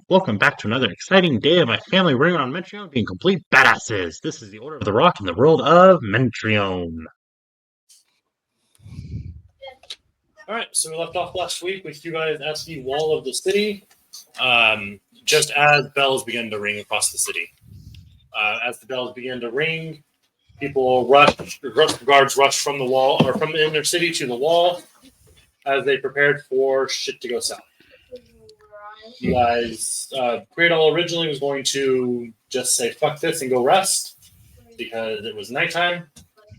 Welcome back to another exciting day of my family running on Mentrion being complete badasses. This is the Order of the Rock in the world of Mentrion. Alright, so we left off last week with you guys at the wall of the city, just as bells began to ring across the city. As the bells began to ring, people guards rushed from the wall, or from the inner city to the wall, as they prepared for shit to go south. You guys, Greydall originally was going to just say fuck this and go rest, because it was nighttime.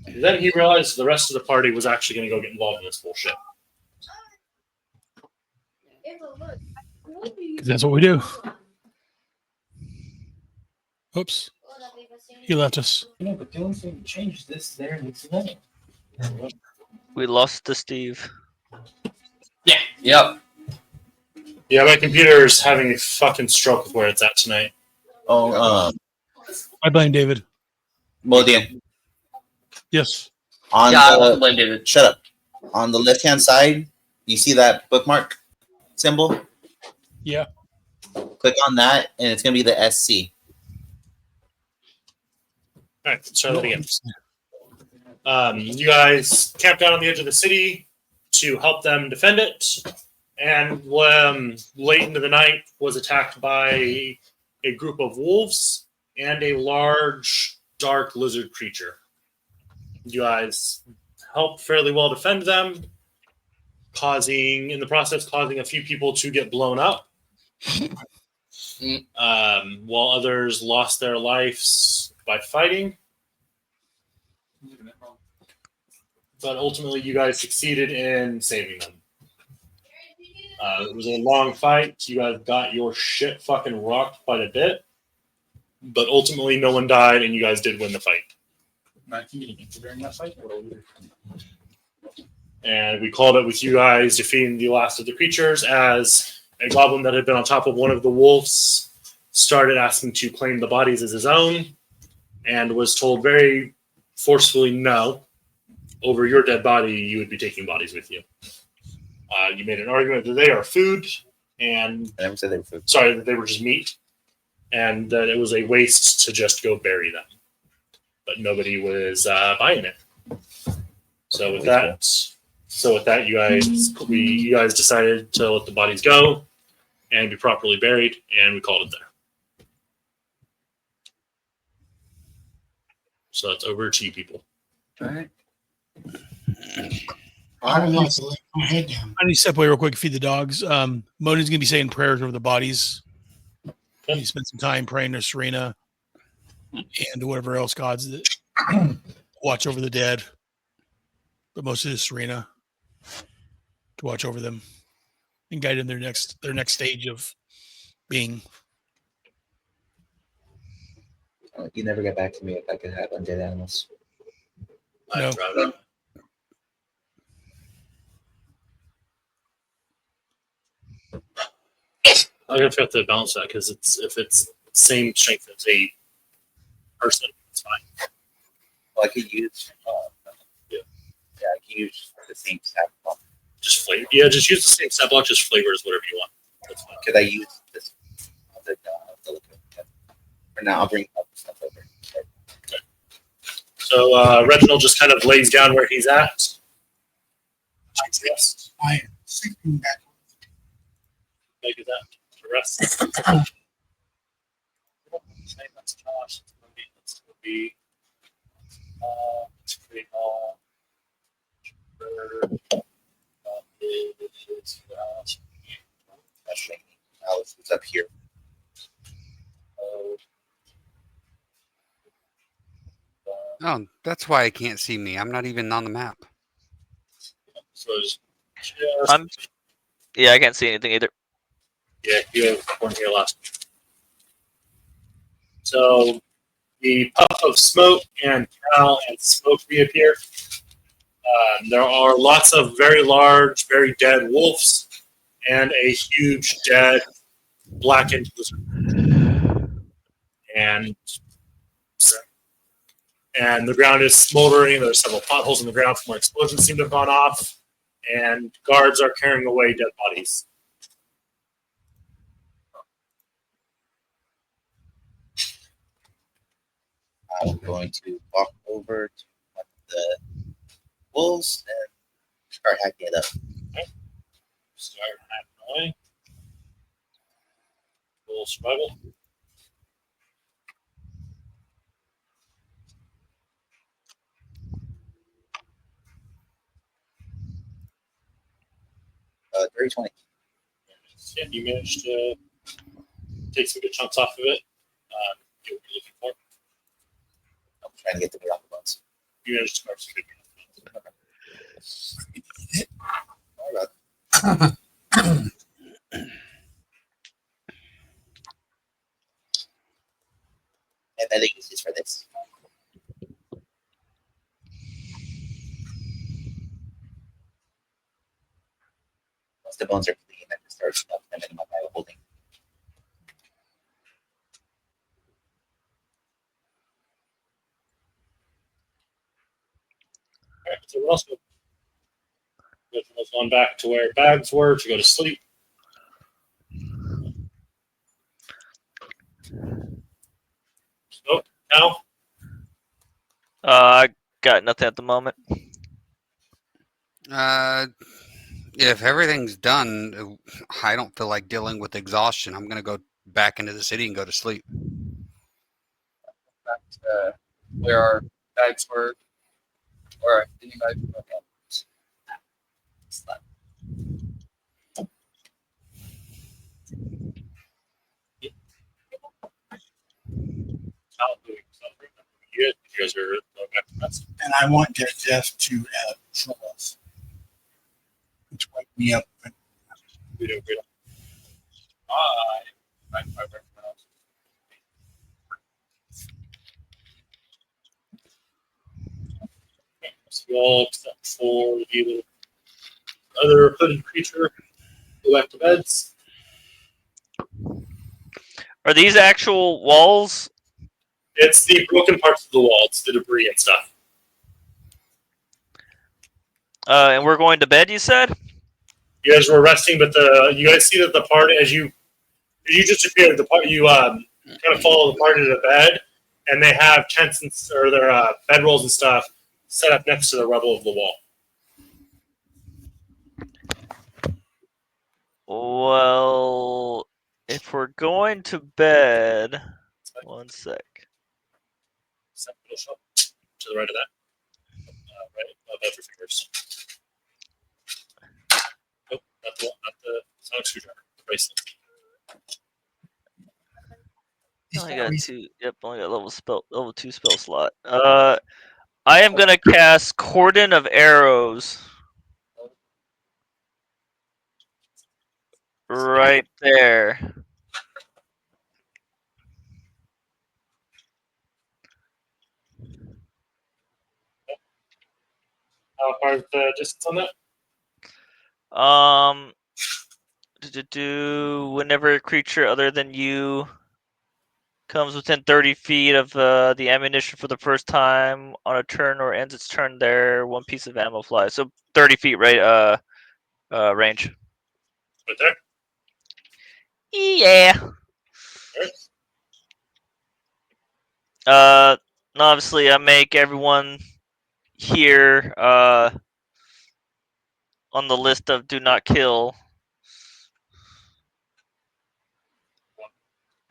Then he realized the rest of the party was actually going to go get involved in this bullshit. Because that's what we do. Oops. He left us. No, but the only thing that changed this there and it's there. We lost to Steve. Yeah. Yep. Yeah, my computer's having a fucking stroke with where it's at tonight. Oh, I blame David. Modian. Yes. On I blame David. Shut up. On the left-hand side, you see that bookmark symbol? Yeah. Click on that, and it's going to be the SC. All right, let's try that again. You guys camped out on the edge of the city to help them defend it, and late into the night was attacked by a group of wolves and a large, dark lizard creature. You guys helped fairly well defend them, in the process causing a few people to get blown up, while others lost their lives by fighting. But ultimately, you guys succeeded in saving them. It was a long fight. You guys got your shit fucking rocked quite a bit. But ultimately, no one died, and you guys did win the fight. During that fight? And we called it with you guys defeating the last of the creatures as a goblin that had been on top of one of the wolves started asking to claim the bodies as his own and was told very forcefully no. Over your dead body, you would be taking bodies with you. You made an argument that they are food, and I never said they were food. Sorry, that they were just meat, and that it was a waste to just go bury them. But nobody was buying it. So with that, you guys decided to let the bodies go and be properly buried, and we called it there. So that's over to you people. All right. I would like to lay my head down. I need to step away real quick, feed the dogs. Moni's going to be saying prayers over the bodies. You spend some time praying to Serena and whatever else gods that watch over the dead. But mostly to Serena to watch over them and guide them their next stage of being. You never get back to me if I could have undead animals. No. I'm gonna have to balance that because if it's same strength as a person, it's fine. Well, I could use. I could use the same stat block. Just flavor. Yeah, just use the same stat block. Just flavors whatever you want. That's fine. Could I use this? For now, I'll bring up stuff over. Okay. So Reginald just kind of lays down where he's at. Yes. I am sleeping back. Make that to rest. That's Josh. It's going to be create all. Alice is up here. Oh, that's why I can't see me. I'm not even on the map. So just Yeah, I can't see anything either. yeah, you have one here last. So the puff of smoke and smell and smoke reappear. There are lots of very large, very dead wolves and a huge dead blackened lizard. And the ground is smoldering. There are several potholes in the ground from where explosions seem to have gone off. And guards are carrying away dead bodies. I'm going to walk over to one of the wolves and start hacking it up. Start hacking away. Roll survival. Dirty 20. Yeah, you managed to take some good chunks off of it. Get what you're looking for. I'm trying to get the meat off the bones. You managed to carve some good meat. Sorry about that. And I think it's just for this. Once the bones are clean, I can start stuffing them in my Bible holding. All right, so we're also gone back to where bags were to go to sleep. So now, I got nothing at the moment. If everything's done, I don't feel like dealing with exhaustion. I'm gonna go back into the city and go to sleep. Back to where our bags were, or anybody. you guys are going back to rest. And I want Jeff to troll us. To wake me up. We do. So we all, except for the little other hooded creature, go back to beds. Are these actual walls? It's the broken parts of the wall. It's the debris and stuff. And we're going to bed, you said? You guys were resting, but you guys see that the party, as you disappeared, the part you kind of follow the party to the bed, and they have tents and or their bedrolls and stuff set up next to the rubble of the wall. Well, if we're going to bed, one sec. To the right of that. Right above your fingers. Nope, not the sonic screwdriver. The bracelet. Only got two. Yep, only got level 2 spell slot. I am gonna cast Cordon of Arrows. Right there. How far is the distance on that? Whenever a creature other than you comes within 30 feet of the ammunition for the first time on a turn or ends its turn there, one piece of ammo flies. So 30 feet, right? Range. Right there. Yeah. Right. Obviously, I make everyone here on the list of do not kill,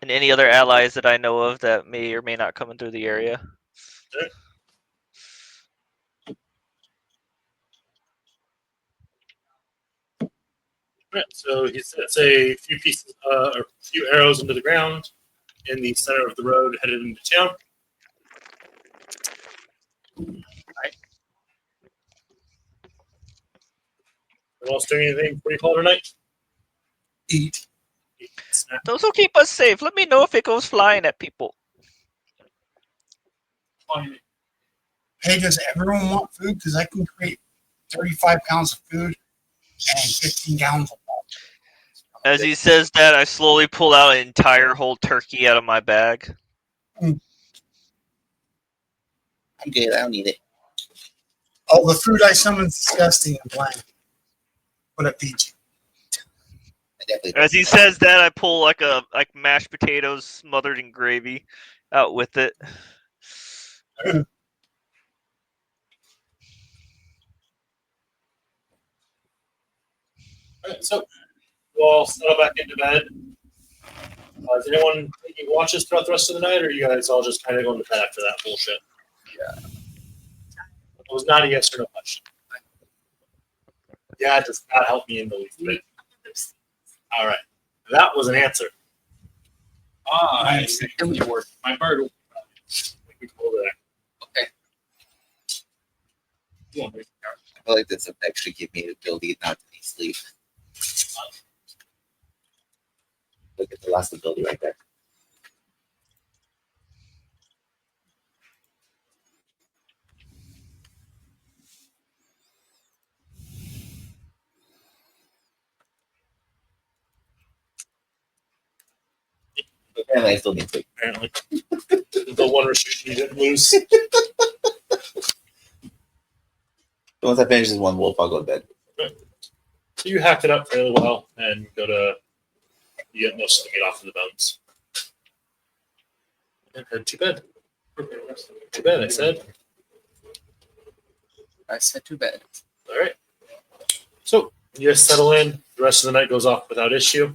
and any other allies that I know of that may or may not come in through the area. Okay. Right, so he sets a few pieces, or a few arrows into the ground in the center of the road headed into town. Right. Anyone else doing anything before you call it a night? Eat. Snack. Those who keep us safe, let me know if it goes flying at people. Hey, does everyone want food? Because I can create 35 pounds of food and 15 gallons of water. As he says that, I slowly pull out an entire whole turkey out of my bag. I'm good. I don't need it. Oh, the food I summoned is disgusting and bland. But it feeds you. I definitely As he says that, I pull like mashed potatoes smothered in gravy out with it. Alright, so you all settle back into bed. Is anyone taking watches throughout the rest of the night, or are you guys all just kind of going to bed after that bullshit? Yeah. It was not a yes or no question. Yeah, it does not help me in the least bit. All right. That was an answer. I second your my bird. We go over there. Okay. I feel like this would actually give me the ability not to be asleep. Look at the last ability right there. Apparently, I still need sleep. Apparently. The one restriction you didn't lose. Once I finish this one wolf, I'll go to bed. So you hacked it up fairly well and you get most of the meat off of the bones. And head to bed. To bed, I said. I said to bed. All right. So you guys settle in. The rest of the night goes off without issue.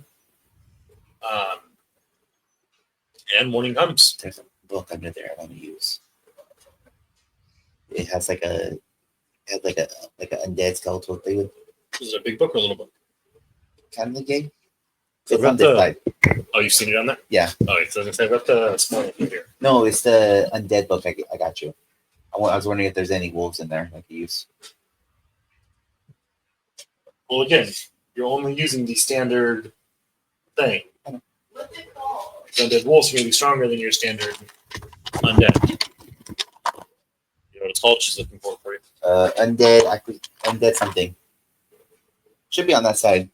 And morning comes. There's a book under there I want to use. It has like an undead skeletal thing. Is it a big book or a little book? Kind of the game. So It's on this side. Oh, you've seen it on there? Yeah. Oh, so I was going to say, about the small one here. No, it's the undead book. I got you. I was wondering if there's any wolves in there I could use. Well, again, you're only using the standard thing. What's it called? Undead wolves are going to be stronger than your standard undead. You know what it's called? She's looking for you. Undead something. Should be on that side.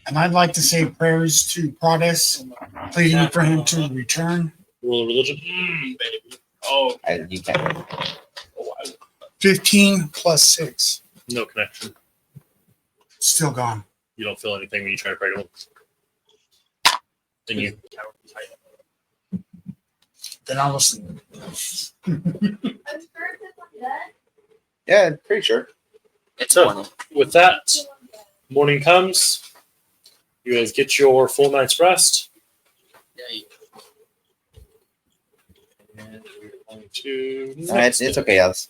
And I'd like to say prayers to Protus, pleading for him to return. Rule of religion? Baby. Oh, You can't. 15 plus 6. No connection. Still gone. You don't feel anything when you try to pray to him. Then you. Then I'll listen. Yeah, pretty sure. it's So, morning. with that, morning comes. You guys get your full night's rest. Yay. And we're going to It's okay, Alice.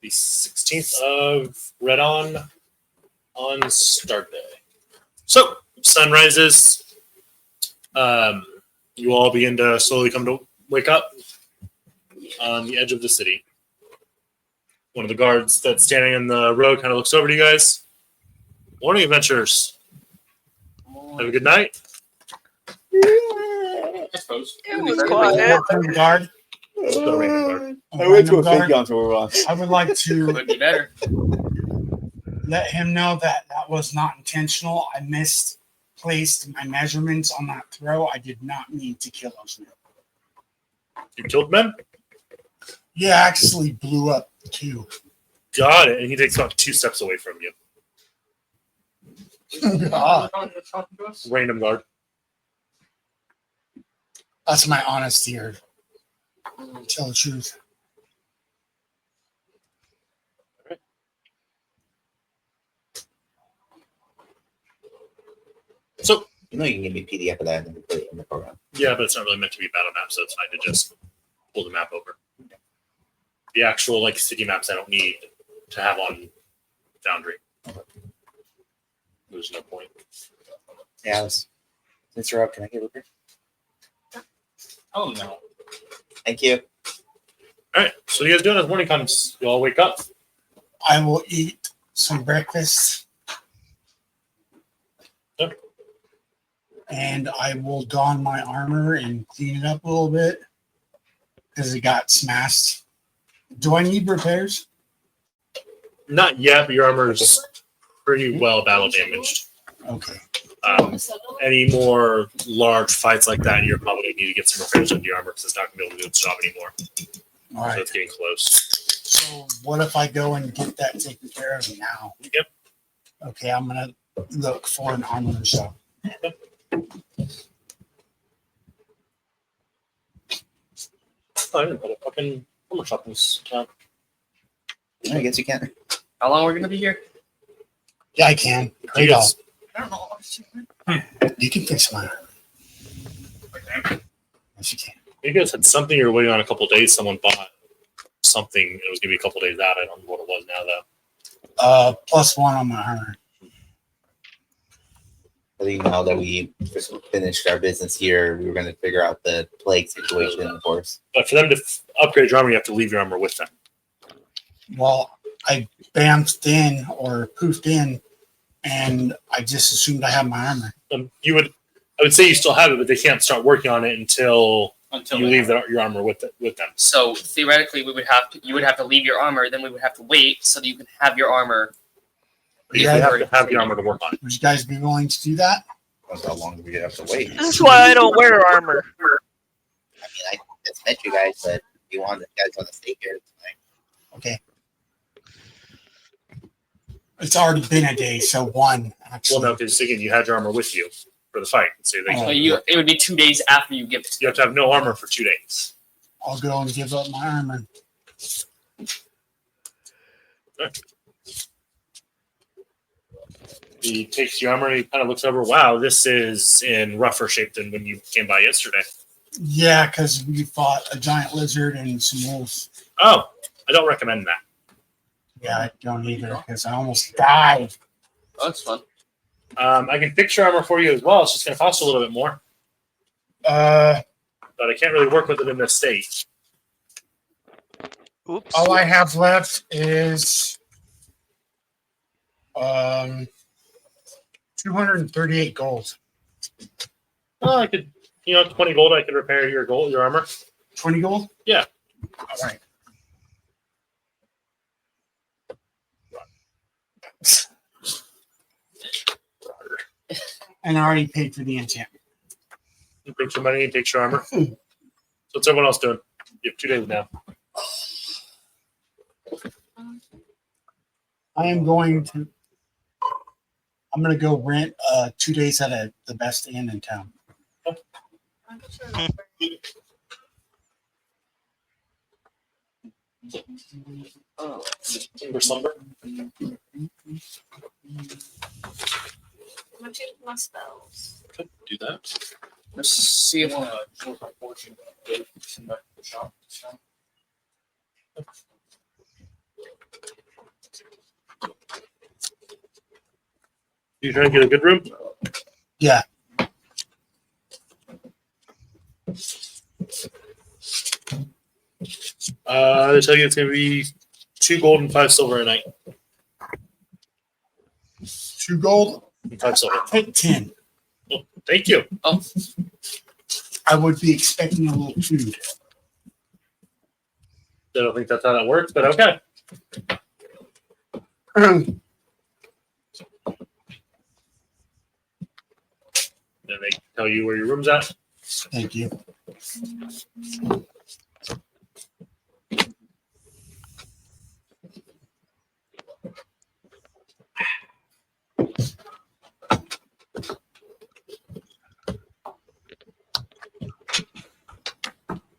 the 16th of Redon on start day. So, sun rises. You all begin to slowly come to wake up on the edge of the city. One of the guards that's standing in the road kind of looks over to you guys. Morning, adventurers. Have a good night. I suppose. It was quiet. Guard. Still random guard. I went to a Guard. fake on so we're on. I would like to Could be better. let him know that was not intentional. I misplaced my measurements on that throw. I did not mean to kill those men. You killed men? Yeah, actually blew up too. Got it. And he takes about 2 steps away from you. God, Random guard. that's my honesty here. Tell the truth. So, You know you can give me a PDF of that and put it in the program. yeah, but it's not really meant to be a battle map, so it's fine to just pull the map over. The actual city maps I don't need to have on Foundry. There's no point. Yeah, Alice. Since you're up, can I get Rupert? Oh no. Thank you. All right, so you guys doing as morning comes? You all wake up. I will eat some breakfast. Yep. And I will don my armor and clean it up a little bit because it got smashed. Do I need repairs? Not yet, but your armor is pretty well battle damaged. Okay. Any more large fights like that, you're probably going to need to get some repairs on your armor because it's not going to be able to do its job anymore. All So right. it's getting close. So what if I go and get that taken care of now? Yep. Okay, I'm gonna look for an armor shop. fine. But a fucking armor shop in this town. I guess you can't. How long are we gonna be here? Yeah, I can. You Great guys- dog. I don't know. You can fix mine. Yes, you can. You guys had something you were waiting on a couple days. Someone bought something. It was gonna be a couple days out. I don't know what it was now though. +1 on my armor. I think now that we just finished our business here, we were going to figure out the plague situation, of course. But for them to upgrade your armor, you have to leave your armor with them. Well, I bamfed in or poofed in, and I just assumed I had my armor. I would say you still have it, but they can't start working on it until you leave your armor with them. So theoretically, you would have to leave your armor. Then we would have to wait so that you can have your armor. You have to have the armor to work on it. Would you guys be willing to do that? How long do we have to wait? This is why I don't wear armor. I mean, I just met you guys, but if you guys want to stay here tonight. Okay. It's already been a day, so 1 actually. Well, no, because again, you had your armor with you for the fight, so they So it would be 2 days after you give it. you have to have no armor for 2 days. I'll go and give up my armor. He takes your armor and he kind of looks over. Wow, this is in rougher shape than when you came by yesterday. Yeah, because we fought a giant lizard and some wolves. Oh, I don't recommend that. Yeah, I don't either because I almost died. Oh, that's fun. I can fix your armor for you as well. It's just going to cost a little bit more, Uh, but I can't really work with it in this state. Oops. all I have left is 238 gold. Oh, I could, 20 gold. I could repair your armor. 20 gold? Yeah. All right. And I already paid for the enchantment. He takes your money and takes your armor. So what's everyone else doing? You have 2 days now. I'm going to go rent 2 days at the best inn in town. Timber slumber. My spells. Could do that. Let's see if You trying to get a good room? Yeah. They tell you it's going to be 2 gold and 5 silver a night. 2 gold? And 5 silver. Take 10. Oh, thank you. I would be expecting a little food. I don't think that's how that works, but okay. Then they tell you where your room's at. Thank you.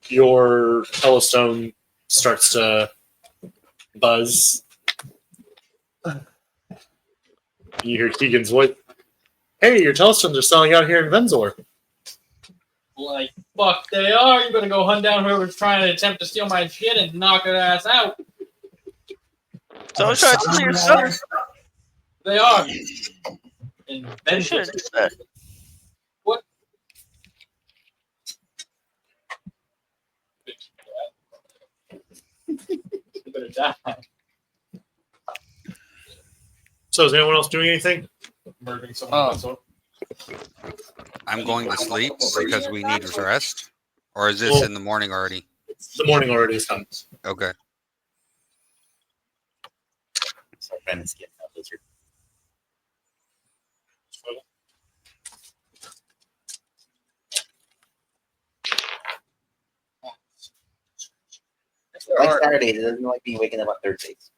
Your telestone starts to buzz. You hear Keegan's voice. Hey, your telestones are selling out here in Venzor. Like, fuck, they are. You better go hunt down whoever's trying to attempt to steal my shit and knock their ass out. Someone's trying to steal your stuff. They are. And They should have just said. What? You better die. So is anyone else doing anything? Murdering someone. I'm going to sleep because we need rest. Or is this in the morning already? The morning already has come. Okay. So trying to skip that lizard. Like Saturdays, it doesn't like me waking up on Thursdays.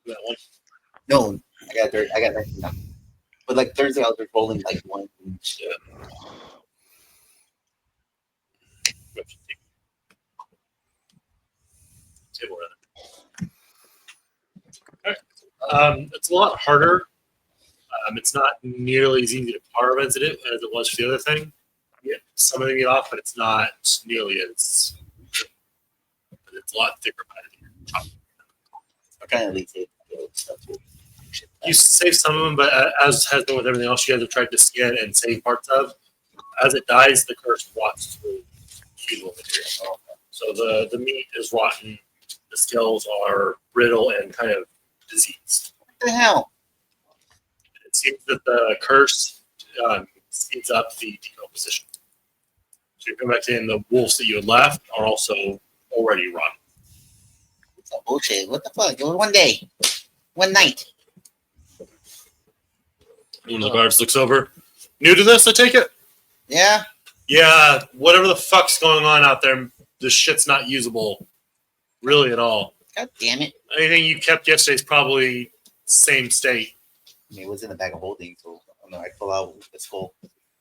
That one. No, I got nothing done. But like Thursday, I was just rolling like one. It's a lot harder. It's not nearly as easy to carve as it was for the other thing. Yeah, some of them get off, but it's not nearly as. It's a lot thicker by the Okay, at least stuff too. You save some of them, but as has been with everything else, you guys have tried to skin and save parts of. As it dies, the curse rots through usable material. So the meat is rotten, the scales are brittle and kind of diseased. What the hell? It seems that the curse speeds up the decomposition. So you come back in, the wolves that you had left are also already rotten. It's a bullshit. What the fuck? It was one day. One night. One of the guards looks over. New to this, I take it? Yeah. Yeah, whatever the fuck's going on out there, this shit's not usable really at all. God damn it. Anything you kept yesterday is probably same state. I mean, it was in a bag of holding, so I don't know. I pull out the skull.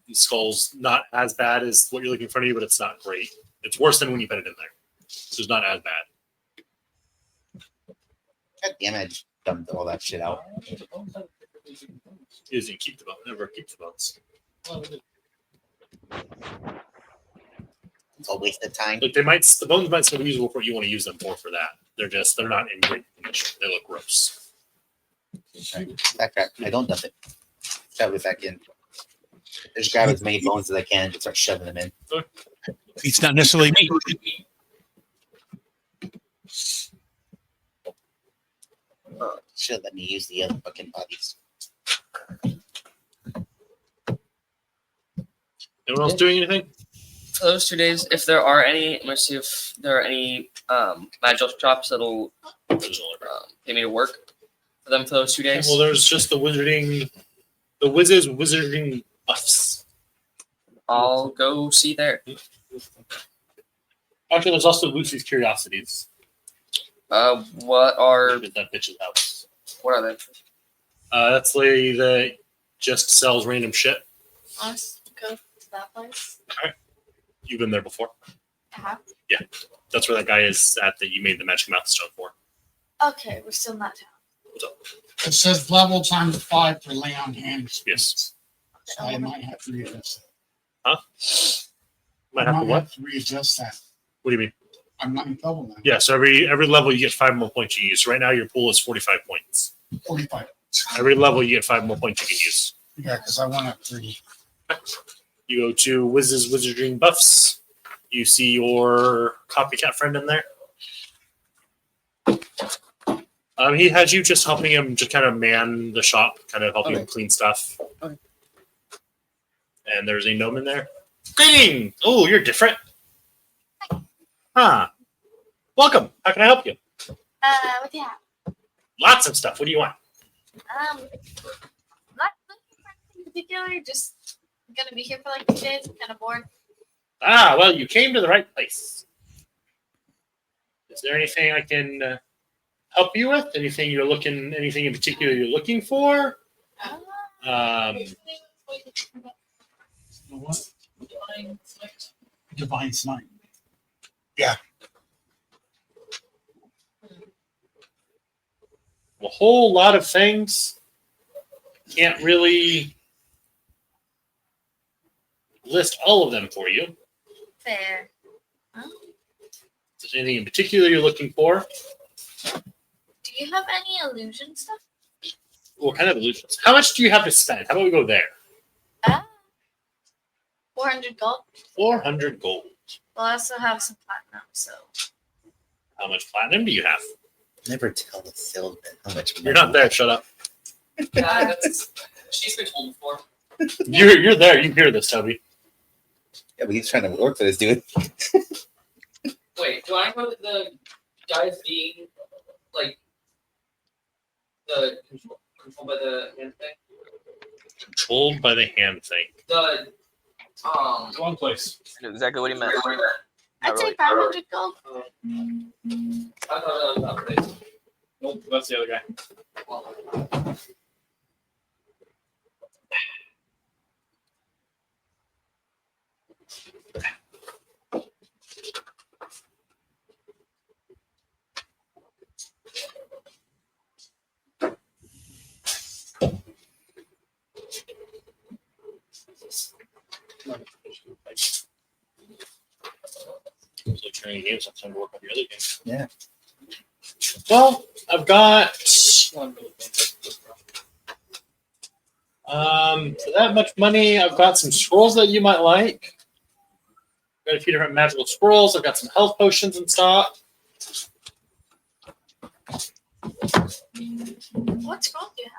The skull's not as bad as what you're looking in front of you, but it's not great. It's worse than when you put it in there. So it's not as bad. God damn it. I just dumped all that shit out. Is you keep the bones. Never keep the bones. It's a waste of time. Look, the bones might still be usable for what you want to use them for that. They're not in great condition. They look gross. That crap. I don't dump it. Shove it back in. Just grab as many bones as I can and just start shoving them in. It's not necessarily meat. Should let me use the other fucking bodies. Anyone else doing anything? For those 2 days, if there are any, I'm gonna see if there are any magical shops that'll pay me to work for them for those 2 days. Well, there's just the Wizz's wizarding buffs. I'll go see there. Actually, there's also Lucy's Curiosities. What are That bitch's house. what are they? That's the lady that just sells random shit. Let's go to that place. You've been there before. Uh-huh. Yeah, that's where that guy is at that you made the magic mouth stone for. Okay, we're still in that town. What's up? It says level times 5 for lay on hands. Yes. So I might have to readjust Huh? Might that. have to what? Readjust that. What do you mean? I'm not in trouble now. Yeah, so every level you get 5 more points you use. Right now your pool is 45 points. 45. Every level you get 5 more points you can use. Yeah, because I went up 3. You go to Wizz's Wizarding Buffs. You see your copycat friend in there. He has you just helping him just kind of man the shop, kind of helping him clean stuff. Okay. And there's a gnome in there. Greeting! Oh, you're different. Huh. Welcome. How can I help you? What do you have? Lots of stuff. What do you want? Not looking for anything particular, just gonna be here for like 2 days. I'm kind of bored. Ah, well, you came to the right place. Is there anything I can help you with? Anything in particular you're looking for? You know what? Divine Smite. Yeah. A whole lot of things. Can't really list all of them for you. Fair. Is there anything in particular you're looking for? Do you have any illusion stuff? What kind of illusions? How much do you have to spend? How about we go there? 400 gold. 400 gold. We'll also have some platinum, so. How much platinum do you have? Never tell the salesman how much money. You're not there. Shut up. She's been told before. You're there. You hear this, Toby. Yeah, but he's trying to work for this dude. Wait, do I know that the guys being like the controlled by the hand thing? Controlled by the hand thing. The Wrong place. I knew exactly what he meant. I'd say 500 gold. I thought that was that place. Nope, that's the other guy. turning games, I'm trying to work on the other games. Yeah. Well, I've got for that much money, I've got some scrolls that you might like. Got a few different magical scrolls. I've got some health potions in stock. What scroll do you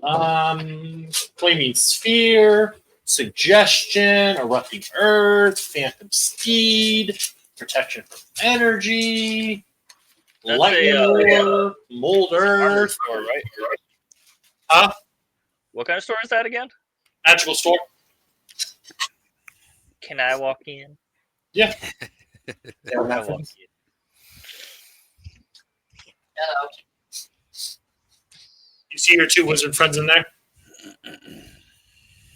have? Flaming Sphere, Suggestion, Erupting Earth, Phantom Steed, Protection from Energy, That's Lightning a, Lure, Mold Earth. Store, right? Huh? What kind of store is that again? Magical store. Can I walk in? Yeah. I walk in. You see your two wizard friends in there?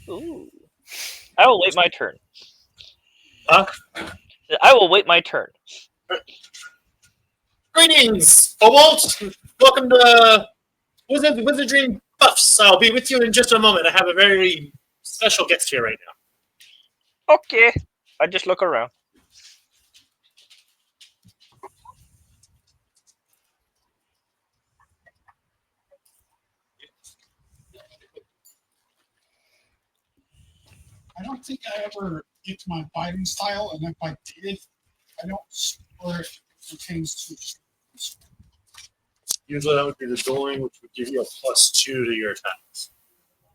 Ooh. I will wait my turn. Huh? I will wait my turn. Greetings, Cobalt. Welcome to Wizardry Buffs. I'll be with you in just a moment. I have a very special guest here right now. Okay. I just look around. I don't think I ever get to my fighting style, and if I did, I don't swear it pertains to. Usually that would be the dueling, which would give you a +2 to your attacks.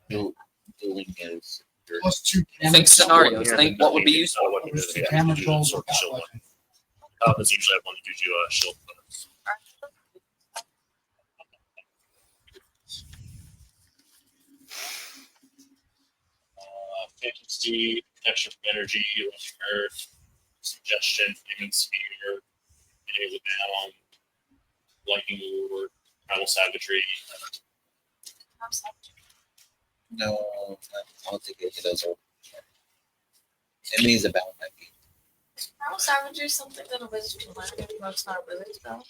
Dueling is your +2. Think scenarios. Yeah, Think what would be useful. What you do, yeah, Damage you do rolls sort of with that shield weapon. one. That's usually one that gives you a shield bonus. Phantom Steed, Protection from Energy, Electric Earth, Suggestion, Flaming Sphere, Enable Down, Lightning Lure, Primal Savagery. I'm sorry. no. I don't think any of those are. Enemies about might be. Primal Savagery is something that a wizard can learn, even though it's not a wizard spell.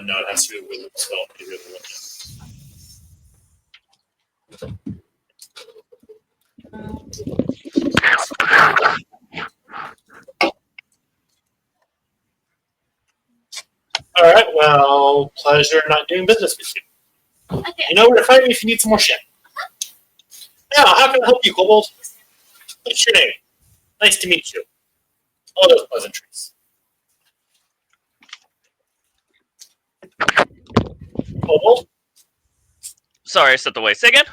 No, it has to be a wizard spell. To be able to look All right, well, pleasure not doing business with you. Okay. You know where to find me if you need some more shit. Now, how can I help you, Kobold? What's your name? Nice to meet you. All those pleasantries. Kobold? Sorry, I stepped away. Say again?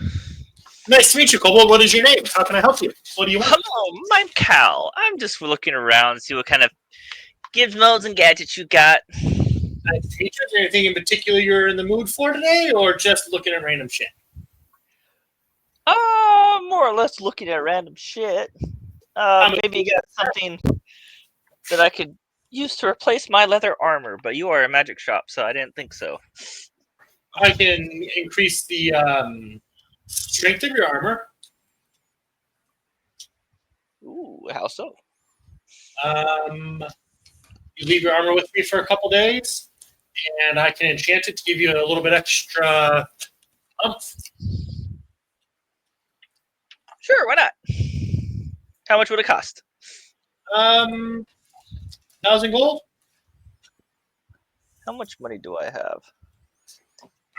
Nice to meet you, Kobold. What is your name? How can I help you? What do you want? Hello, I'm Cal. I'm just looking around, see what kind of gizmos and gadgets you got. Nice to meet you. Is there anything in particular you're in the mood for today, or just looking at random shit? More or less looking at random shit. Maybe you got something that I could use to replace my leather armor, but you are a magic shop, so I didn't think so. I can increase the strength of your armor. Ooh, how so? You leave your armor with me for a couple days, and I can enchant it to give you a little bit extra umph. Sure, why not? How much would it cost? 1,000 gold? How much money do I have?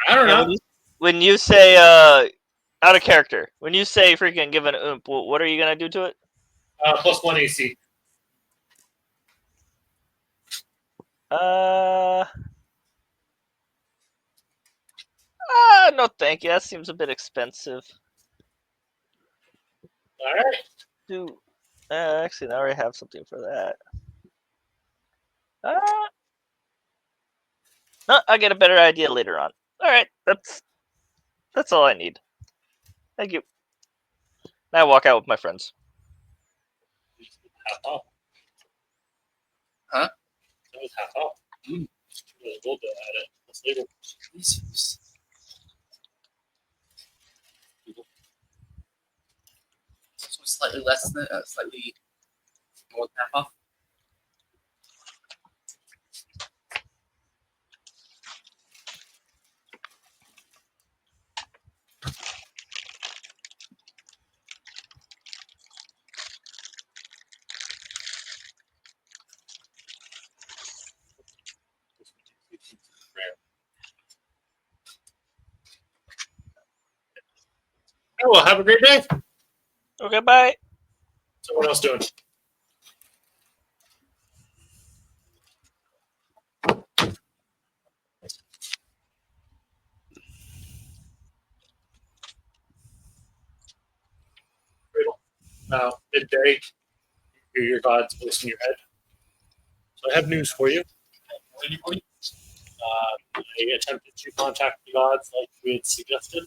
I don't know. When you say out of character, when you say freaking give an oomph, what are you gonna do to it? +1 AC. No, thank you. That seems a bit expensive. All right. Actually, I already have something for that. No, I'll get a better idea later on. All right, that's all I need. Thank you. Now I walk out with my friends. Half off. Huh? That was half off. Gold to add it. That's later. Jesus. So slightly less than slightly more than half off. well, have a great day. Okay, bye. Someone else doing? Midday, you hear your God's voice in your head. So I have news for you. I attempted to contact the gods like we had suggested,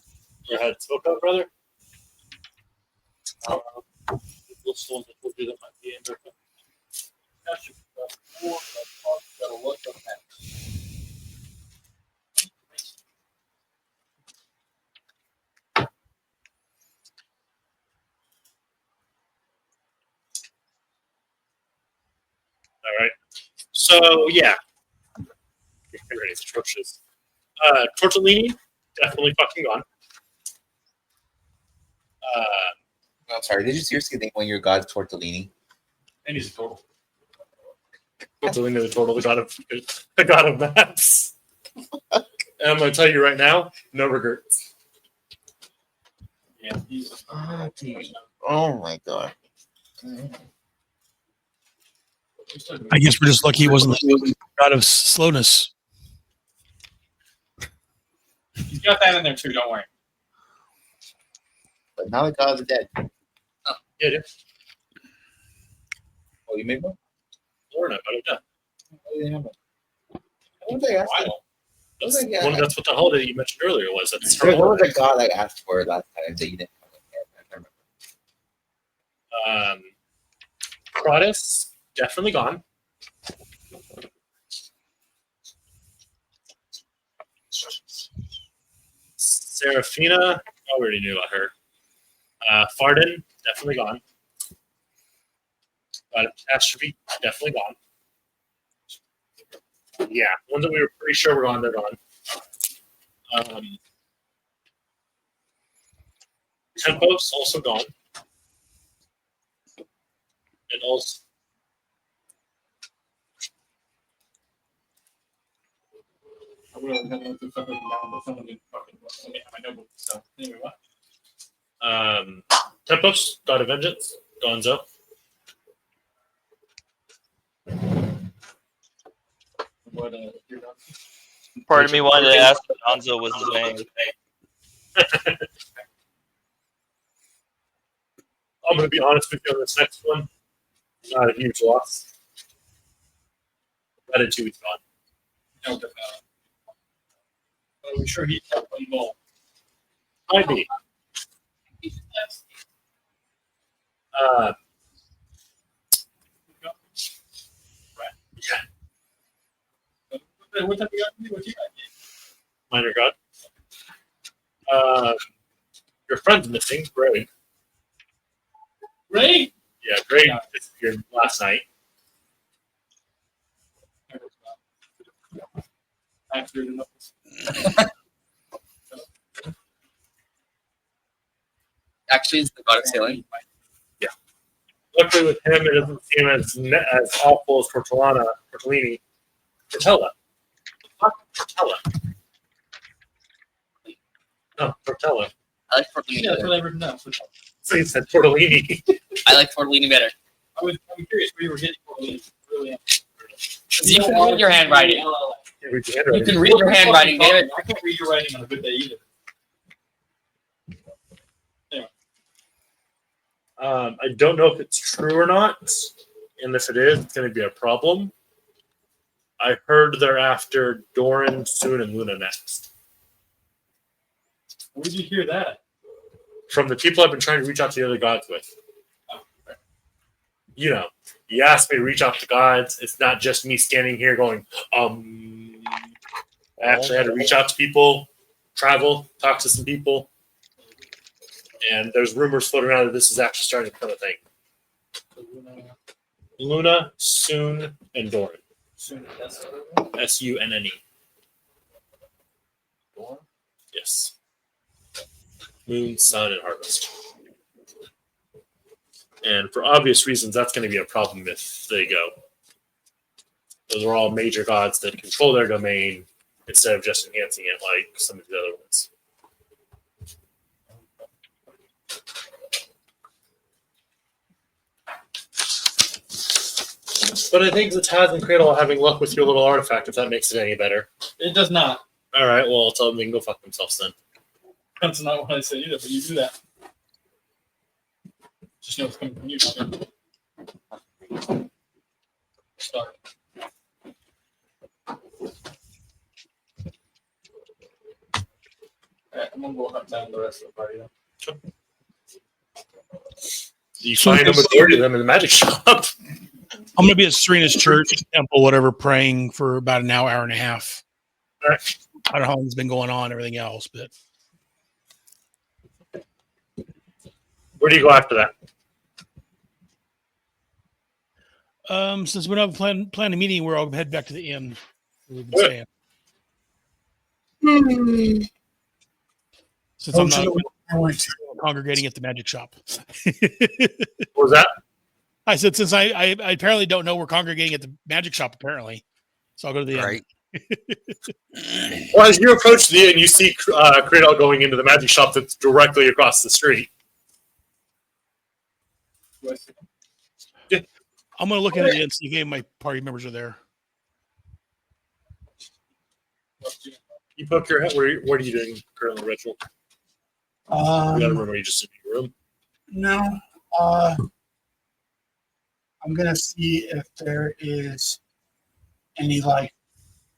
or had spoke of, rather. Those ones that told you that might be in there. All right. So yeah, your handwriting's atrocious. Tortellini, definitely fucking gone. I'm sorry. Did you seriously think when your god's tortellini? And he's a total. Tortellini, the total, the god of maps. And I'm gonna tell you right now, no regrets. Yeah, he's. Oh my god. I guess we're just lucky he wasn't the god of slowness. He's got that in there too. Don't worry. But now the gods are dead. Yeah, dude. Oh, you made one? Or not, but I'm done. Oh, you didn't have one. I don't think I asked for. That's what the holiday you mentioned earlier was. That's What was the god I asked for last time that you didn't have? I can't remember. Protus, definitely gone. Seraphina, I already knew about her. Farden, definitely gone. Catastrophe, definitely gone. Yeah, ones that we were pretty sure were gone, they're gone. Tempos, also gone. And also, I would have had to fucking down, but someone didn't fucking let me have my notebook. So anyway, what? Tempos, God of Vengeance, Gonzo. What you're done? Part of me wanted to ask what Gonzo was doing. I'm going to be honest with you on this next one. Not a huge loss. Ratatouille's gone. No, but I'm sure he's got one more. Might be. What type of guy? What you got? Minor God. Your friend's missing, Gray. Ray? Yeah, Gray disappeared last night. After enough. Actually, it's the god of sailing. Luckily with him, it doesn't seem as awful as Tortellini. Tortella. Tortella. No, Tortella. I like tortellini Yeah, that's better. what I written down. So you said Tortellini. I like tortellini better. I'm curious where you were getting really am. You can read your handwriting. You can read your handwriting, David. I can't read your writing on a good day either. I don't know if it's true or not, and if it is, it's going to be a problem. I heard they're after Doran, Soon, and Luna next. Where did you hear that? From the people I've been trying to reach out to the other gods with. You know, you asked me to reach out to gods. It's not just me standing here going, I actually had to reach out to people, travel, talk to some people. And there's rumors floating around that this is actually starting to become a thing. Luna, Soon, and Doran. Sunne. Yes. Moon, Sun, and Harvest. And for obvious reasons, that's going to be a problem if they go. Those are all major gods that control their domain instead of just enhancing it like some of the other ones. But I think the Taz and Cradle are having luck with your little artifact, if that makes it any better. It does not. All right, well, I'll tell them they can go fuck themselves then. That's not what I said either, but you do that. Just know it's coming from you. Start. Alright, I'm gonna go hunt down the rest of the party then. You find a majority of them in the magic shop. I'm going to be at Serena's church, temple, whatever, praying for about an hour and a half. All right. I don't know how long's been going on, everything else, but Where do you go after that? since we don't have planned a meeting, where I'll head back to the inn. We've been Good. staying. Since I'm not I went to. congregating at the magic shop. What was that? I said, since I apparently don't know we're congregating at the magic shop, apparently. So I'll go to the inn. Right. Well, as you approach the inn, you see Cradle going into the magic shop that's directly across the street. I'm going to look at it and see if any of my party members are there. You poke your head. What are you doing currently, Rachel? You got a room or you just in your room? No. I'm gonna see if there is any like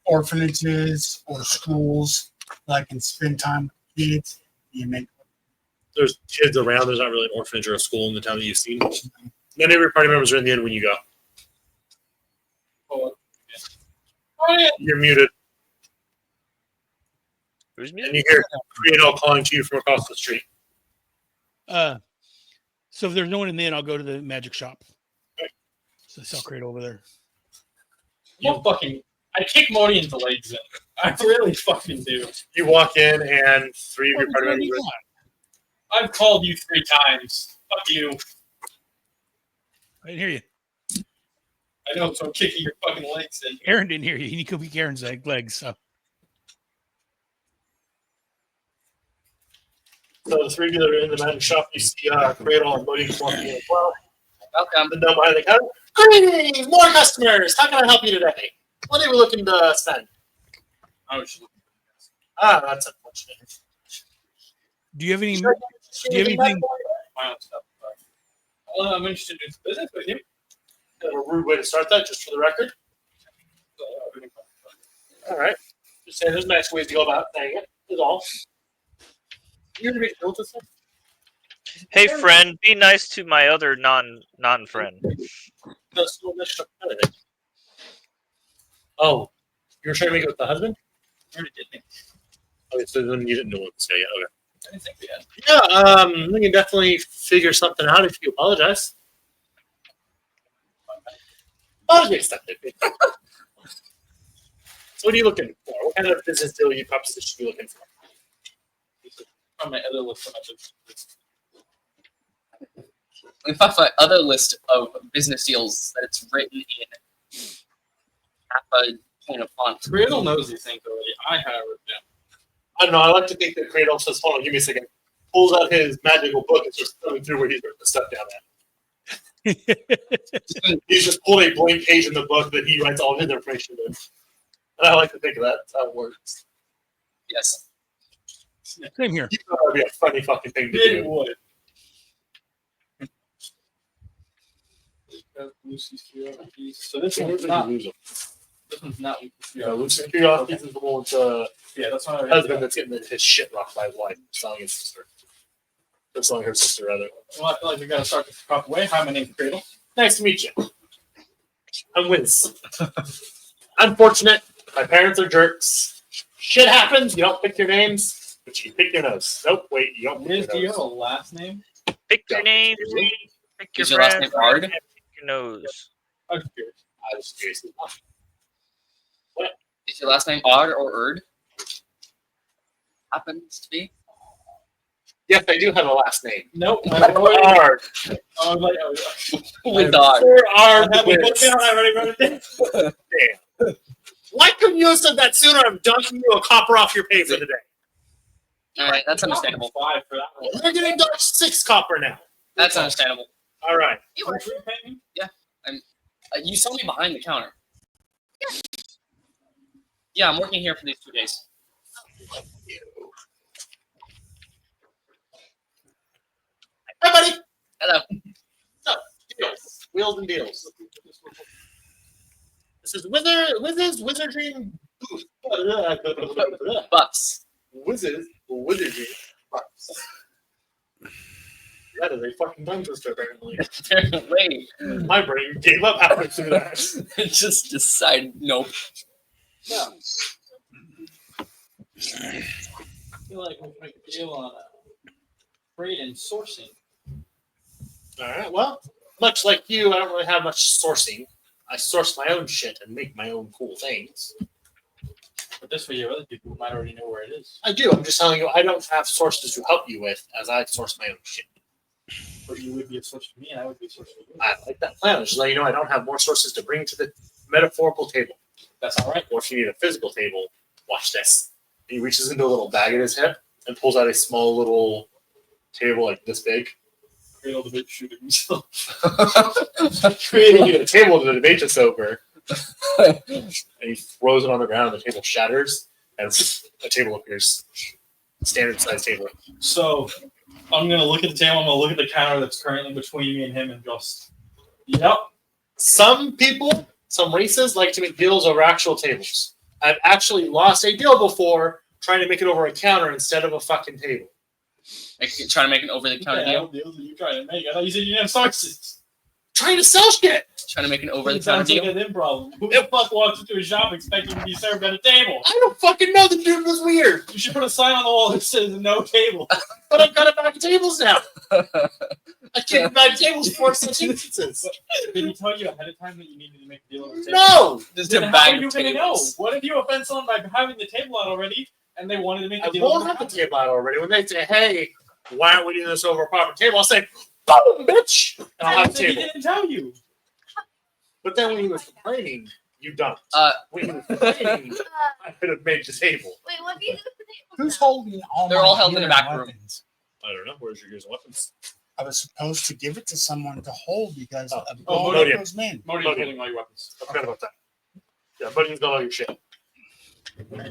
orphanages or schools that I can spend time with kids. You make There's kids around. There's not really an orphanage or a school in the town that you've seen. None of your party members are in the inn when you go. Oh, yeah. You're muted. Who's And muted? you hear Cradle calling to you from across the street. So if there's no one in the inn, I'll go to the magic shop. Okay. So sell crate over there. I kick Modi into legs in. I really fucking do. You walk in and three of your party members. I've called you 3 times. Fuck you. I didn't hear you. I know, so I'm kicking your fucking legs in. Aaron didn't hear you. You could be Aaron's legs. So So the three of you that are in the magic shop, you see Cradle and Modi walking in as well. Welcome. The gnome behind the counter. Greetings, more customers. How can I help you today? What are we looking to spend? I was just looking That's unfortunate. do you have any? Sure. Do you have anything? for my own stuff. Well, I'm interested in business with you. Kind of a rude way to start that, just for the record. All right. Just saying, there's nice ways to go about saying it. Is all. You're gonna make build this thing? Hey, friend, be nice to my other non-friend. Oh, you were trying to make it with the husband? I already did think. Okay, so then you didn't know what to say yet. Okay. I didn't think we had. Yeah, we can definitely figure something out if you apologize. Apology accepted. So what are you looking for? What kind of business deal you proposition are you looking for? On my other list of Let me find my other list of business deals that it's written in half a point of font. Cradle knows these things already. I have it down. I don't know. I like to think that Cradle says, hold on, give me a second. Pulls out his magical book and starts thumbing through where he's written the stuff down at. He's just pulled a blank page in the book that he writes all his information in. And I like to think of that. That's how it works. Yes. Same here. You know, that would be a funny fucking thing to It do. would. Lucy's Curiosities. So this one's not. This one's not Lucy's Yeah, Curiosities. Lucy's Curiosities is the one with the Yeah, that's what I husband that's getting his shit rocked by his wife, selling his sister. Or selling her sister, rather. Well, I feel like we gotta start this the proper way. Hi, my name's Cradle. Nice to meet you. I'm Wizz. Unfortunate. My parents are jerks. Shit happens. You don't pick your names, but you can pick your nose. Nope, wait, you don't pick Liz, do you your have a nose. last name? Pick your name. Pick your Is your last friend, name Ard? and pick your nose. I'm curious. I was curious. Is your last name Odd or Erd? Happens to be. Yes, I do have a last name. Nope. I already. Ard. Oh, like, With Odd. Sir Ard I have a book Wizz. down. I already wrote it down. Damn. Why couldn't you have said that sooner? I'm dunking you a copper off your pay for the day. All right, that's understandable. 5 for that one. You're getting docked 6 copper now. That's understandable. All right. You were. Free paying? You saw me behind the counter. Yeah, I'm working here for these 2 days. Hi, buddy. Hello. So, deals. Wheels and deals. This is Wizz's Wizardry Booth. Bucks. Wizz's Wizardry Bucks. That is a fucking tongue twister, apparently. Wait. My brain gave up halfway through that. It just decided nope. Yeah. I feel like we make a deal on trade and sourcing. Alright, well, much like you, I don't really have much sourcing. I source my own shit and make my own cool things. But this way, you have other people who might already know where it is. I do. I'm just telling you, I don't have sources to help you with, as I source my own shit. But you would be a source for me, and I would be a source for you. I like that plan. Just let you know I don't have more sources to bring to the metaphorical table. That's all right. Or if you need a physical table, watch this. He reaches into a little bag at his hip and pulls out a small little table like this big. Cradle to debate shooting himself. Creating a table to debate us over. And he throws it on the ground and the table shatters and a table appears. Standard size table. So I'm gonna look at the table, I'm gonna look at the counter that's currently between me and him and just yep. Some people, some races like to make deals over actual tables. I've actually lost a deal before trying to make it over a counter instead of a fucking table. Like, trying to make an over-the-counter deal. Deals that you trying to make? I thought you said you didn't have sources. Trying to sell shit. Trying to make an It over-the-counter sounds like deal. a them problem. Who the fuck walks into a shop expecting to be served at a table? I don't fucking know. The dude was weird. You should put a sign on the wall that says no table. But I've got a bag of tables now. I can't buy tables for such instances. Did he tell you ahead of time that you needed to make a deal on the table? No. Just Then a how bag are you of going to know? tables. What if you offend someone by having the table out already and they wanted to make I a deal? won't have the table out already. When they say, hey, why aren't we doing this over a proper table? I'll say, boom, bitch. And I'll have the He table. didn't tell you. But then when he was complaining, you don't. When he was complaining, I could have made the table. Wait, what do you do with the table? Who's holding all They're my all held in gear the back and room. weapons? I don't know. Where's your gears and weapons? I was supposed to give it to someone to hold because Oh. of Oh, all Modian. those men. Marty's Okay. holding all your weapons. I forgot about that. Yeah, Buddy's got all your shit. Wait, what do you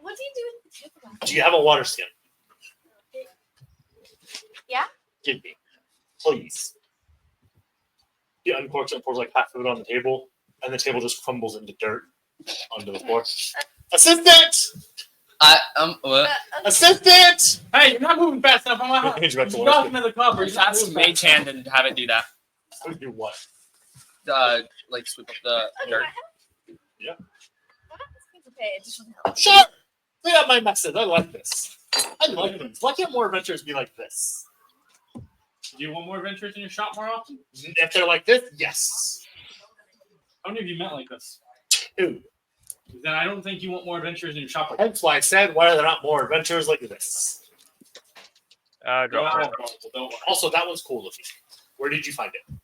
do with the table? Do you have a water skin? Yeah? Give me. Please. He uncorks and pours like half of it on the table, and the table just crumbles into dirt onto the floor. Assistant! What? Assistant! Hey, you're not moving fast enough. I'm not. He's about to You're water knocking skin. to the cupboard. Just ask Mage Hand and have it do that. Do what? Like sweep up the dirt. Yeah. What happens if people pay additional help? Sure! Look at my message. I like this. I like this. Why can't more adventures be like this? Do you want more adventures in your shop more often? If they're like this, yes. How many of you met like this? Two. Then I don't think you want more adventures in your shop like Hence why I said, why are there not more adventures like this? Don't worry. Don't worry. Also, that one's cool looking. Where did you find it?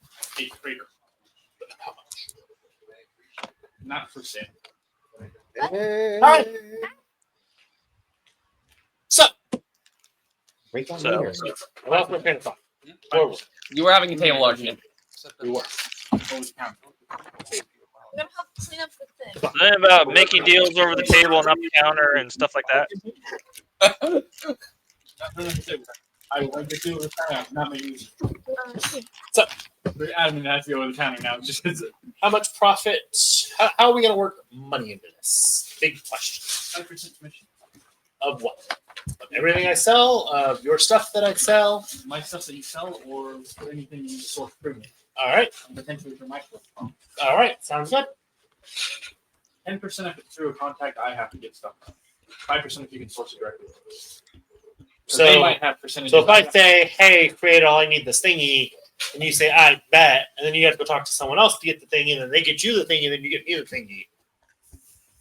A trader. How much? Not for sale. Alright. So, Break on So- meters. I lost my train of thought. Where was it? You were having a table argument. We were. I'm gonna help clean up the thing. Something about making deals over the table and up the counter and stuff like that. I want to deal with that. Not making. Shoot. I mean, I have to go with the counter now. Just How much profit? How are we going to work money into this? Big question. 5% commission. Of what? Of everything I sell? Of your stuff that I sell? My stuff that you sell, or anything you source through me, All right. and potentially for my stuff. All right. Sounds good. 10% if it's through a contact, I have to get stuff. 5% if you can source it directly. So they So, might have percentages. so if I say, hey, creator, I need this thingy, and you say, I bet, and then you have to go talk to someone else to get the thingy, and then they get you the thingy, and then you get me the thingy.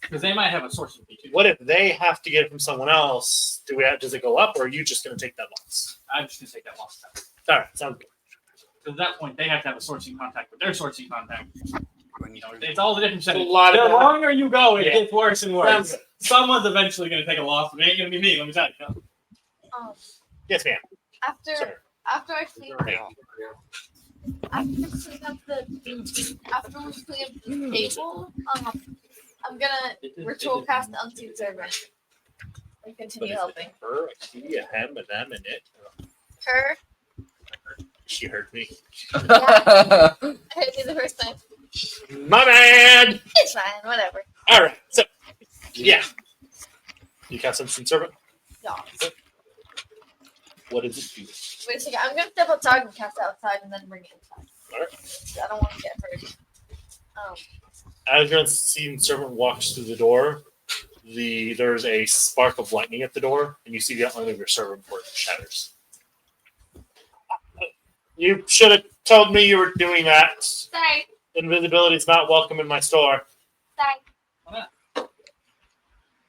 because they might have a sourcing fee too. What if they have to get it from someone else? Does it go up, or are you just going to take that loss? I'm just gonna take that loss. All right. Sounds good. Because at that point, they have to have a sourcing contact with their sourcing contact. When You know, it's all the different It's a settings. lot The of longer you go, it Yeah. gets worse and Sounds worse. good. Someone's eventually gonna take a loss, but it ain't gonna be me. Let me tell you. Um, Yes, ma'am. after Sir. after I clean, after we clean up the table, I'm gonna ritual cast unseen servant and continue helping. Her, a he, a him, a them, and it. Her. She heard me. I heard you the first time. My man. It's fine, whatever. All right. So, yeah. You cast unseen servant. Yeah. What does it do? Wait a second. I'm gonna step outside and cast it outside and then bring it inside. All right. I don't want to get hurt. As your unseen servant walks through the door, there's a spark of lightning at the door, and you see the outline of your servant before it shatters. You should have told me you were doing that. Sorry. Invisibility is not welcome in my store. Sorry.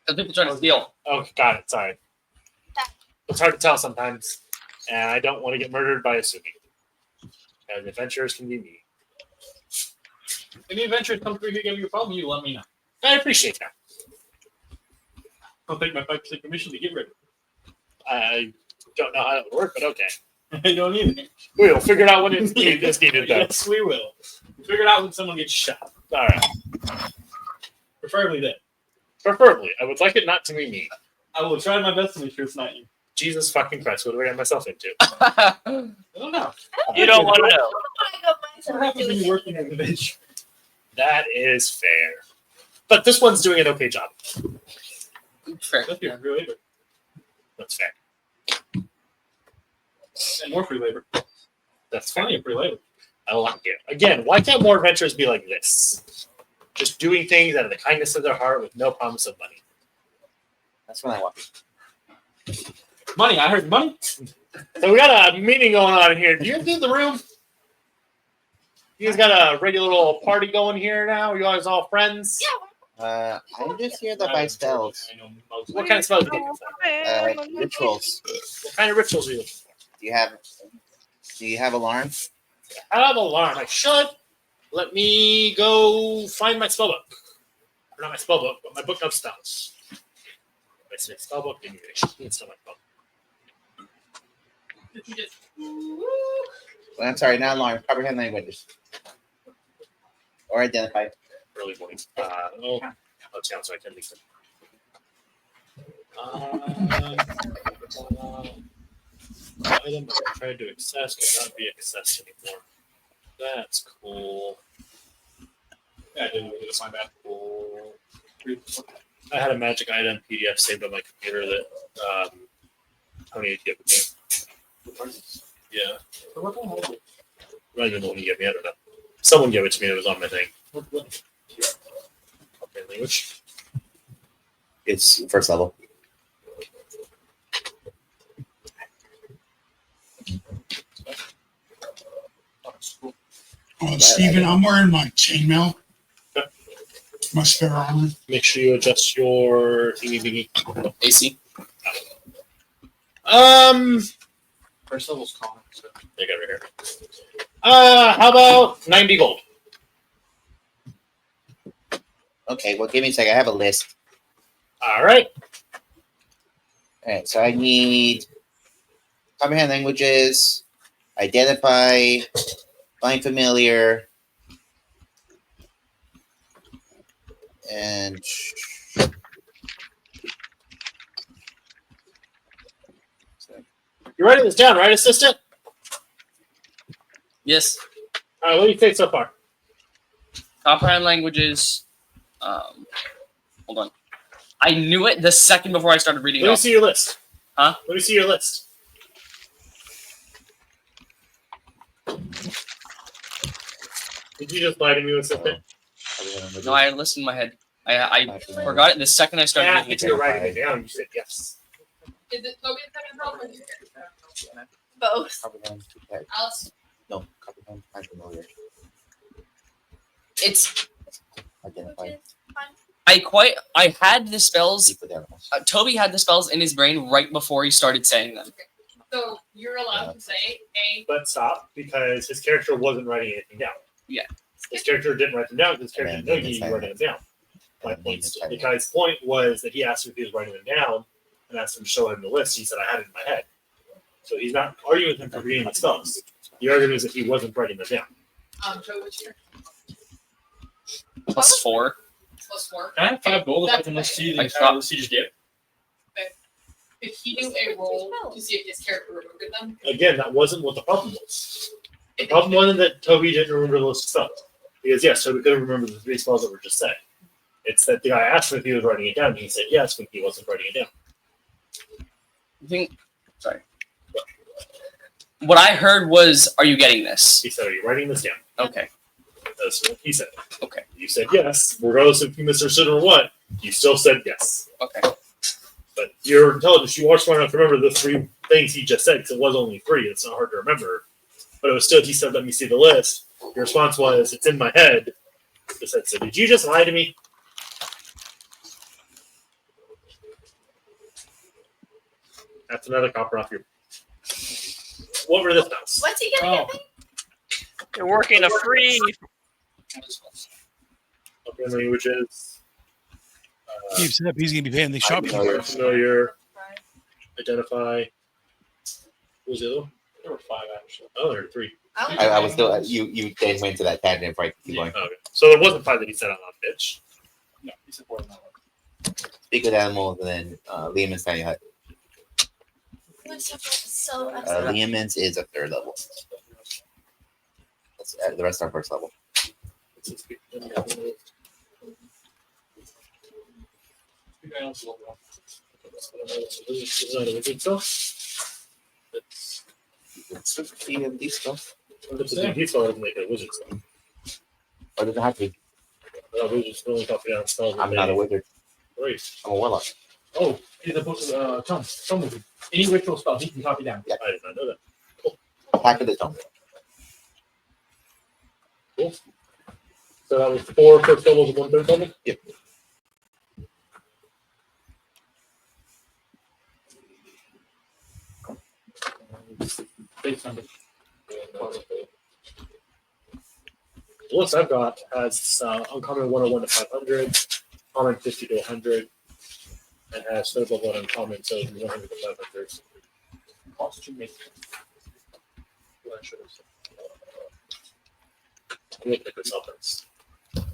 The people trying to steal. Oh, got it. Sorry. It's hard to tell sometimes, and I don't want to get murdered by assuming. As adventurers can be me. Any adventurers come through here give you a problem, you let me know. I appreciate that. I'll take my 5% commission to get rid of it. I don't know how it would work, but okay. I don't either. We will figure it out when it's needed. It's needed, though. Yes, we will. We'll figure it out when someone gets shot. All right. Preferably then. Preferably. I would like it not to be me. I will try my best to make sure it's not you. Jesus fucking Christ, what do I get myself into? I don't know. You don't want to know. What happens when you're working in the bench? That is fair. But this one's doing an okay job. Fair. That's your free labor. That's fair. And more free labor. That's fair. Plenty of free labor. I like it. Again, why can't more adventures be like this? Just doing things out of the kindness of their heart with no promise of money. That's when I want. Money, I heard money. So we got a meeting going on here. Do you guys get the room? You guys got a regular little party going here now? You guys all friends? I'm just here to buy spells. What kind of spells are you looking for? Rituals. What kind of rituals are you looking for? Do you have alarm? I have an alarm. I should. Let me go find my spell book. Or not my spell book, but my book of spells. I say spell book, it's still my book. Well, I'm sorry, not alarm. Comprehend languages. Or identify. Early morning. Let's see, I'm sorry, I can't leave them. Item I tried to access cannot be accessed anymore. That's cool. Yeah, I didn't really find that. Cool. I had a magic item PDF saved on my computer that I need to give it to me. Yeah. I don't even know when you gave me. I don't know. Someone gave it to me. It was on my thing. Okay, language. It's first level. Steven, I'm wearing my chainmail. My spare armor. Make sure you adjust your thingy thingy. AC. First level's common. So. They got it right here. How about 90 gold? Okay, well, give me a second. I have a list. All right. All right, so I need comprehend languages, identify, find familiar, and You're writing this down, right, assistant? Yes. All right, what do you think so far? Comprehend languages. Hold on. I knew it the second before I started reading. Let me see your list. Huh? Let me see your list. Did you just lie to me, assistant? No, I listened in my head. I forgot it the second I started Yeah, reading it. you're writing it down. You said yes. Is it Toby second problem? Both. comprehend. Alice. No, comprehend, find familiar, It's identify. I had the spells. Deep with animals. Toby had the spells in his brain right before he started saying them. So you're allowed to say a. But stop, because his character wasn't writing anything down. Yeah. His character didn't write them down. His character And didn't know then he it's was writing them down. My And then point, it's the guy's point was that he asked him if he was writing them down, and asked him to show him the list. He said, "I had it in my head." So he's not arguing with him for reading the spells. The argument is that he wasn't writing them down. Joe, what's your +4. +4? Can I have 5 gold if I can see the entire siege give? Could he do a roll to see if his character remembered them? Again, that wasn't what the problem was. The problem wasn't that Toby didn't remember the list of spells. Because, yes, Toby could remember the 3 spells that were just said. It's that the guy asked him if he was writing it down, and he said yes, but he wasn't writing it down. Sorry. What I heard was, "Are you getting this?" He said, "Are you writing this down?" Okay. That's what he said. Okay. You said yes, regardless if you misunderstood or what. You still said yes. Okay. But you're intelligent. You are smart enough to remember the 3 things he just said, because it was only 3. It's not hard to remember. But it was still, he said, "Let me see the list." Your response was, "It's in my head." He said, "So did you just lie to me?" That's another copper off your. What were the spells? What's he gonna get me? You're working a free. Okay, languages. Keeps it up. He's going to be paying the shop. Familiar. Identify. What was the other one? There were 5 actually. Oh, there were 3. I was still you then went to that tangent before I could keep going. Okay. So there wasn't 5 that he said on that bitch. No, he said more than that one. Speak with animals and then Liamon's tiny hut. So Liamon's is a 3rd level. That's, the rest are 1st level. It's 50 of these stuff. He still doesn't make it a wizard spell. Or does it have to be? No, wizards only copy down spells. I'm not a wizard. Great. I'm a warlock. Oh, in the book of Tome Wizard. Any ritual spell he can copy down. Yeah. I did not know that. Back of the tome. Cool. So that was 4 first levels and 1 third level? Yep. Based on the The list I've got has uncommon 101 to 500, common 50 to 100, and has third level uncommon, so 100 to 500. costume maker. What I should have said. We'll pick this up. The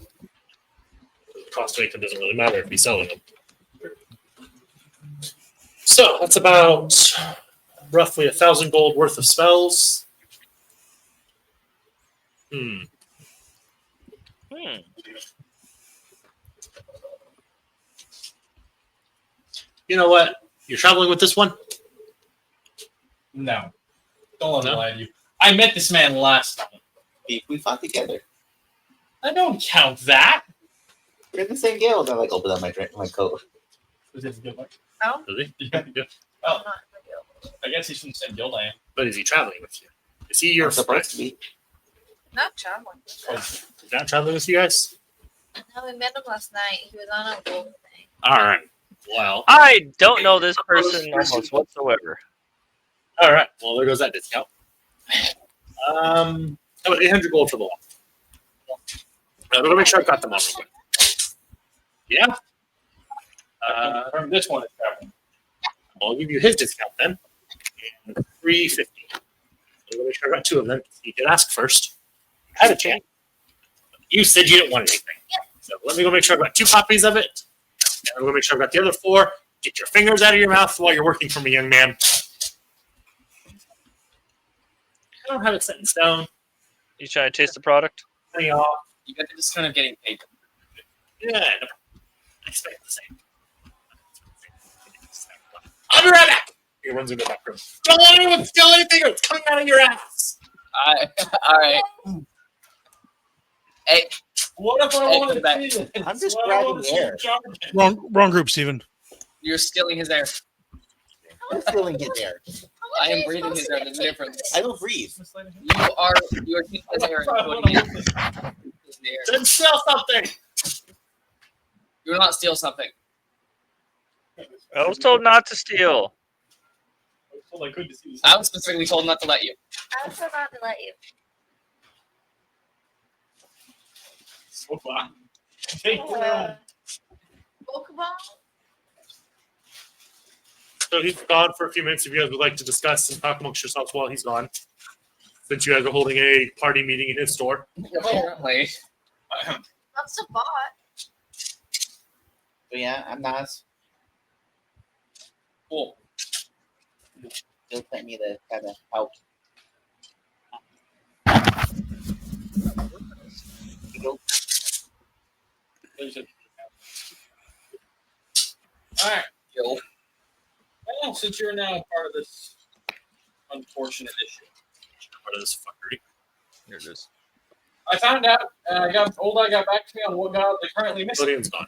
cost to make them doesn't really matter if he's selling them. So that's about roughly 1,000 gold worth of spells. You know what? You're traveling with this one? No. Don't let me lie to you. I met this man last time. We fought together. I don't count that. We're in the same guild. I like open up my coat. Was it a good one? Oh. Does he? Yeah. Oh, Not real. I guess he's from the same guild I am. But is he traveling with you? Is he your I'm supposed to be. Not traveling. Is that traveling with you guys? No, we met him last night. He was on a wolf thing. All right. Well. I don't know this person almost whatsoever. All right. Well, there goes that discount. How about 800 gold for the wall? I'm gonna make sure I've got them on real quick. Yeah. From this one is traveling. I'll give you his discount then. And 350. I'm gonna make sure I got 2 of them. You did ask first. I had a chance. You said you didn't want anything. So let me go make sure I've got 2 copies of it. And I'm gonna make sure I've got the other 4. Get your fingers out of your mouth while you're working for me, young man. I don't have it set in stone. You trying to taste the product? Hang off. You get the discount of getting paid. Yeah, no, I expect the same. I'll be right back. He runs into the back room. Don't let anyone steal anything or it's coming out of your ass. All right. Hey, What if I Hey, wanted back. to see this? I'm just What if I grabbing wanted to the air. see Jarvis? Wrong group, Steven. you're stealing his air. I'm feeling his air. I am breathing his air. There's a difference. I don't breathe. You are taking his air and putting it in the air. Then steal something. Do not steal something. I was told not to steal. I was told I could to see this. I was specifically told not to let you. I was about to let you. So far. Take your own. Pokeball? So he's gone for a few minutes. If you guys would like to discuss and talk amongst yourselves while he's gone. since you guys are holding a party meeting in his store. Apparently. That's a bot. So yeah, I'm Nas. Cool. Still sent me to kind of help. All right. Yo. Well, since you're now part of this unfortunate issue, Part of this fuckery. Here it is. I found out. Old eye got back to me on what god they currently missing. Modian's gone.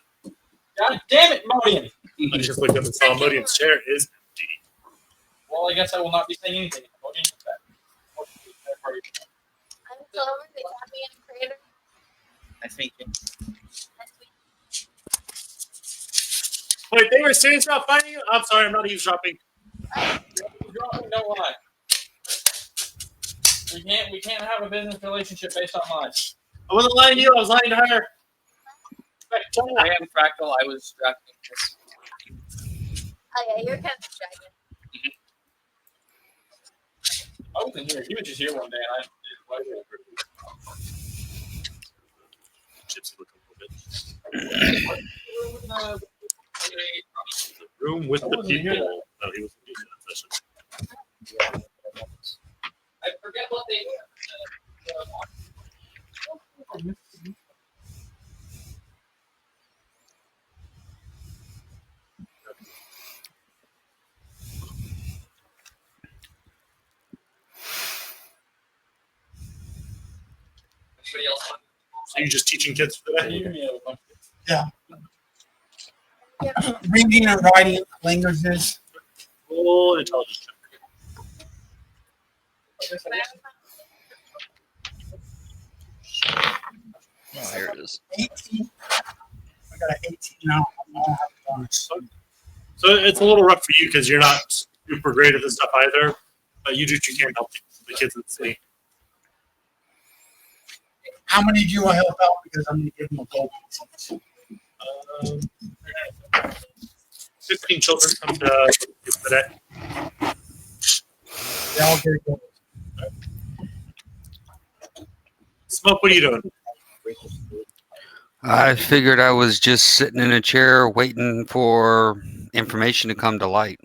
God damn it, Modian! I just looked up and saw Modian's chair is empty. Well, I guess I will not be saying anything. Modian is back. I'm Clover. They got me in a crater. Nice to meet you. That's me. Wait, they were serious about finding you? I'm sorry, I'm not eavesdropping. No lie. We can't have a business relationship based on lies. I wasn't lying to you, I was lying to her. I am Fractal. I was drafting this. Oh yeah, you're kind of dragon. I wasn't here. He was just here one day, and I did Gypsy looking a little bit. The room with the people. No, he wasn't using that session. I forget what they Anybody else? So you're just teaching kids for that? Yeah. Reading and writing languages. Full intelligence check. Oh, here it is. 18. I got an 18 now. I don't have a bonus. So it's a little rough for you because you're not super great at this stuff either, but you do what you can help the kids in the city. How many do you want to help out? Because I'm going to give them a gold. 15 children come to today. They all get a gold. Smoke, what are you doing? I figured I was just sitting in a chair waiting for information to come to light.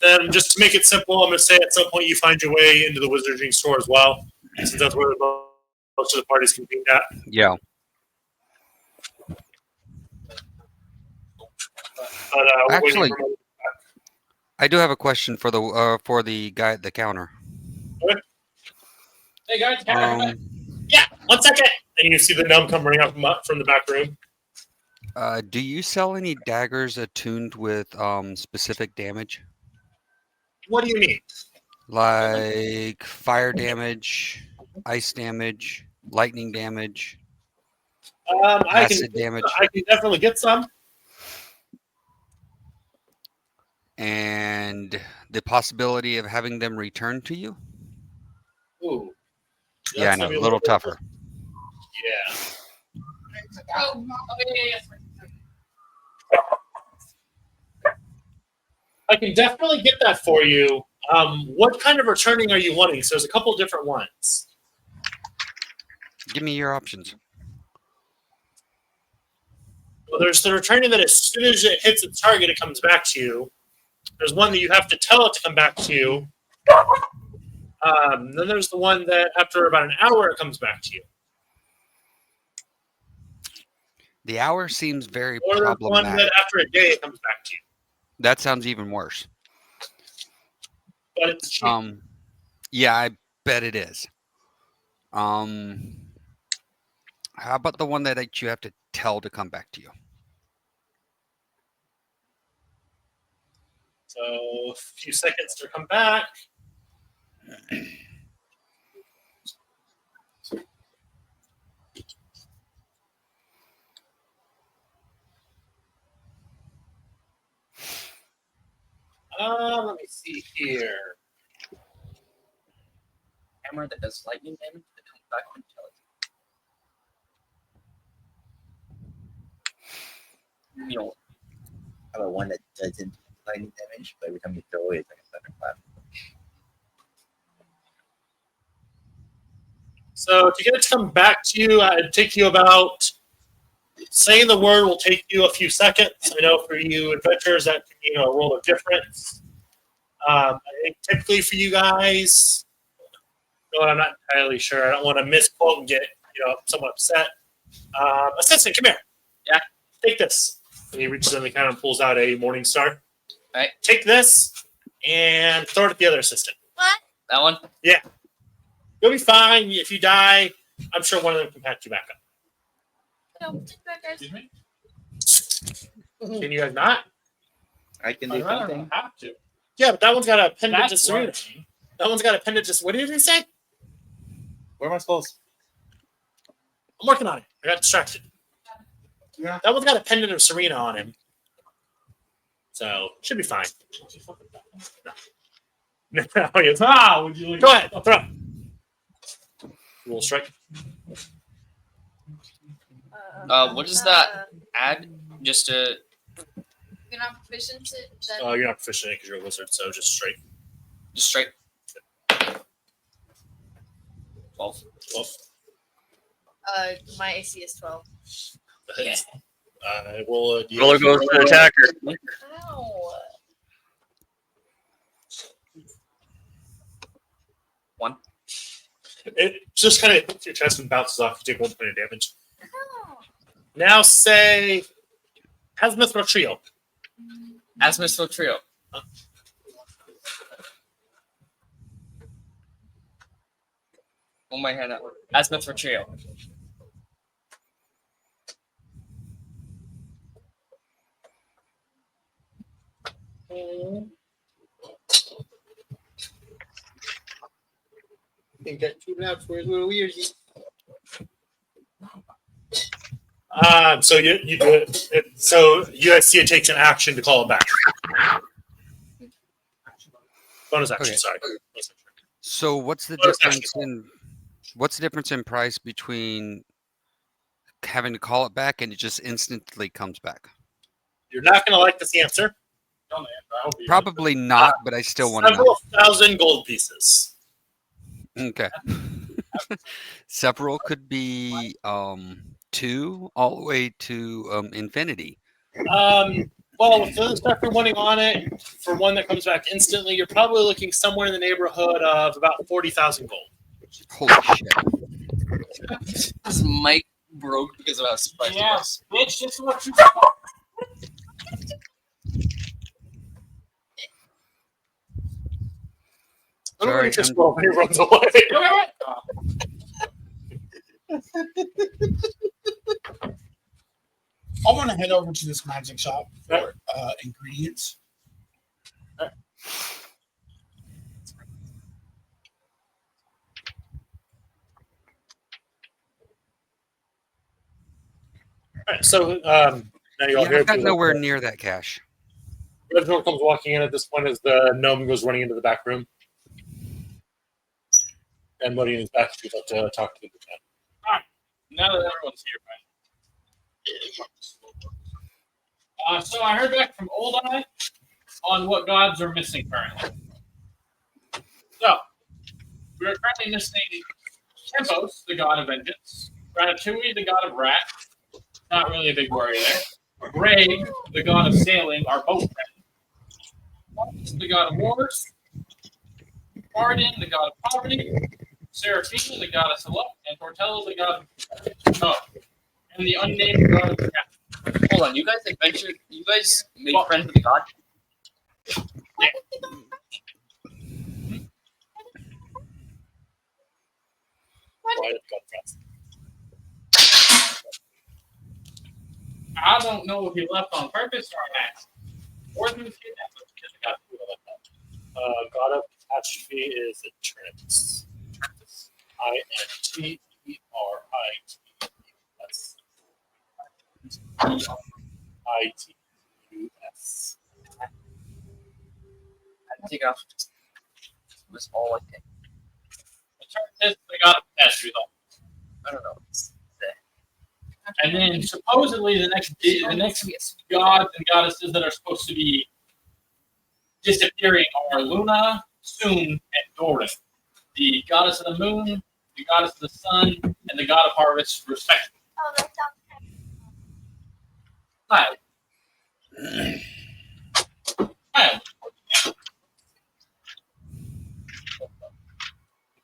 Then just to make it simple, I'm going to say at some point you find your way into the wizarding store as well, since that's where most of the parties convened at. Yeah. But, we're waiting Actually, for- I do have a question for the guy at the counter. Hey guys, yeah, 1 second. And you see the gnome come running out from the back room. Do you sell any daggers attuned with specific damage? What do you mean? Like fire damage, ice damage, lightning damage, acid damage, I can definitely get some. and the possibility of having them returned to you? Ooh. Yeah, I know, a little tougher. Yeah. I can definitely get that for you. What kind of returning are you wanting? So there's a couple different ones. Give me your options. Well, there's the returning that as soon as it hits its target, it comes back to you. There's one that you have to tell it to come back to you. Then there's the one that after about an hour, it comes back to you. The hour seems very Or there's one problematic. that after a day, it comes back to you. That sounds even worse. But it's cheap. Yeah, I bet it is. How about the one that you have to tell to come back to you? So a few seconds to come back. Let me see here. Hammer that does lightning damage that comes back from intelligence. How about one that doesn't lightning damage, but every time you throw it, it's like a thunder clap? So to get it to come back to you, it'd take you about saying the word will take you a few seconds. I know for you adventurers that can be a world of difference. I think typically for you guys, I'm not entirely sure. I don't want to misquote and get someone upset. Assistant, come here. Yeah. Take this. And he reaches in the counter and pulls out a Morning Star. All right. Take this and throw it at the other assistant. What? That one? Yeah. You'll be fine. If you die, I'm sure one of them can patch you back up. No, just back, guys. Excuse me? Can you guys not? I can I do don't something. have to. Yeah, but that one's got a appendage to That's Serena. working. That one's got a appendage to... What did he say? Where am I supposed? I'm working on it. I got distracted. Yeah. That one's got a pendant of Serena on him. So, should be fine. No, yes. Would you like Go ahead. Throw. Roll strike. What does that add? Just to You're not proficient. You're not proficient because you're a wizard, so just straight. just straight. 12. 12. My AC is 12. Yeah. Roller Roller goes to the attacker. Ow. 1. It just kind of hits your chest and bounces off. You take 1 point of damage. Oh. Now say Hasmith Trio. Asmisful Trio. Hold my hand up. Asmisful Trio. You got 2 naps for his little ears. So you do it. So USC takes an action to call it back. Bonus action. Okay. Sorry. So what's the Bonus difference in price between having to call it back and it just instantly comes back? You're not going to like this answer. Probably not, but I still want to know. Several thousand gold pieces. Okay. Several could be 2 all the way to infinity. Well, for the stuff you're wanting on it, for one that comes back instantly, you're probably looking somewhere in the neighborhood of about 40,000 gold. Holy shit. This mic broke because of how spicy it was. Bitch, this is what you Sorry, just I'm- roll when he runs away. I want to head over to this magic shop for ingredients. Alright, so now you all Yeah, hear I've got nowhere near that cash. Reginald comes walking in at this point as the gnome goes running into the back room. And Muddy in his back, if you'd like to talk to the lieutenant. Now that everyone's here, so I heard back from Old Eye on what gods are missing currently. So, we are currently missing Tempos, the god of vengeance, Ratatouille, the god of wrath, not really a big worry there. Greg, the god of sailing, are both friends. The god of wars, Arden, the god of poverty, Seraphine, the god of select, and Tortello, the god of and the unnamed god of captain. Hold on, you guys adventured. You guys made friends with the god. Yeah. I don't know if he left on purpose or an accident. Or if he was kidnapped, but because the god who left that. God of catastrophe is a Trent. INTERITUS. I can take it off. It was all like that. The term is the god of catastrophe, though. I don't know. And then supposedly the next gods and goddesses that are supposed to be disappearing are Luna, Soon, and Doran. The goddess of the moon the goddess of the sun, and the god of harvest, respectively. Oh, that sounds Hi. Hi.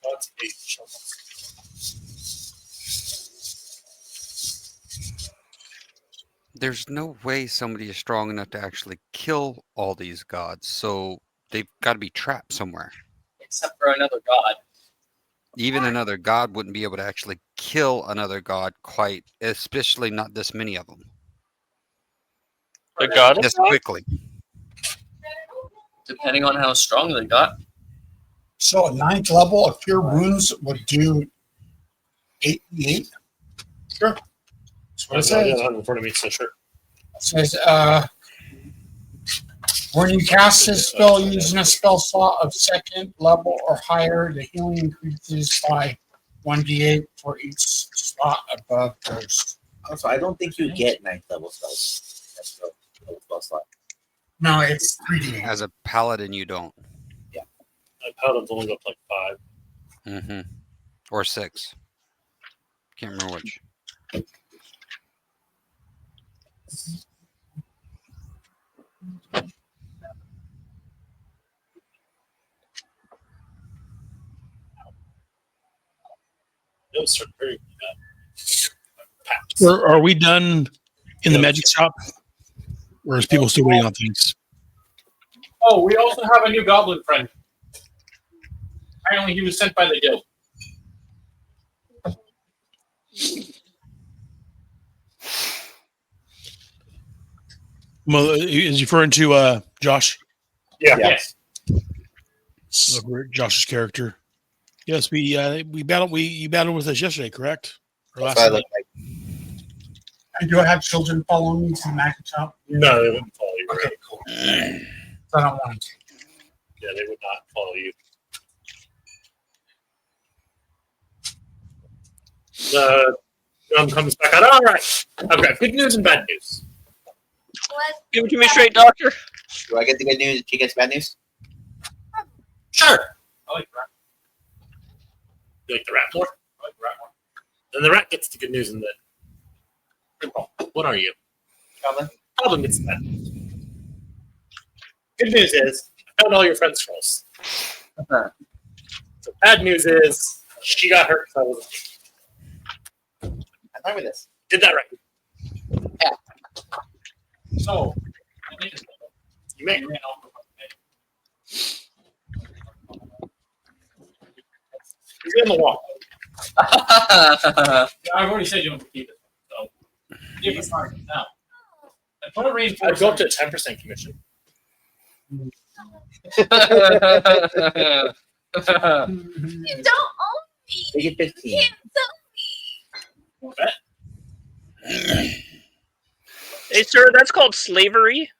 That's 8. There's no way somebody is strong enough to actually kill all these gods, so they've got to be trapped somewhere. Except for another god. Even another god wouldn't be able to actually kill another god quite, especially not this many of them. The god This quickly. Depending on how strong they got. So at 9th level, a Cure Wounds would do 8d8. Sure. That's what it I says. don't have it in front of me, so sure. It says, when you cast this spell using a spell slot of 2nd level or higher, the healing increases by 1d8 for each slot above first. Also, I don't think you get 9th level spells. That's the spell slot. No, it's 3d8. As a paladin, you don't. Paladins only go up like 5. Mm-hmm. Or 6. Can't remember which. Those are very bad. Are we done in the magic shop? Or is people still waiting on things? Oh, we also have a new goblin friend. Apparently, he was sent by the guild. Well, is he referring to Josh? Yeah. Yes. Josh's character. Yes, we battled. You battled with us yesterday, correct? Or last That's what I night? look like. And do I have children following me to the magic shop? No, they wouldn't follow you. Okay, cool. So I don't want to. Yeah, they would not follow you. The gun comes back out. All right. I've got good news and bad news. what? Give it to me straight, doctor. Do I get the good news if she gets bad news? Sure. I like that. You like the rat more? I like the rat one. Then the rat gets the good news and the. What are you? Goblin? Goblin gets the bad news. Good news is, I found all your friends' scrolls. So bad news is, she got hurt because I wasn't. I'm fine with this. Did that right. So, You may. He's in the wall. Yeah, I've already said you don't keep it. So, give us target now. And put a I'd reinforcement. go up to a 10% commission. You don't own me. They get 15. You can't sell me. Bet. Hey, sir, that's called slavery.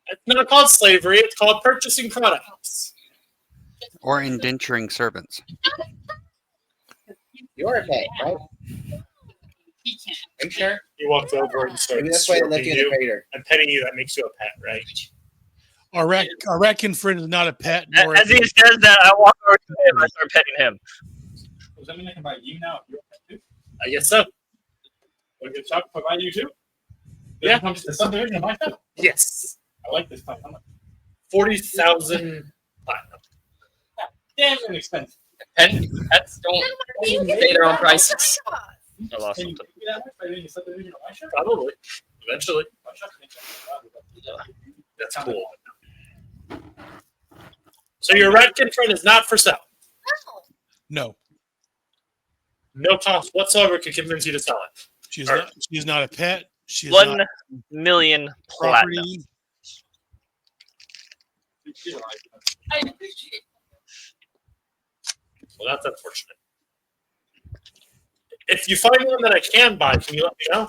It's not called slavery, it's called purchasing products. Or indenturing servants. You're okay, right? He can't. Are you sure? He walks over and starts Maybe that's why they left stroking you in the you crater. and petting you. That makes you a pet, right? Our raccoon friend is not a pet. Nor As he says that, I walk over to him and I start petting him. Does that mean I can buy you now if you're a pet too? I guess so. Will the shop provide you too? Yeah. Comes to the subdivision of my town. Yes. I like this type. How much? 40,000 platinum. Damn inexpensive. And pets don't pay their own prices. I lost Can you something. give me that much by doing the subdivision of my shop? Probably. Eventually. My shop can That's cool. So your ratkin friend is not for sale. no, No cost whatsoever could convince you to sell it. she's Or- not. She's not a pet. She's 1 not million platinum. property. I appreciate it. Well, that's unfortunate. If you find one that I can buy, can you let me know?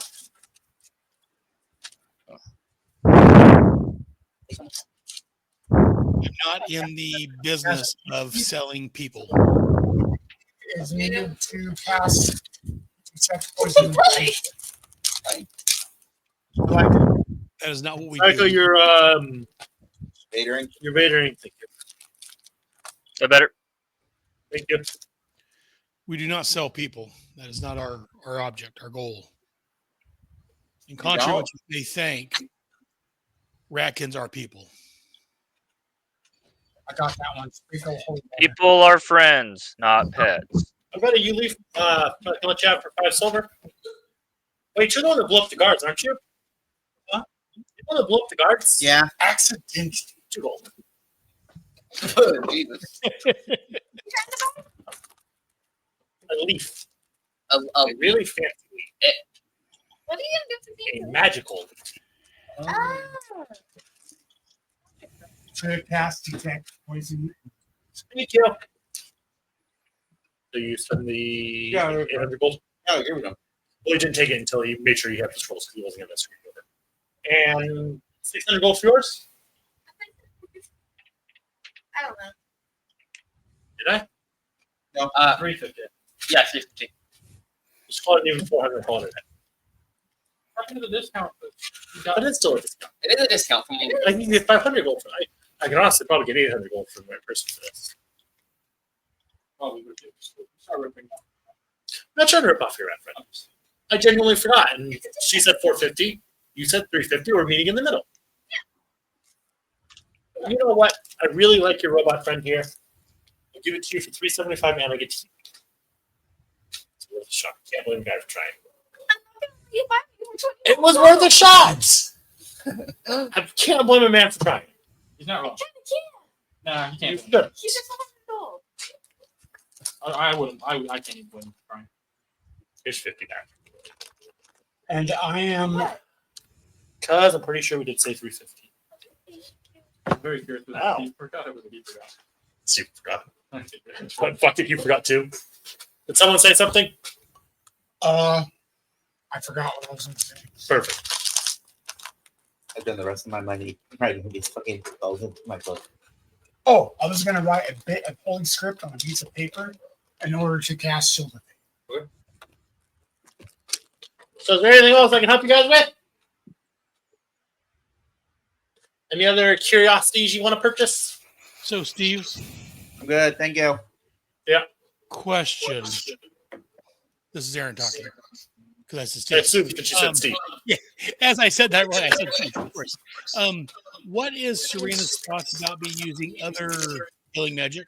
I'm not in the business of selling people. Is needed to pass detect poison. Like, That is not what we Michael, do. you're Catering. you're catering. Thank you. That better? Thank you. We do not sell people. That is not our object, our goal. In contrary to what you may think, Ratkins are people. I got that one. Sprinkle holy water. People are friends, not pets. I'm ready. You leave. I can let you have for 5 silver. Wait, you're the one that blew up the guards, aren't you? Huh? You're the one that blew up the guards? Yeah. Accident. 2 gold. Jesus. A leaf. A A really fancy leaf. What are you gonna do for me? A magical leaf. Ah. Try to cast detect poison. Thank you. So you spend the 800 gold? Oh, here we go. Well, he didn't take it until he made sure you had the scrolls because he wasn't going to screw you over. And 600 gold for yours? I don't know. Did I? No. 350. Yeah, 350. Just call it even 400 call it. Talking to the discount. But it's still a discount. It is a discount from I can get 500 gold for it. I can honestly probably get 800 gold for my person for this. Probably would do. Start ripping off. I'm not trying to rip off your friend. I genuinely forgot. And she said 450. You said 350. We're meeting in the middle. Yeah. You know what? I really like your robot friend here. I'll give it to you for 375 and I get to keep it. It's worth a shot. Can't blame the guy for trying. It was worth a shot! I can't blame a man for trying. He's not wrong. Nah, he can't. Good. He's just old. I wouldn't. I can't even blame him for trying. Here's 50 there. And I am. Because I'm pretty sure we did say 350. I'm very curious. Wow. He forgot it was a he forgot. See, you forgot. What fuck it, you forgot too? Did someone say something? I forgot what I was going to say. Perfect. I've done the rest of my money writing these fucking spells into my book. Oh, I was going to write a bit of holy script on a piece of paper in order to cast silver. So is there anything else I can help you guys with? Any other curiosities you want to purchase? So, Steve, I'm good, thank you. Yeah. question. This is Aaron talking. Because I said I Steve. assumed that you said Steve. Yeah, as I said that right, I said Steve, of course. What is Serena's thoughts about me using other healing magic?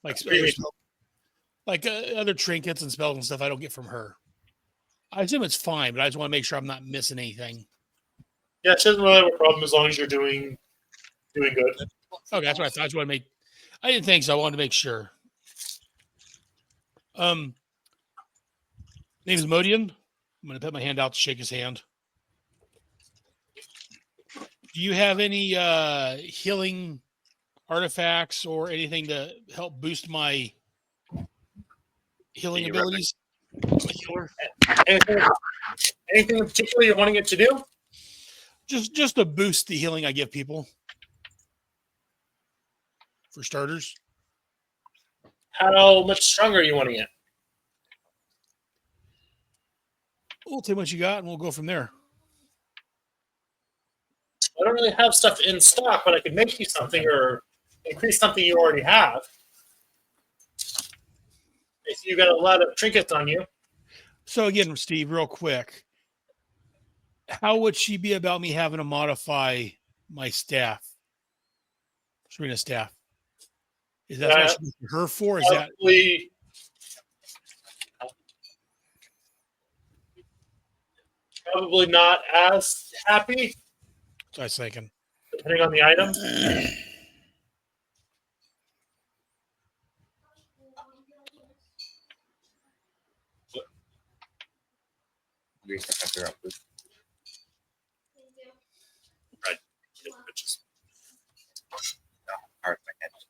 Like spells, like other trinkets and spells and stuff I don't get from her. I assume it's fine, but I just want to make sure I'm not missing anything. Yeah, she doesn't really have a problem as long as you're doing good. Okay, that's what I thought. I just want to make. I didn't think so. I wanted to make sure. Name is Modian. I'm going to put my hand out to shake his hand. Do you have any healing artifacts or anything to help boost my healing abilities? Anything in particular you're wanting it to do? Just to boost the healing I give people. For starters. How much stronger are you wanting it? We'll take what you got and we'll go from there. I don't really have stuff in stock, but I could make you something or increase something you already have. If you got a lot of trinkets on you. So again, Steve, real quick, how would she be about me having to modify my staff, Serena's staff? Is that what she's her for? Is that probably not as happy? I was thinking. Depending on the item.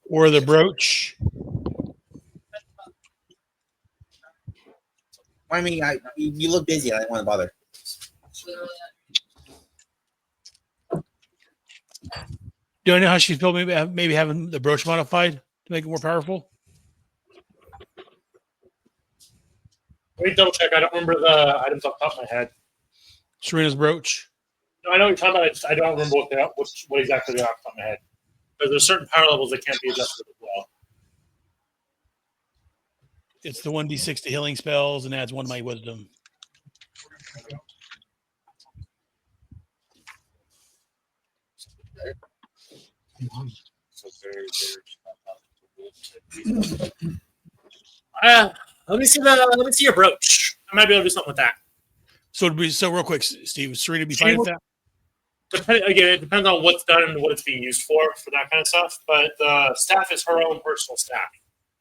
Or the brooch. I mean, you look busy. I didn't want to bother. Do I know how she's built? Maybe having the brooch modified to make it more powerful. Let me double check. I don't remember the items off the top of my head. Serena's brooch. No, I know what you're talking about. I don't remember what exactly they are off the top of my head. But there's certain power levels that can't be adjusted as well. It's the 1d6 to healing spells and adds 1 to my wisdom. Let me see your brooch. I might be able to do something with that. So real quick, Steve, is Serena be fine with that? Again, it depends on what's done and what it's being used for that kind of stuff. But the staff is her own personal staff.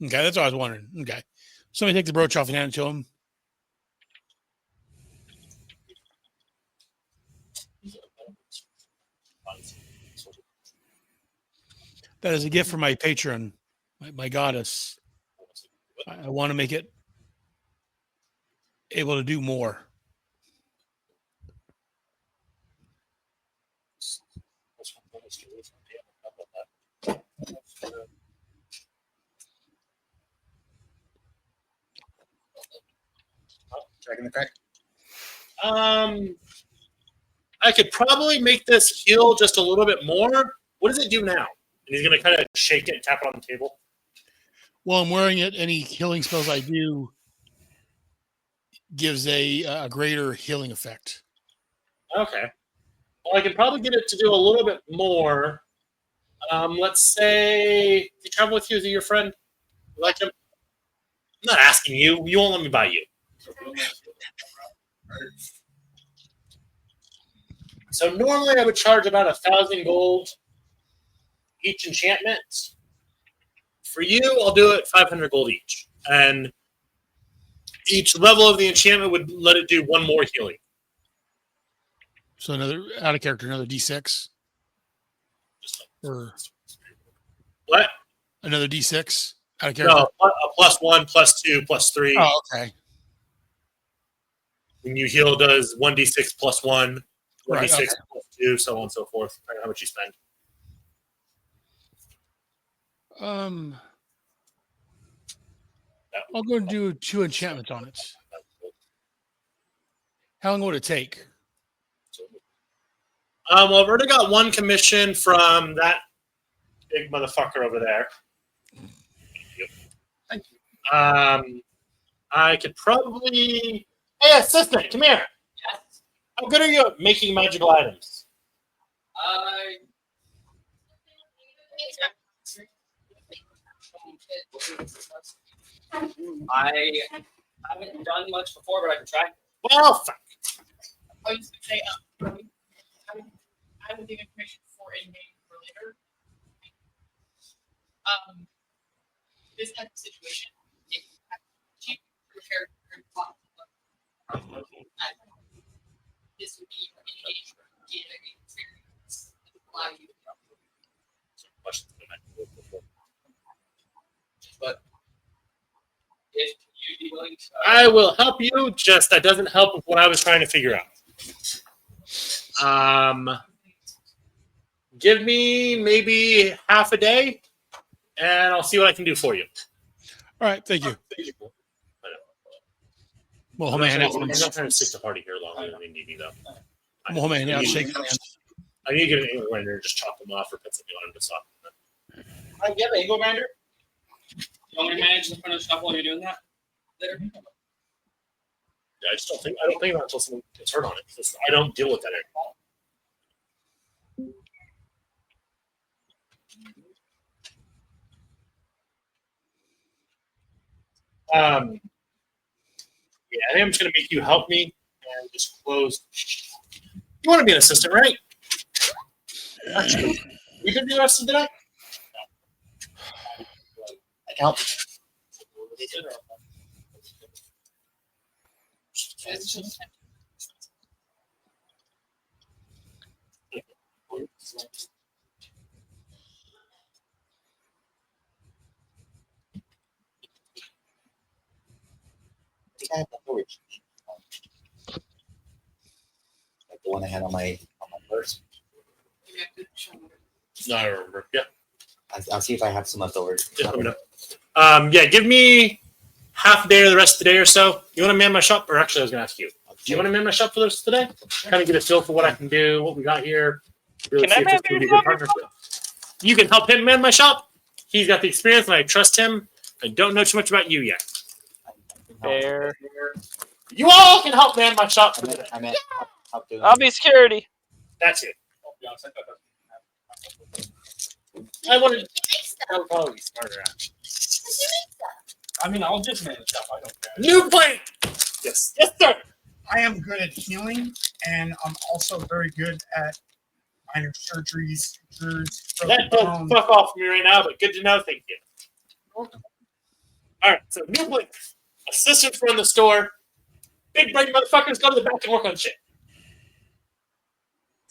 Okay, that's what I was wondering. Okay. Somebody take the brooch off and hand it to him. That is a gift from my patron, my goddess. I want to make it able to do more. Dragon the crack. I could probably make this heal just a little bit more. What does it do now? And he's going to kind of shake it and tap it on the table. While I'm wearing it, any healing spells I do gives a greater healing effect. Okay. Well, I can probably get it to do a little bit more. Let's say he travel with you. Is he your friend? You like him? I'm not asking you. You won't let me buy you. So normally I would charge about 1,000 gold each enchantment. For you, I'll do it 500 gold each. And each level of the enchantment would let it do 1 more healing. So another out of character, another D6. Or what? Another D6 out of character. No, a +1, +2, +3. Oh, okay. When you heal, does 1d6 +1, 1d6 Right, okay. +2, so on and so forth. Depending on how much you spend. I'll go and do 2 enchantments on it. How long would it take? Well, I've already got 1 commission from that big motherfucker over there. Thank you. I could probably. Hey, assistant, come here. Yes. How good are you at making magical items? I haven't done much before, but I can try. Well, fuck. I was going to say, I would give information for in game for later. This type of situation, if you have cheap prepared plot, this would be an engagement, an experience that would allow you to But if you'd be willing to, I will help you, just that doesn't help with what I was trying to figure out. Give me maybe half a day, and I'll see what I can do for you. All right, thank you. Well, hold my hand out. I'm not trying to stick the party here longer than we need, though. Well, hold my hand out. Shake hands. I need to get an angle grinder and just chop them off or put something on them to stop them. I get an angle grinder. You want me to manage the front of stuff while you're doing that? Later. Yeah, I don't think about it until someone gets hurt on it. I don't deal with that anymore. Yeah, I think I'm just going to make you help me and just close. You want to be an assistant, right? Actually, you can do the rest of the day? I can help. I think I have the storage. Like the one I had on my purse. No, I remember. Yeah. I'll see if I have some left over. Just let me know. Yeah, give me half a day or the rest of the day or so. You want to man my shop? Or actually, I was going to ask you. Do you want to man my shop for the rest of the day? Kind of get a feel for what I can do, what we got here. Really Can I see if this can be a good partnership. You can help him man my shop. He's got the experience, and I trust him. I don't know too much about you yet. Repair. You all can help man my shop. I meant help doing I'll be security. That's it. I'll be honest, I thought that I wanted You make stuff. that would probably be smarter. Actually. Because you make stuff. I mean, I'll just manage stuff. I don't care. New plan. Yes, yes, sir. I am good at healing, and I'm also very good at minor surgeries. That does fuck off from me right now, but good to know. Thank you. All right, so new plan. Assistants run the store. Big brain motherfuckers go to the back and work on shit.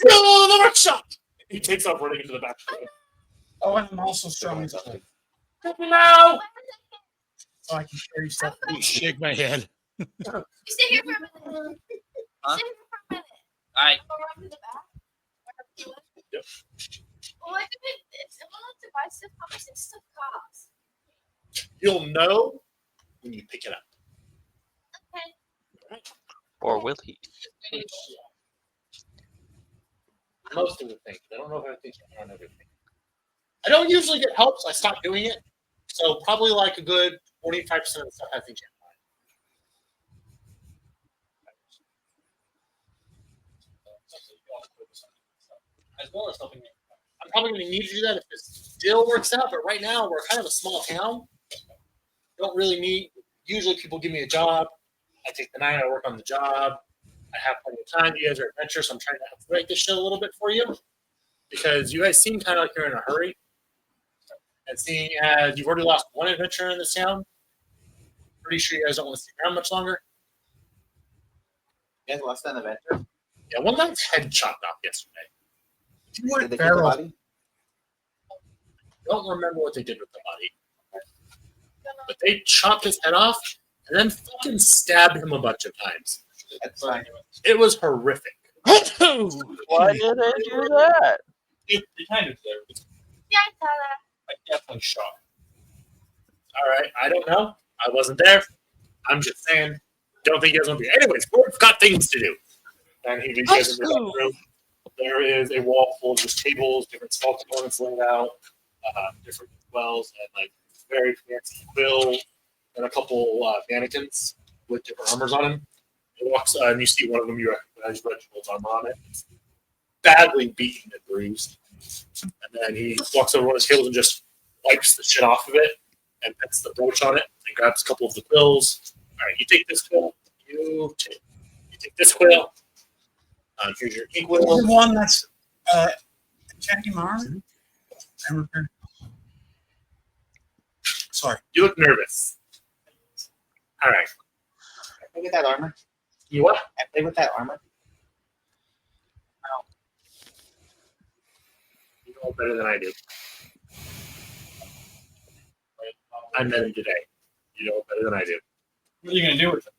No, the workshop. He takes off running into the back. Oh, and I'm also strong as well, No. so I can carry stuff. Shake my head. You stay here for a minute. Huh? Stay here for a minute. All right. Go around to the back. Yep. Well, if I want to buy stuff, how much does stuff cost? You'll know when you pick it up. Okay. Or will he? Most of the things. I don't know if I think on everything. I don't usually get help, so I stopped doing it. So probably like a good 45% of the stuff I think. As well as something. I'm probably going to need to do that if this deal works out. But right now, we're kind of a small town. Don't really need. Usually, people give me a job. I take the night. I work on the job. I have plenty of time. You guys are adventurous. So I'm trying to expedite this shit a little bit for you because you guys seem kind of like you're in a hurry. And seeing as you've already lost one adventurer in this town, pretty sure you guys don't want to stick around much longer. You guys lost an adventure? Yeah, one guy's head chopped off yesterday. You Did want they keep the barrel? body? Don't remember what they did with the body. But they chopped his head off and then fucking stabbed him a bunch of times. That's fine. It was horrific. Why did they do that? You kind of deserve. Yeah, I saw that. I definitely shot. All right, I don't know. I wasn't there. I'm just saying. Don't think you guys want to be. Anyways, we've got things to do. And he leads you guys into the room. There is a wall full of just tables, different small components laid out, different wells, and like very fancy quill, and a couple mannequins with different armors on them. He walks, and you see one of them. You recognize Reginald's armor on it. It's badly beaten and bruised. And then he walks over to one of his tables and just wipes the shit off of it and puts the brooch on it and grabs a couple of the quills. All right, you take this quill. You take this quill. Here's your ink quill. The one that's checking my arm. And repair. Sorry. You look nervous. All right. I play with that armor. You what? I play with that armor. You know better than I do. I met him today. You know better than I do. What are you gonna do with it?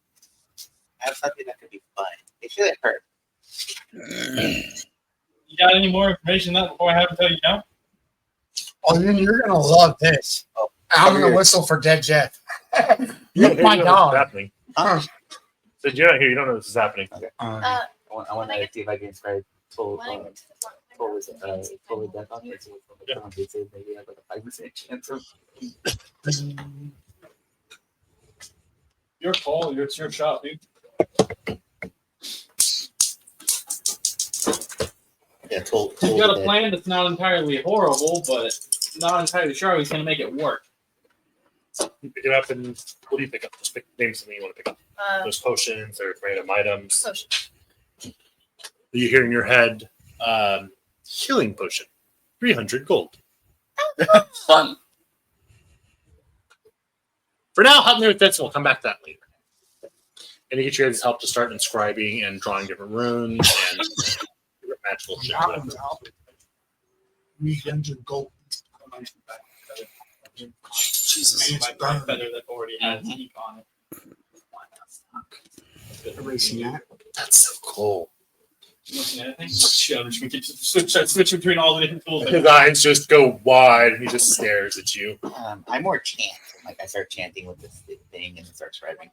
I have something that could be fun. It shouldn't hurt. You got any more information than that before I have to tell you no? Oh, then you're gonna love this. Oh, I'm come gonna here. whistle for Dead Jeff. You You're my know dog. What's happening. Huh? So you're not here. You don't know this is happening. Uh, I want to see if I can describe total when I get to the front, total death on it. They say maybe I have like a 5% chance of. Your call. It's your shop, dude. Yeah, total. You got a plan that's not entirely horrible, but not entirely sure he's gonna make it work. You pick it up, and what do you pick up? Just pick name something you want to pick up. There's potions or random items. Potion. You hear in your head, healing potion, 300 gold. Fun. For now, help me with this. We'll come back to that later. And you get your guys' help to start inscribing and drawing different runes and different magical shit. whatever. 300 gold. Jesus, my breath better that already has ink on it. Erasing that. That's so cool. You want to see anything? Shit, we can switch between all the different tools. His eyes just go wide, and he just stares at you. I more chant. Like I start chanting with this thing and it starts scribing.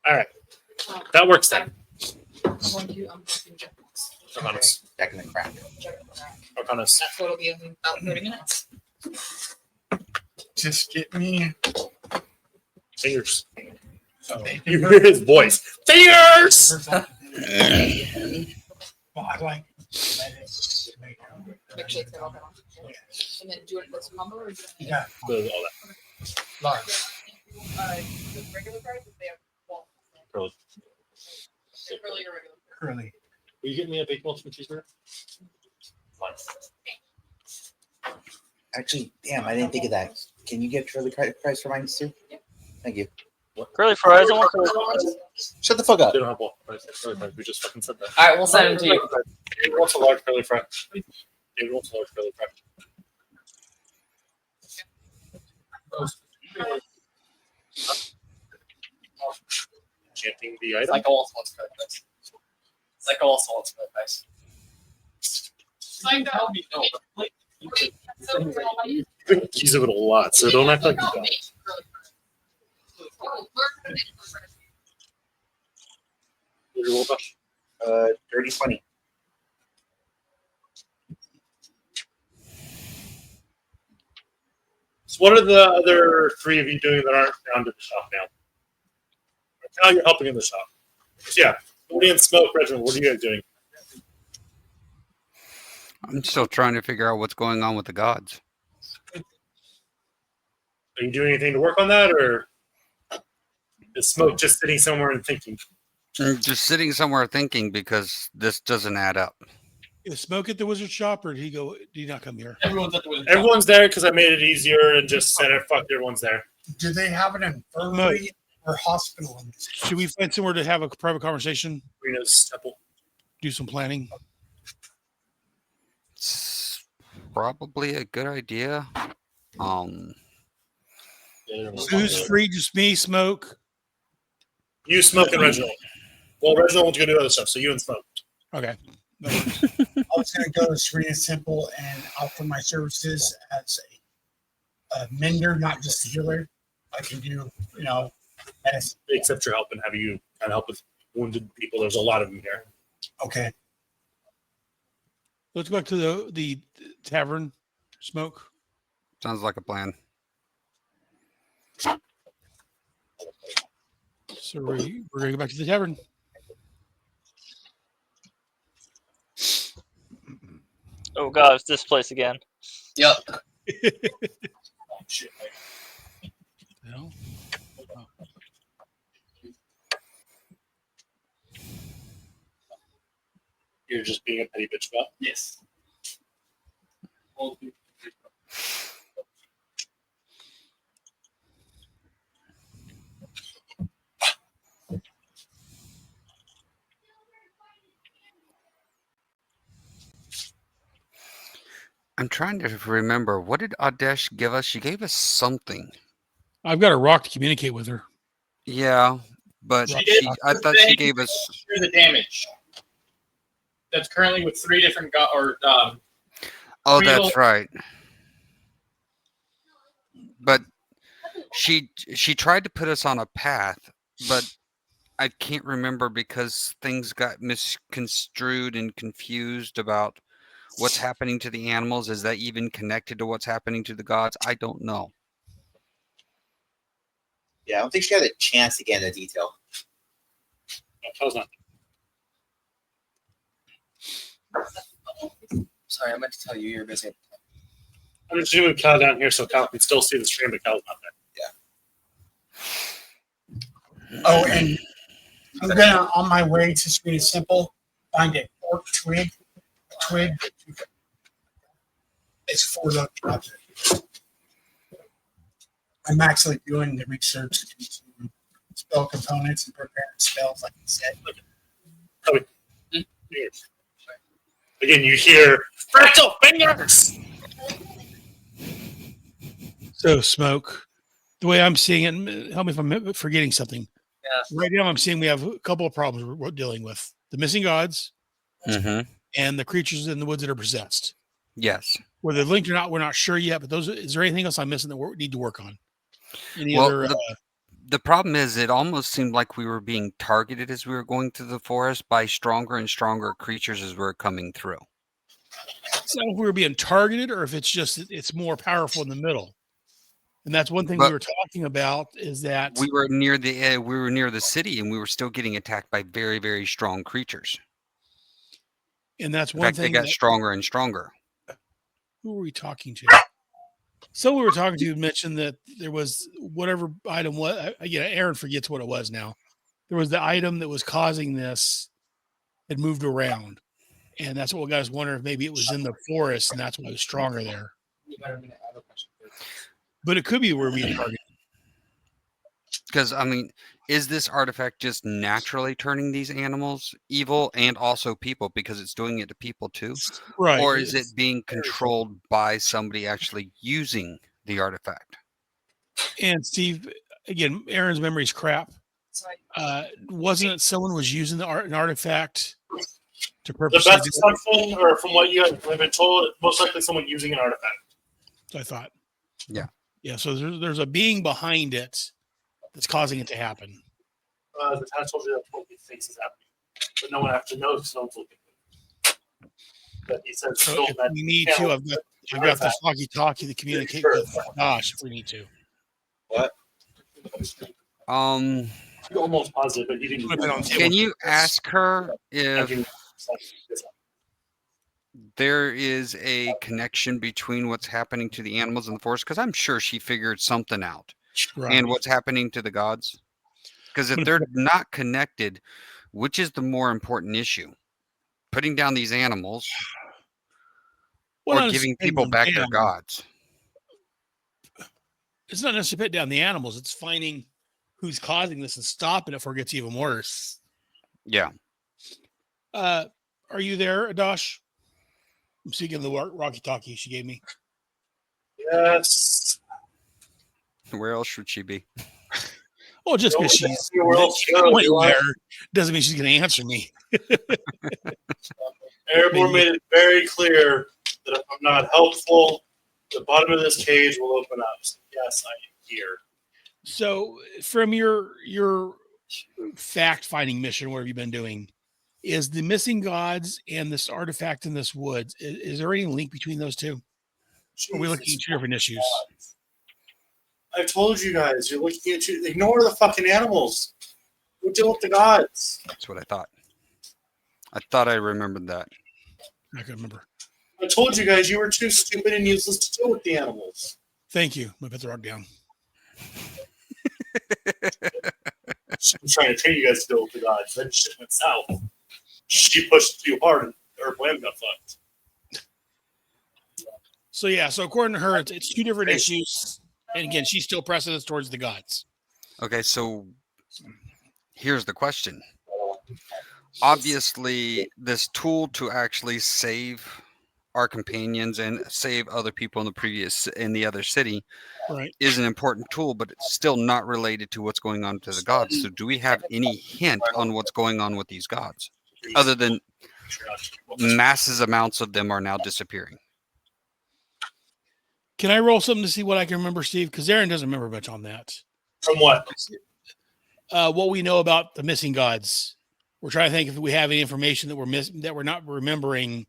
All right, that works then. I'm going to Arcanus. Back in the crack. Arcanus. That's what it'll be in about 30 minutes. Just get me. Fingers. You hear his voice. Fingers! Well, I like. Make sure it's all done. And then do it with some combo or do it Yeah. All that. Large. the regular price if they have well, Curly. curly or regular. Curly. Will you get me a bacon Welshman cheeseburger? Fine. Actually, damn, I didn't think of that. Can you get curly price for mine too? Thank you. Curly fries. I want curly fries. Shut the fuck up. They don't have waffle fries. Curly fries. We just fucking said that. All right, we'll send them to you. David wants a large curly fry. David wants a large curly fry. Chanting the It's item. like all sorts of advice. It's like all sorts of advice. Sign down me. No. You think use of it a lot, so don't act like you don't. Your roll bash. Dirty 20. So what are the other three of you doing that aren't down to the shop now? Now you're helping in the shop. So yeah, Woody and Smoke, Reginald, what are you guys doing? I'm still trying to figure out what's going on with the gods. Are you doing anything to work on that, or is Smoke just sitting somewhere and thinking? I'm just sitting somewhere thinking because this doesn't add up. Is Smoke at the wizard shop, or did he go? Did he not come here? Everyone's at the wizard. Everyone's there because I made it easier and just said it. Fuck, everyone's there. Do they have an infirmary or hospital in this? Should we find somewhere to have a private conversation? Rena's temple. Do some planning. It's probably a good idea. So who's free? Just me, Smoke. You, Smoke, and Reginald. Well, Reginald wants to go do other stuff, so you and Smoke. Okay. I was going to go to Serena's temple and offer my services as a mender, not just a healer. I can do, medicine. Accept your help and have you kind of help with wounded people. There's a lot of them here. Okay. Let's go back to the tavern. Smoke. Sounds like a plan. So we're going to go back to the tavern. Oh god, it's this place again. Yep. Shit. No. You're just being a petty bitch about. Yes. I'm trying to remember. What did Adesh give us? She gave us something. I've got a rock to communicate with her. Yeah, but She did I thought she gave us. Share the damage. That's currently with 3 different Oh, Real- that's right. But she tried to put us on a path, but I can't remember because things got misconstrued and confused about what's happening to the animals. Is that even connected to what's happening to the gods? I don't know. Yeah, I don't think she had a chance to get into detail. No, tell us not. Sorry, I meant to tell you you're busy. I'm just doing Cal down here so Cal can still see the stream, but Cal's not there. Oh, and I'm going to, on my way to Serena's temple, find a forked twig. A twig. It's for the project. I'm actually doing the research to spell components and preparing spells, like you said. Again, you hear fractal fingers. So, Smoke, the way I'm seeing it, help me if I'm forgetting something. Yeah. Right now, I'm seeing we have a couple of problems we're dealing with. The missing gods Mm-hmm. and the creatures in the woods that are possessed. Yes. Whether they're linked or not, we're not sure yet. But is there anything else I'm missing that we need to work on? Any Well, other? The problem is, it almost seemed like we were being targeted as we were going through the forest by stronger and stronger creatures as we were coming through. It's not if we were being targeted or if it's just it's more powerful in the middle. And that's one thing But we were talking about is that we were near the city, and we were still getting attacked by very, very strong creatures. and that's In one fact, they thing got that stronger and stronger. who were we talking to? So we were talking to mentioned that there was whatever item was. Aaron forgets what it was now. There was the item that was causing this had moved around, and that's what got us wondering if maybe it was in the forest, and that's why it was stronger there. But it could be where we targeted. Because, I mean, is this artifact just naturally turning these animals evil and also people because it's doing it to people too? Right. Or is it being controlled by somebody actually using the artifact? And Steve, again, Aaron's memory's crap. Wasn't it someone was using an artifact to The purposely best do it? assumption, or from what you have been told, most likely someone using an artifact. So I thought. Yeah. Yeah. So there's a being behind it that's causing it to happen. The town told you that's what he thinks is happening, but no one actually knows because no one's looking. But he says, So if we need to, I've got this walkie-talkie to communicate with Josh if we need to. What? Um, You're almost positive, but you didn't. Can you ask her if there is a connection between what's happening to the animals in the forest? Because I'm sure she figured something out. Right. And what's happening to the gods? Because if they're not connected, which is the more important issue? Putting down these animals or giving people back their gods? It's not necessarily put down the animals. It's finding who's causing this and stopping it before it gets even worse. Yeah. Are you there, Adosh? I'm speaking of the walkie-talkie she gave me. Yes. Where else should she be? Well, just because she's going there doesn't mean she's going to answer me. Airborne made it very clear that if I'm not helpful, the bottom of this cage will open up. So yes, I am here. So, from your fact-finding mission, what have you been doing? Is the missing gods and this artifact in this woods? Is there any link between those two? Or are we looking at two different issues? I've told you guys, you're looking at you. Ignore the fucking animals. Go deal with the gods. That's what I thought. I thought I remembered that. I can remember. I told you guys you were too stupid and useless to deal with the animals. Thank you. I'm going to put the rock down. I'm trying to train you guys to deal with the gods. That shit went south. She pushed too hard and her plan got fucked. So, yeah. So, according to her, it's two different issues. And again, she's still pressing us towards the gods. Okay, so here's the question. Obviously, this tool to actually save our companions and save other people in the other city is an important tool, but it's still not related to what's going on to the gods. So do we have any hint on what's going on with these gods? Other than massive amounts of them are now disappearing. Can I roll something to see what I can remember, Steve? Because Aaron doesn't remember much on that. From what? What we know about the missing gods. We're trying to think if we have any information that we're not remembering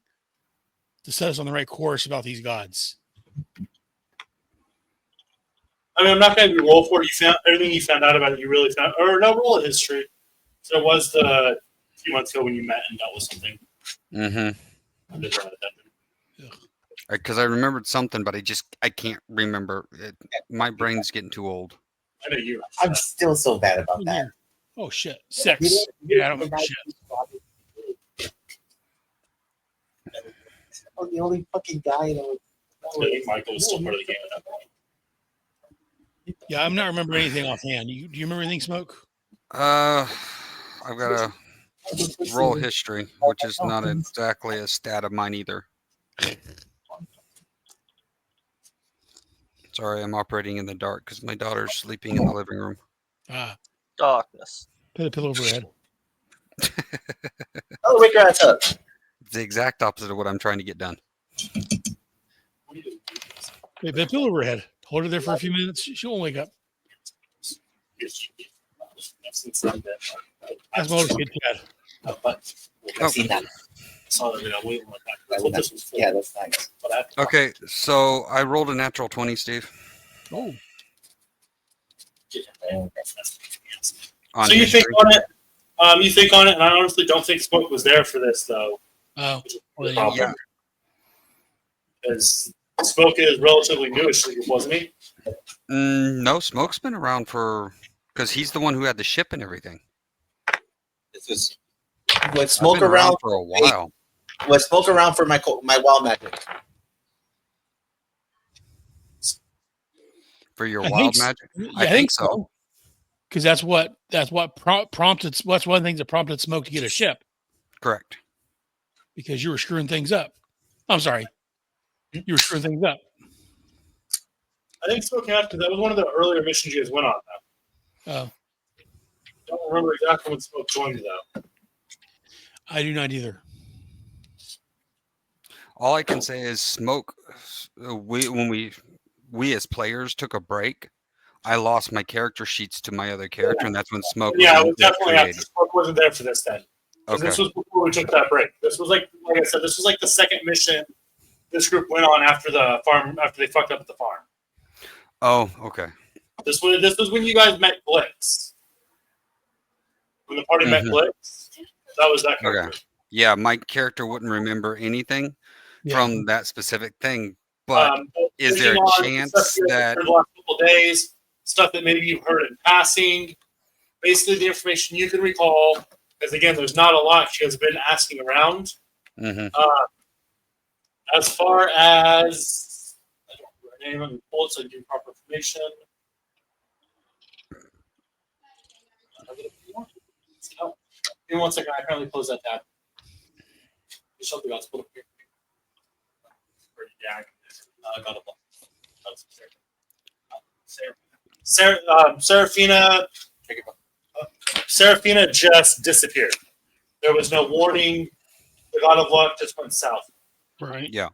to set us on the right course about these gods. I mean, I'm not going to roll for it. You found everything you found out about it. You really found, or no, roll a history. So it was a few months ago when you met and dealt with something. Mm-hmm. Because I remembered something, but I can't remember it. My brain's getting too old. I know you. I'm still so bad about that. Oh shit! 6. Yeah, I don't remember shit. Oh, the only fucking guy that was. I think Michael was still part of the game at that point. Yeah, I'm not remembering anything offhand. Do you remember anything, Smoke? I've got a roll history, which is not exactly a stat of mine either. Sorry, I'm operating in the dark because my daughter's sleeping in the living room. Darkness. Put a pillow over her head. Oh, wake your ass up. It's the exact opposite of what I'm trying to get done. Hey, put a pillow over her head. Hold her there for a few minutes. She won't wake up. Since then, That's what we Chad. but I've seen that. saw that I'm waiting like that. That That's would what this was for. Yeah, that's nice. But I have to Okay, so I rolled a natural 20, Steve. Oh, get On So you history. think on it? You think on it, and I honestly don't think Smoke was there for this though. oh, well, then Problem. Yeah. Because Smoke is relatively newish, wasn't he? No, Smoke's been around because he's the one who had the ship and everything. This was with I've smoke been around for a while. with smoke around for my wild magic. For your I wild think s- magic? yeah, I think so. Because that's what prompted. What's one of the things that prompted Smoke to get a ship, Correct. because you were screwing things up. I'm sorry, you were screwing things up. I think Smoke had because that was one of the earlier missions you guys went on. Though. Oh, Don't remember exactly when Smoke joined though. I do not either. All I can say is Smoke. When we as players took a break, I lost my character sheets to my other character, and that's when Smoke. Yeah, was it was definitely after created. Smoke wasn't there for this then. 'Cause Okay. This was before we took that break. This was like I said, this was like the second mission this group went on after the farm after they fucked up at the farm. Oh, okay. This was when you guys met Blitz. When the party met Mhm. Blitz, that was that character. Okay. Yeah, my character wouldn't remember anything Yeah. from that specific thing, but But is there a pushing on chance stuff you that- heard the last couple of days, stuff that maybe you've heard in passing, basically the information you can recall, because again, there's not a lot she has been asking around. Mhm. As far as I don't remember her name of the bullets, I give you proper information. Give me 1 second. I apparently closed that tab. Just something else. Put up here. Yeah, got it. Seraphina. Seraphina just disappeared. There was no warning. The God of Luck just went south. Right. Yeah.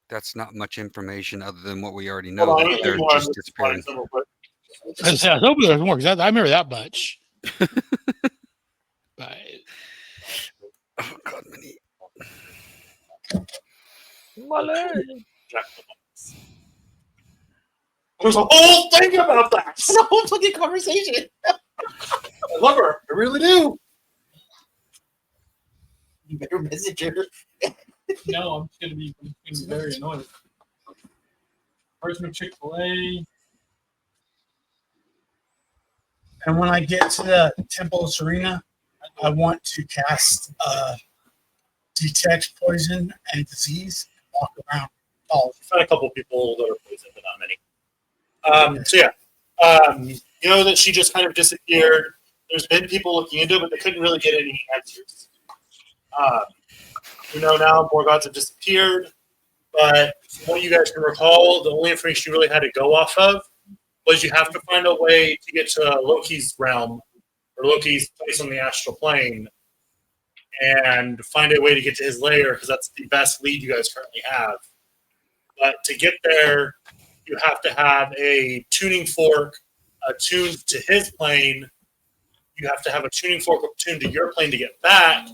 That's not much information other than what we already know. Hold on, That I need they're more just on this disappearing. slide real quick. I was hoping there was more because I remember that much. But Oh God, many. There's a whole thing about that. It's a whole fucking conversation. I love her. I really do. You better message her. No, I'm just gonna be very annoyed. Where's my Chick-fil-A? And when I get to the Temple of Serena, I want to cast detect poison and disease and walk around. Oh, We've had a couple people that are poisoned, but not many. So yeah, you know that she just kind of disappeared. There's been people looking into it, but they couldn't really get any answers. We know now more gods have disappeared, but from what you guys can recall, the only information you really had to go off of was you have to find a way to get to Loki's realm or Loki's place on the astral plane and find a way to get to his lair because that's the best lead you guys currently have. But to get there, you have to have a tuning fork attuned to his plane. You have to have a tuning fork attuned to your plane to get back,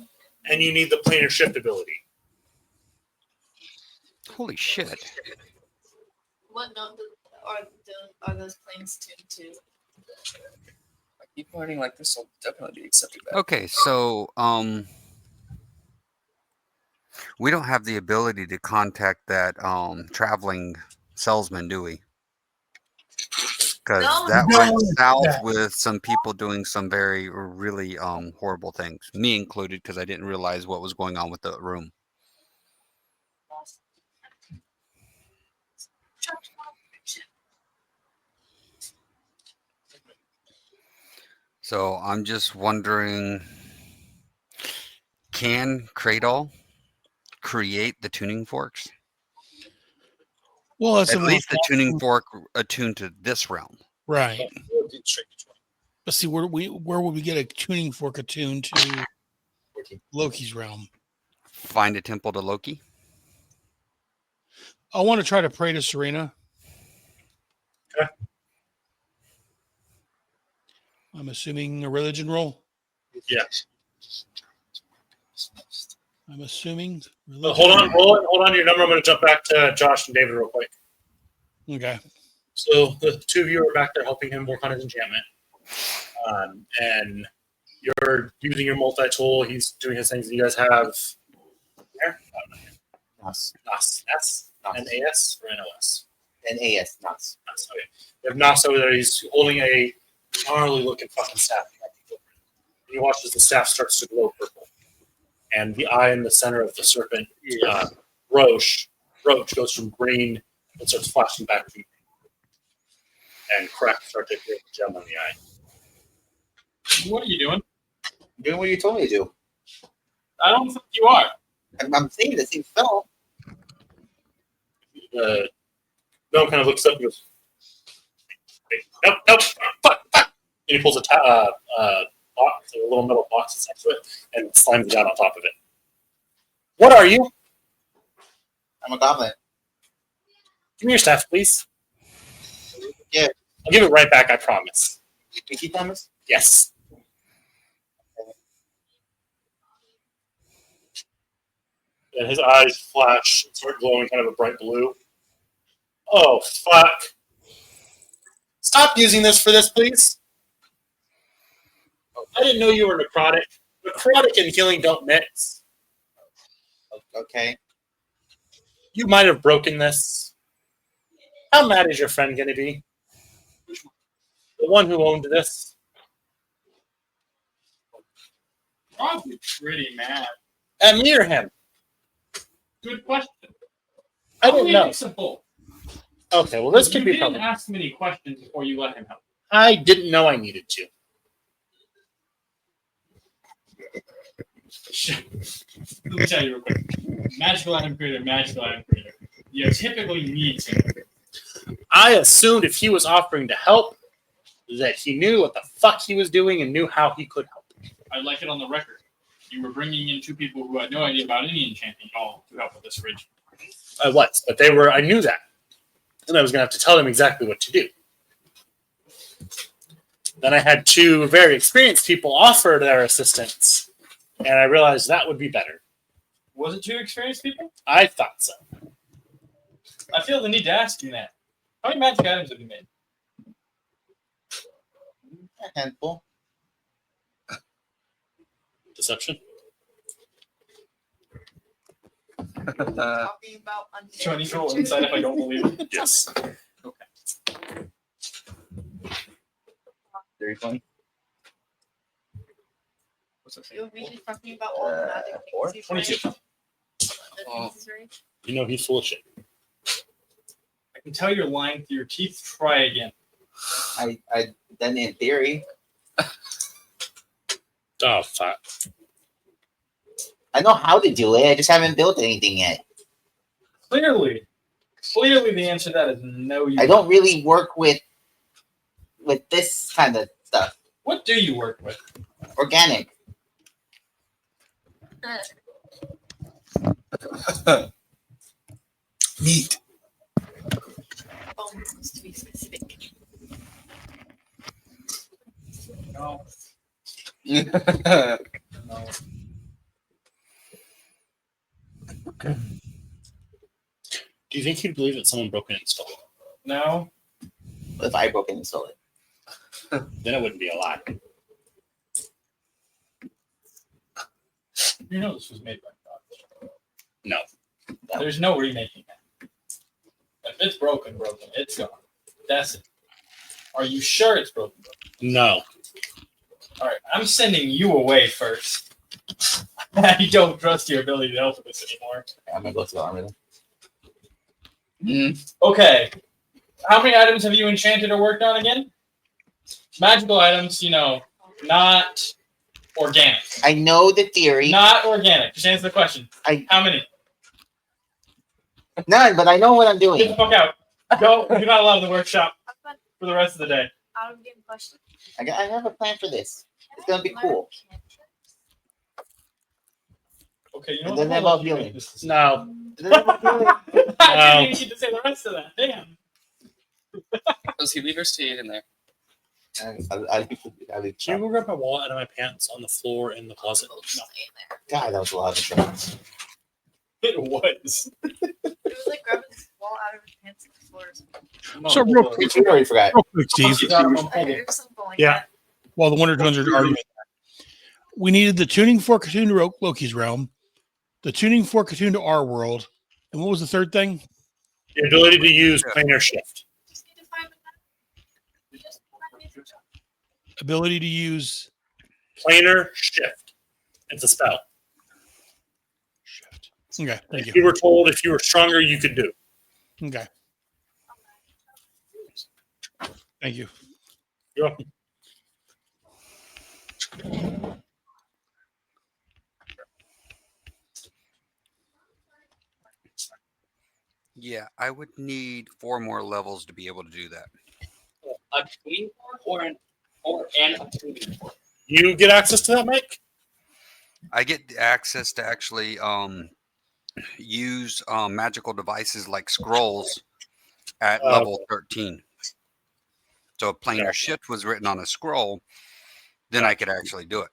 and you need the planar shift ability. Holy shit! What note are those planes tuned to? I keep learning like this will definitely be accepted back. Okay, so we don't have the ability to contact that traveling salesman, do we? Because No, that no, went south yeah. with some people doing some very really horrible things, me included, because I didn't realize what was going on with the room. So I'm just wondering, can Cradle create the tuning forks? well, it's At a least the tuning fork attuned to this realm. right. Let's see where would we get a tuning fork attuned to Loki's realm? Find a temple to Loki. I want to try to pray to Serena. Okay. I'm assuming a religion roll. Yeah. I'm assuming. Hold on your number. I'm going to jump back to Josh and David real quick. Okay. So the two of you are back there helping him work on his enchantment. And you're using your multi-tool. He's doing his things. You guys have Nas. Nas. N-A-S or N-O-S? N-A-S. Nas. Nas, okay. You have Nas over there. He's holding a gnarly looking fucking staff. And you watch as the staff starts to glow purple. And the eye in the center of the serpent, Roach goes from green and starts flashing back to green. And cracks start to create a gem on the eye. What are you doing? I'm doing what you told me to do. I don't think you are. I'm saying the same spell. No one kind of looks up and goes, nope, fuck. And he pulls a box, a little metal box next to it, and slams it down on top of it. What are you? I'm a goblin. Give me your staff, please. Yeah. I'll give it right back, I promise. Pinky promise? Yes. And his eyes flash and start glowing kind of a bright blue. Oh, fuck. Stop using this for this, please. I didn't know you were necrotic. Necrotic and healing don't mix. Okay. You might have broken this. How mad is your friend going to be? The one who owned this? Probably pretty mad. At me or him? Good question. I didn't know. Mix of both. Okay, well, this could be You problem. didn't ask many questions before you let him help. I didn't know I needed to. Let me tell you real quick. Magical item creator. You typically need to. I assumed if he was offering to help, that he knew what the fuck he was doing and knew how he could help. I'd like it on the record. You were bringing in two people who had no idea about any enchanting at all to help with this ridge. I was, but they were. I knew that, and I was going to have to tell them exactly what to do. Then I had two very experienced people offer their assistance, and I realized that would be better. Was it two experienced people? I thought so. I feel the need to ask you that. How many magic items have you made? A handful. Deception. Talking about Do I need to roll insight if I don't believe it? Yes. Okay. Very funny. What's that say? You're really talking about all the magic Four? things. 22. You know he's full of shit. I can tell you're lying through your teeth. Try again. I then in theory, Oh, fuck. I know how to do it. I just haven't built anything yet. Clearly, the answer to that is no. You I don't really work with this kind of stuff. What do you work with? Organic. Meat. Bones, to be specific. No. I No. Do you think he'd believe that someone broke in and stole it? No. If I broke it and stole it. Then it wouldn't be a lie. You know this was made by God. No. There's no remaking that. If it's broken, it's gone. That's it. Are you sure it's broken? No. All right, I'm sending you away first. I don't trust your ability to help with this anymore. I'm gonna go to the armor then. Okay. How many items have you enchanted or worked on again? Magical items, not organic. I know the theory. Not organic. Just answer the question. How many? None, but I know what I'm Get the doing. fuck out. Go. You're not allowed in the workshop for the rest of the day. Out of game question. I have a plan for this. It's gonna be cool. Okay, you know And what? then they Hold have on. all healing. No. And then they have all healing. I didn't even get to say the rest of that. Damn. Does he leave or stay in there? I leave Can you go grab my wallet out of my pants on the floor in the closet? God, that was a lot of insurance. It was. It was like grabbing this ball out of his pants and the floor. So real quick, We already forgot. Steve, Or something like Yeah. that. while the Wonder Twins are arguing, we needed the tuning fork attuned to Loki's realm, the tuning fork attuned to our world, and what was the third thing? The ability to use planar shift. Just need to find what just find it. Ability to use Planar shift. It's a spell. shift. Okay, thank You you. were told if you were stronger, you could do. Okay, thank you. You're welcome. Yeah, I would need 4 more levels to be able to do that. A tuning fork or an tuning fork? You get access to that, Mike? I get access to actually use magical devices like scrolls at level 13. So if planar shift was written on a scroll, then I could actually do it.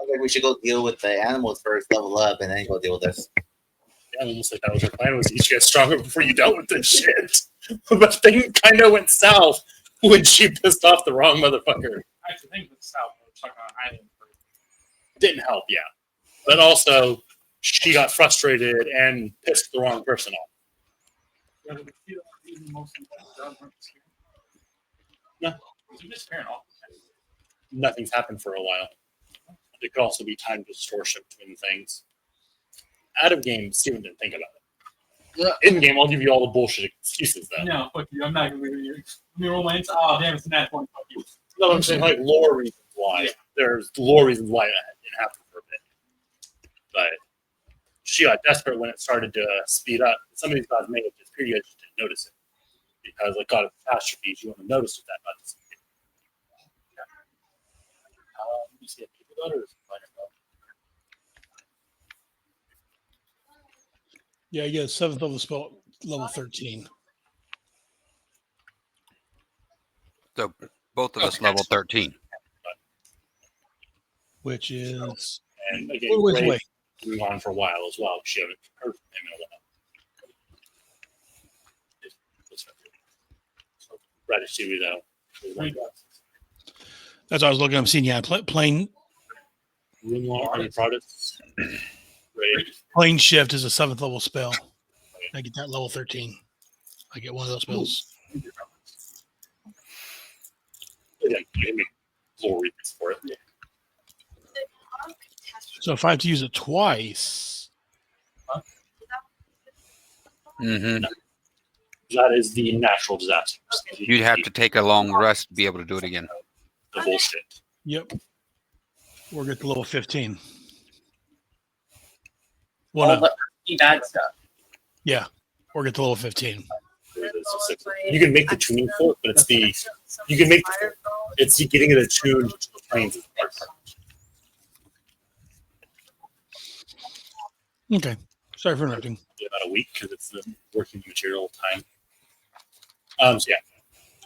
I think we should go deal with the animals first, level up, and then go deal with this. Yeah, almost like that was our plan, was each get stronger before you dealt with this shit. But things kind of went south when she pissed off the wrong motherfucker. I actually think it's south. We're talking about island. Didn't help, yeah. But also, she got frustrated and pissed the wrong person off. No. You disappearing all the time. Nothing's happened for a while. It could also be time distortion between things. Out of game, Steven didn't think about it. In game, I'll give you all the bullshit excuses, though. No, fuck you. I'm not going to leave you. Neural lines. Oh, damn, it's a nat point. Fuck you. No, I'm saying like lore reasons why. Yeah. There's lore reasons why it happened for a bit. But she got desperate when it started to speed up. Some of these gods may have disappeared, you guys just didn't notice it. Because like God of catastrophes, you want to notice what that god is. You see a people god or is it minor god? Yeah, I get 7th level spell, level 13. So both of us level 13. Which is And again, wait, Ray wait. been on for a while as well. She haven't heard from him in a while. So, Radish TV though. That's what I was looking. I'm seeing. Yeah, plain Runelong products. plane shift is a 7th level spell. I get that level 13. I get one of those spells. Yeah, you can make lore reasons for it. So if I have to use it twice, Mm-hmm. That is the natural disaster. You'd have to take a long rest to be able to do it again. The bullshit. yep, we'll get to level 15. Well, All no, the bad stuff. yeah, we'll get to level 15. You can make the tuning fork, but it's the you can make the, it's getting it attuned to the planes. Okay, sorry for interrupting. About a week because it's the working material time. So yeah,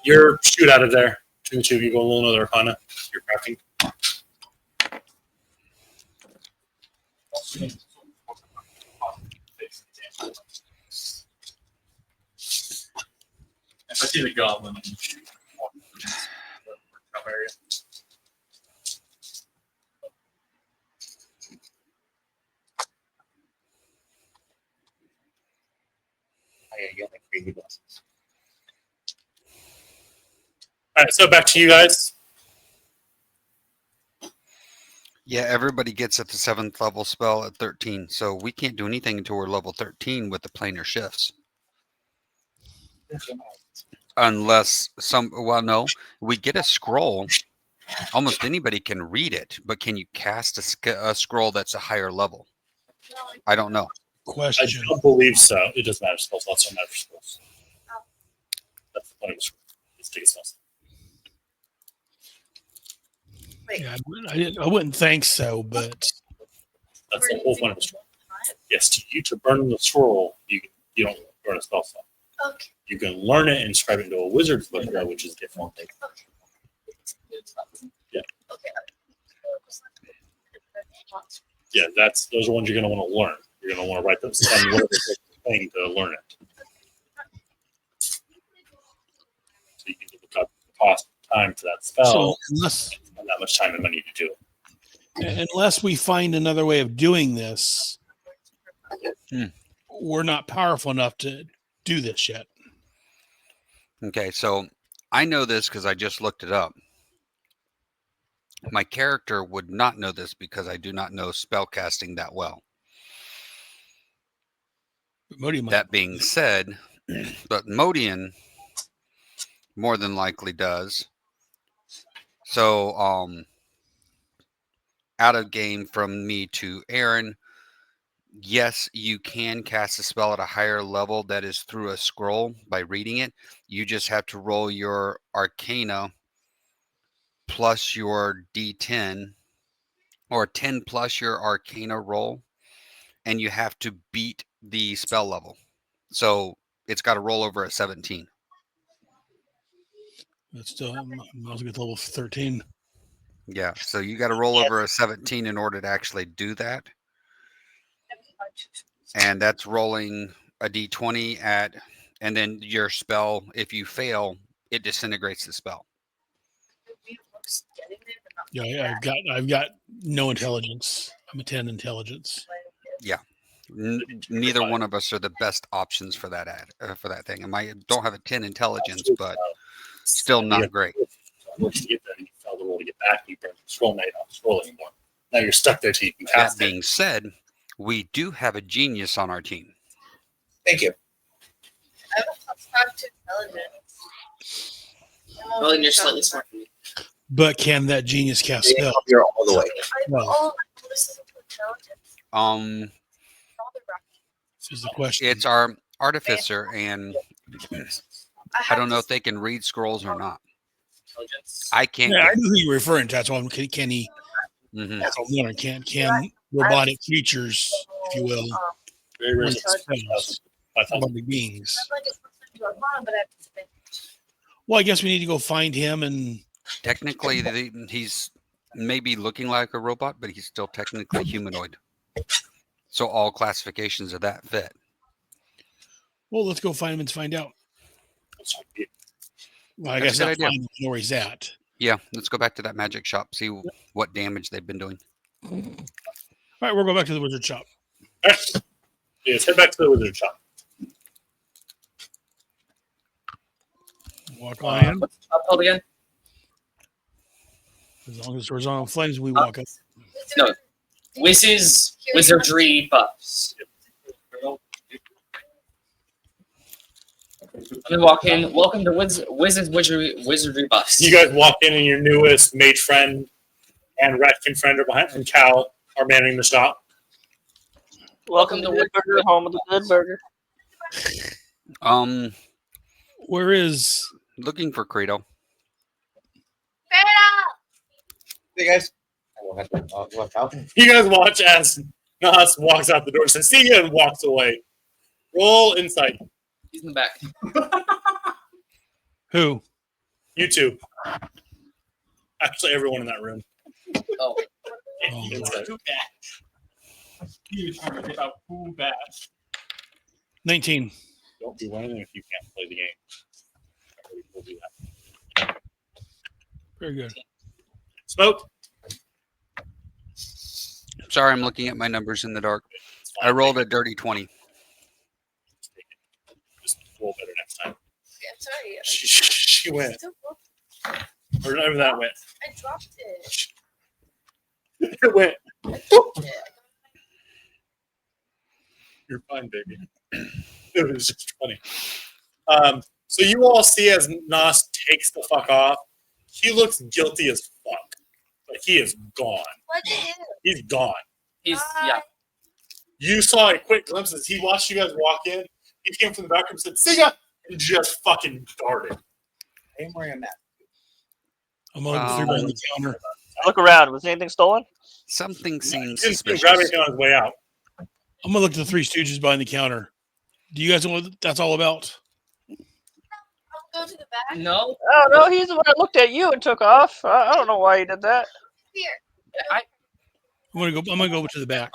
you're shoot out of there. Between the two of you, go a little another Arcana. You're crafting. If I see the goblin, I can shoot. Up area. I get like crazy bosses. All right, so back to you guys. Yeah, everybody gets at the 7th level spell at 13. So we can't do anything until we're level 13 with the planar shifts. Unless no, we get a scroll. Almost anybody can read it, but can you cast a scroll that's a higher level? I don't know. I Question. don't believe so. It doesn't matter. Spells lots don't matter for spells. That's the point of the scroll. It's take spells. Yeah, I wouldn't think so, but That's the whole point of a scroll. Yes, to burn the scroll, you don't burn a spell slot. Okay. You can learn it and inscribe it into a wizard's book, which is different. Yeah. Okay. Yeah, those are ones you're going to want to learn. You're going to want to write them, spend whatever you're paying to learn it. So you can look up the cost of time to that spell. So unless spend that much time and money to do it. Unless we find another way of doing this, we're not powerful enough to do this yet. Okay, so I know this because I just looked it up. My character would not know this because I do not know spell casting that well. That being said, but Modian more than likely does. So, out of game from me to Aaron, yes, you can cast a spell at a higher level that is through a scroll by reading it. You just have to roll your Arcana plus your D10 or 10 plus your Arcana roll, and you have to beat the spell level. So it's got to roll over a 17. That's still, I was get to level 13. Yeah, so you got to roll over a 17 in order to actually do that. And that's rolling a d20 and then your spell, if you fail, it disintegrates the spell. Yeah, I've got no intelligence. I'm a 10 intelligence. Yeah. Neither one of us are the best options for that thing. I don't have a 10 intelligence, but still not great. Once you get there, you fail the roll to get back. You burn the scroll, now you don't scroll anymore. Now you're stuck there till you can cast That being said, we do have a genius on our team. Thank you. I have a +5 to intelligence. Well, then you're slightly smarter than me. But can that genius cast spell? You're all the way. No. This is the question. It's our artificer, and I don't know if they can read scrolls or not. I can't. Yeah, I know who you're referring to. That's why can he? That's what I'm wondering. Can robotic creatures, if you will, read spells, robotic beings? Well, I guess we need to go find him and. Technically, he's maybe looking like a robot, but he's still technically humanoid. So all classifications of that fit. Well, let's go find him and find out. Well, I guess That's a good idea. Know where he's at. Yeah, let's go back to that magic shop, see what damage they've been doing. All right, we'll go back to the wizard shop. All right. Yeah, let's head back to the wizard shop. Walk on in. What's the shop called again? As long as the door's on flames, we walk up. No, Wizz's wizardry buffs. Let me walk in. Welcome to Wizz's wizardry buffs. You guys walk in, and your newest mage friend and Ratkin friend are behind, and Cal are manning the shop. Welcome to Good Burger, home of the Good Burger. Where is looking for Credo? Hey guys. You guys watch as Nas walks out the door, says "See ya," and walks away. Roll insight. He's in the back. who? You two. Actually, everyone in that room. Oh. Insight. You talking about who bad? 19. Don't do anything if you can't play the game. We'll do that. Very good. Smoke. Sorry, I'm looking at my numbers in the dark. I rolled a dirty 20. Just roll better next time. Yeah, I'm sorry. She went. Or whatever that went. I dropped it. It went. I dropped it. You're fine, baby. It was just funny. So you all see as Nas takes the fuck off, he looks guilty as fuck. But he is gone. What did you do? He's gone. He's yeah. You saw a quick glimpse as he watched you guys walk in. He came from the back room and said, "See ya!" and just fucking darted. I'm wearing a mask. I'm on the counter. Look around. Was anything stolen? Something seems He didn't grab suspicious. anything on his way out. I'm gonna look at the Three Stooges behind the counter. Do you guys know what that's all about? I'll go to the back. No, Oh no, he's the one that looked at you and took off. I don't know why he did that. Here. I'm gonna go to the back.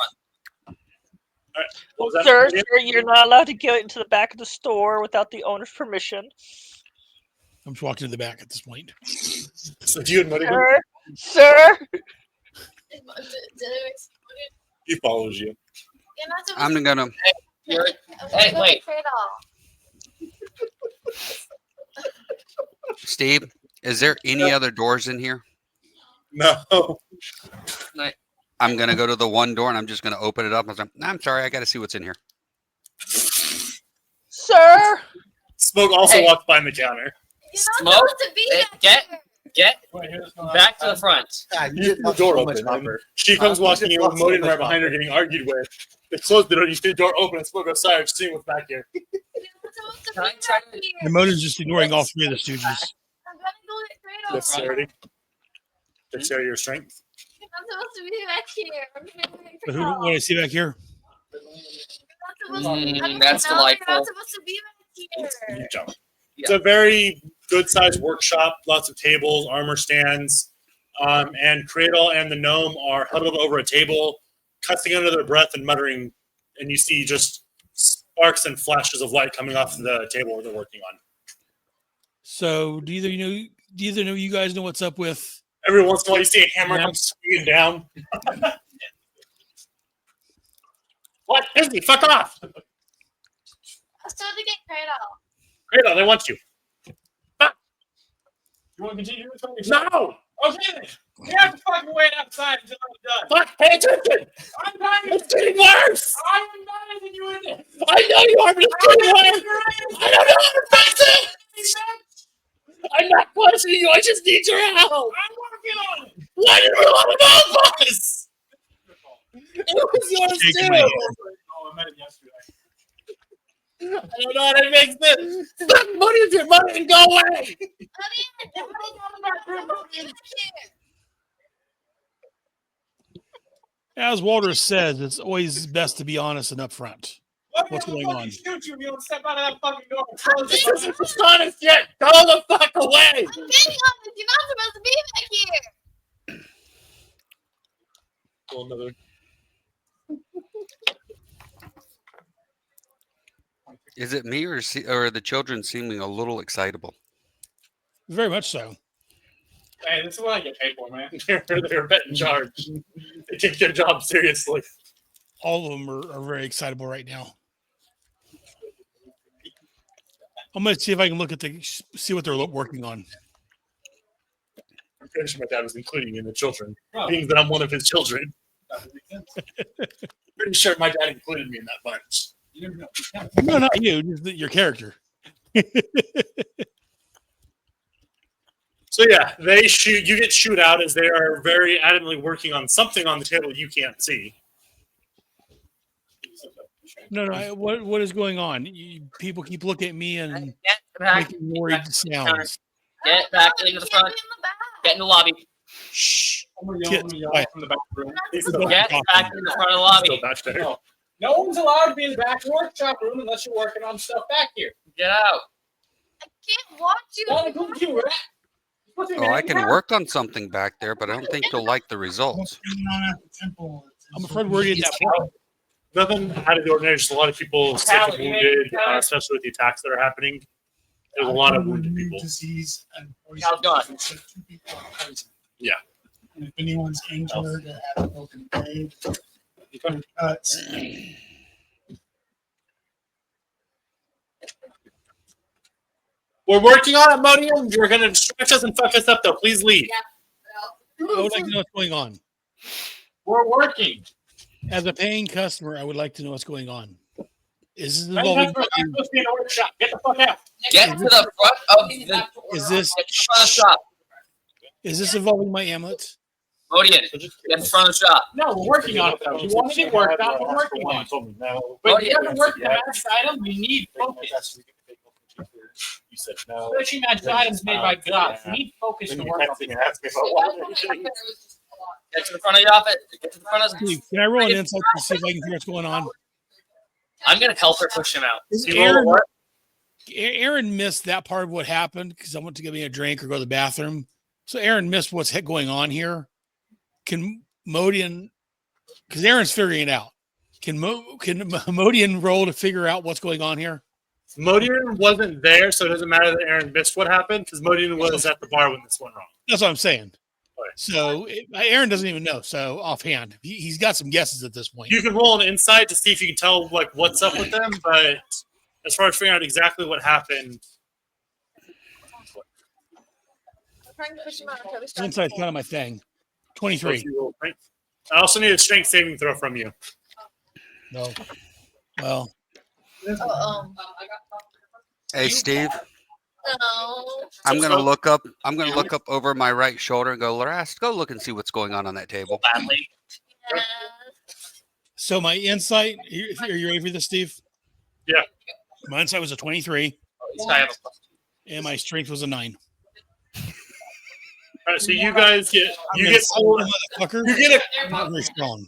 What was that? Sir, you're not allowed to get into the back of the store without the owner's permission. I'm just walking to the back at this point. So you and Muddy, Sir. he follows you. You're not supposed I'm gonna. Hey, wait. Steve, is there any other doors in here? No. I'm gonna go to the one door and I'm just gonna open it up. I'm sorry, I got to see what's in here. Sir. Smoke also Hey. walked behind the counter. You're not Smoke? supposed to be back here. Get Wait, here's back to the front. God, You get the door open. And she comes walking in with Modin right behind her, getting argued with. They close the door. You see the door open, and Smoke goes, "Sorry, I'm seeing what's back here." You're not supposed to Can I be try back to- here. And Mona's just ignoring all three of the Stooges. I'm gonna go get Kratos. Dexterity. Dexterity or strength. You're not supposed to be back here. I'm gonna go get But who, Kratos. what do I see back here? You're not supposed to- I don't That's know, You're delightful. not supposed to be back You here. jump. It's a very good-sized workshop. Lots of tables, armor stands, and Cradle and the gnome are huddled over a table, cussing under their breath and muttering. And you see just sparks and flashes of light coming off the table where they're working on. So do either know you guys know what's up with? Every once in a while, you see a hammer Yeah. come swinging down. What? Disney, fuck off! I'm still to get Kratos. Cradle, they want you. You want to continue this conversation? No! Okay, then. We have to fucking wait outside until I'm done. Fuck, pay attention! I'm dying. It's getting worse! I am dying than you in this. I know you are, but it's getting worse! I don't know how to fix it! I'm not questioning you, I just need your help! I'm working on it. Why did we want to help us? It was yours Shaking my too! head. Oh, I met him yesterday. I don't know how to fix it! Stop money with your money and go away! As Walter says, it's always best to be honest and upfront. What's going on? Shoot you if you don't step out of that fucking door. and close This it. isn't dishonest yet! Go the fuck away! I'm being honest. You're not supposed to be back here. Roll another. Is it me or are the children seeming a little excitable? Very much so. Hey, this is what I get paid for, man. They're a bit in charge. They take their job seriously. All of them are very excitable right now. I'm going to see if I can look at see what they're working on. I'm pretty sure my dad was including me in the children, Oh. being that I'm one of his children. That would make sense. Pretty sure my dad included me in that bunch. You never know. No, not you, just your character. So yeah, they shoot. You get shoot out as they are very adamantly working on something on the table you can't see. No, what is going on? People keep looking at me and Get back. making worried sounds. Get back into the front. Get in the lobby. Shh. I'm gonna yell Quiet. from the back room. He's still Get back in the front of the lobby. still back there. No. No one's allowed to be in the back workshop room unless you're working on stuff back here. Get out. I can't watch you. Well, who you, rat? You're supposed to be Oh, I manning can the work on something back there, but I don't think you'll like the results. What's going on at the temple? I'm afraid we're in that point. Nothing out of the ordinary. Just a lot of people sick and wounded, especially with the attacks that are happening. There's a lot of wounded people. Disease and poison. How's it going? So 2 people are poisoned. Yeah. And if anyone's injured or have a broken leg, cuts, We're working on it, Modium. You're going to distract us and fuck us up, though. Please leave. I would like to know what's going on. We're working. As a paying customer, I would like to know what's going on. Is this I'm involving? supposed to be in a workshop. Get the fuck out. Get to the front of the. Is this Get to the front of the shop. is this involving my amulet? Modian, get to the front of the shop. No, we're working on it though. You want to get worked on, we're working on it. No. But you yeah. haven't worked the magic item, we need focus. You said no. Especially magic items made by gods. We need focus to work on. Texting and asking about what. Get to the front of the office. Get to the front of the. Steve, can I roll an insight to see if I can figure what's going on? I'm gonna help her push him out. Aaron missed that part of what happened because I went to get me a drink or go to the bathroom. So Aaron missed what's going on here. Can Modian, because Aaron's figuring it out. Can Modian roll to figure out what's going on here? Modian wasn't there, so it doesn't matter that Aaron missed what happened because Modian was at the bar when this went wrong. That's what I'm saying. Okay. So Aaron doesn't even know. So offhand, he's got some guesses at this point. You can roll an insight to see if you can tell like what's up with them, but as far as figuring out exactly what happened, Insight's kind of my thing. 23. I also need a strength saving throw from you. No. Well. Hey, Steve. No. I'm gonna look up. I'm gonna look up over my right shoulder and go, Larast, go look and see what's going on that table. Badly. So my insight. Are you ready for this, Steve? Yeah. My insight was a 23. And my strength was a 9. All right, so you guys get you get I'm not very strong.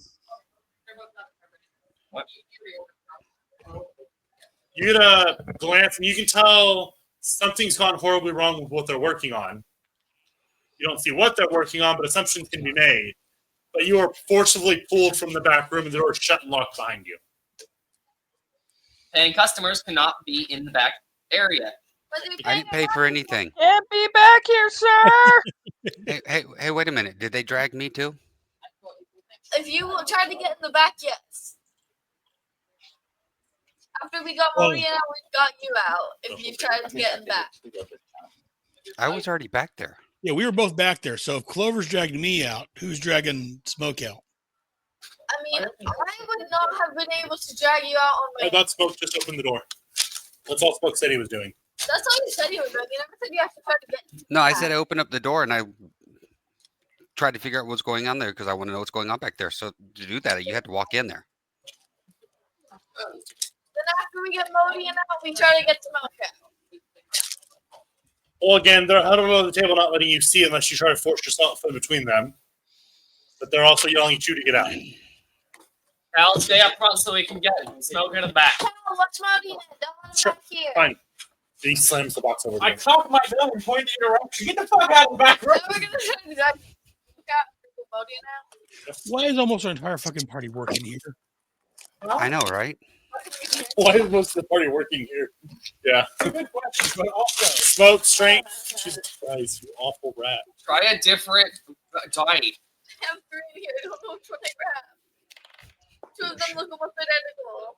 You get a glance and you can tell something's gone horribly wrong with what they're working on. You don't see what they're working on, but assumptions can be made. But you are forcibly pulled from the back room and the door is shut and locked behind you. And customers cannot be in the back area. I didn't pay for anything. Can't be back here, sir. Hey, wait a minute. Did they drag me too? If you tried to get in the back, yes. After we got Modi out, we got you out. If you tried to get in the back. I was already back there. Yeah, we were both back there. So if Clover's dragging me out, who's dragging Smoke out? I mean, I would not have been able to drag you out on my. I thought Smoke just opened the door. That's all Smoke said he was doing. That's all you said you were doing. You never said you have to try to get. No, I said I opened up the door and I tried to figure out what's going on there because I want to know what's going on back there. So to do that, you had to walk in there. Then after we get Modi out, we try to get Smoke out. Well, again, they're huddled over the table, not letting you see unless you try to force yourself in between them. But they're also yelling at you to get out. Cal, stay up front so we can get Smoke in the back. Cal, watch Modi in. Don't let him back here. Fine. He slams the box over. I cocked my gun and pointed in your direction. Get the fuck out of the back room. Then we're gonna try to drag Modi out. Why is almost our entire fucking party working here? I know, right? Why is most of the party working here? Yeah. Good question, but also Smoke, strength. Jesus Christ, you awful rat. Try a different die. I have 3 in here. I don't know which one I grab. 2 of them look almost identical.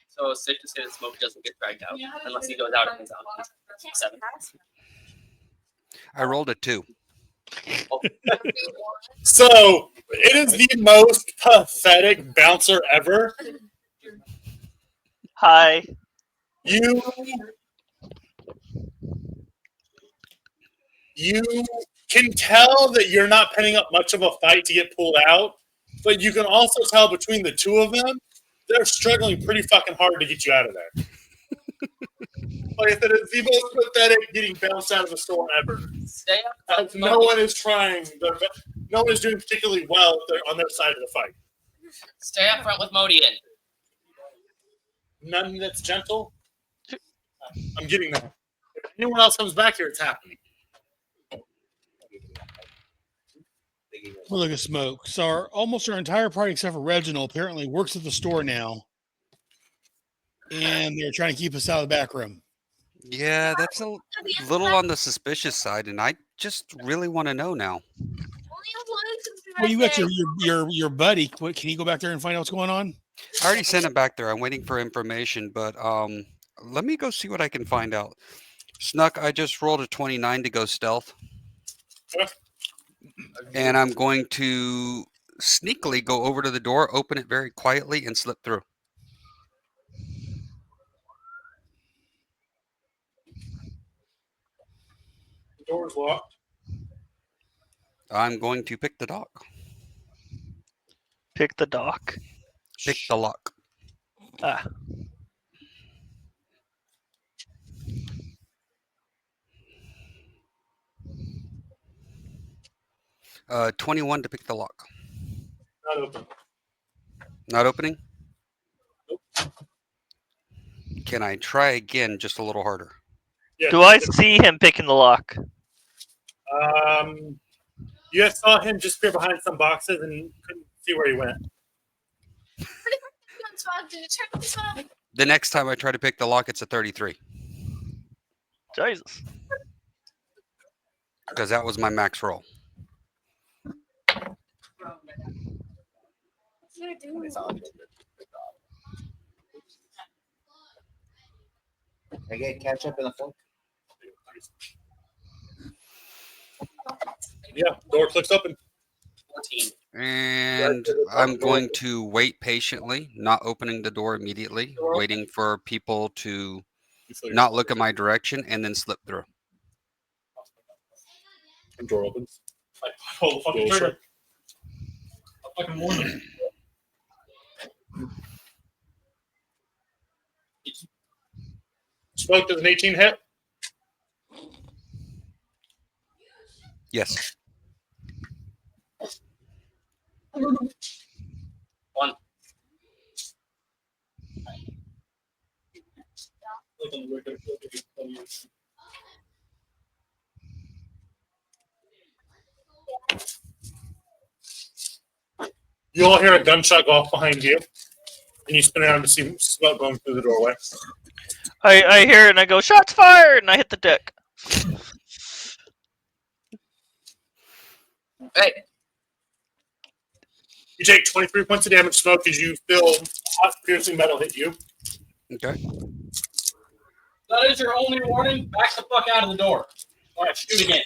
So it's safe to say that Smoke doesn't get dragged out unless he goes out on his own. 7. I rolled a 2. So it is the most pathetic bouncer ever. Hi. You can tell that you're not putting up much of a fight to get pulled out, but you can also tell between the two of them, they're struggling pretty fucking hard to get you out of there. Like I said, it's the most pathetic getting bounced out of the store ever. Stay up. No one is trying. No one is doing particularly well on their side of the fight. Stay up front with Modi in. None that's gentle. I'm getting that. If anyone else comes back here, it's happening. Well, look at Smoke. So almost our entire party, except for Reginald, apparently works at the store now. And they're trying to keep us out of the back room. Yeah, that's a little on the suspicious side, and I just really want to know now. Well, you got your buddy. Can you go back there and find out what's going on? I already sent him back there. I'm waiting for information, but let me go see what I can find out. Snuck, I just rolled a 29 to go stealth. And I'm going to sneakily go over to the door, open it very quietly, and slip through. The door's locked. I'm going to pick the dock. Pick the dock. Pick the lock. Ah. 21 to pick the lock. Not open. Not opening? Can I try again just a little harder? Yeah, Do I see him picking the lock? You guys saw him just appear behind some boxes and couldn't see where he went. Did you turn this on? The next time I try to pick the lock, it's a 33. Jesus. Because that was my max roll. What did I do? I get ketchup in the fork. Yeah, door clicks open. 14. And I'm going to wait patiently, not opening the door immediately, waiting for people to not look in my direction and then slip through. And door opens. Like, pull the fucking Door trigger. I fucking warned them. Smoke does an 18 hit. Yes. 1. You all hear a gunshot go off behind you, and you spin around to see smoke going through the doorway. I hear it and I go, shots fired! And I hit the deck. Hey, You take 23 points of damage, Smoke, as you feel hot, piercing metal hit you. Okay. That is your only warning. Back the fuck out of the door. All right, shoot again.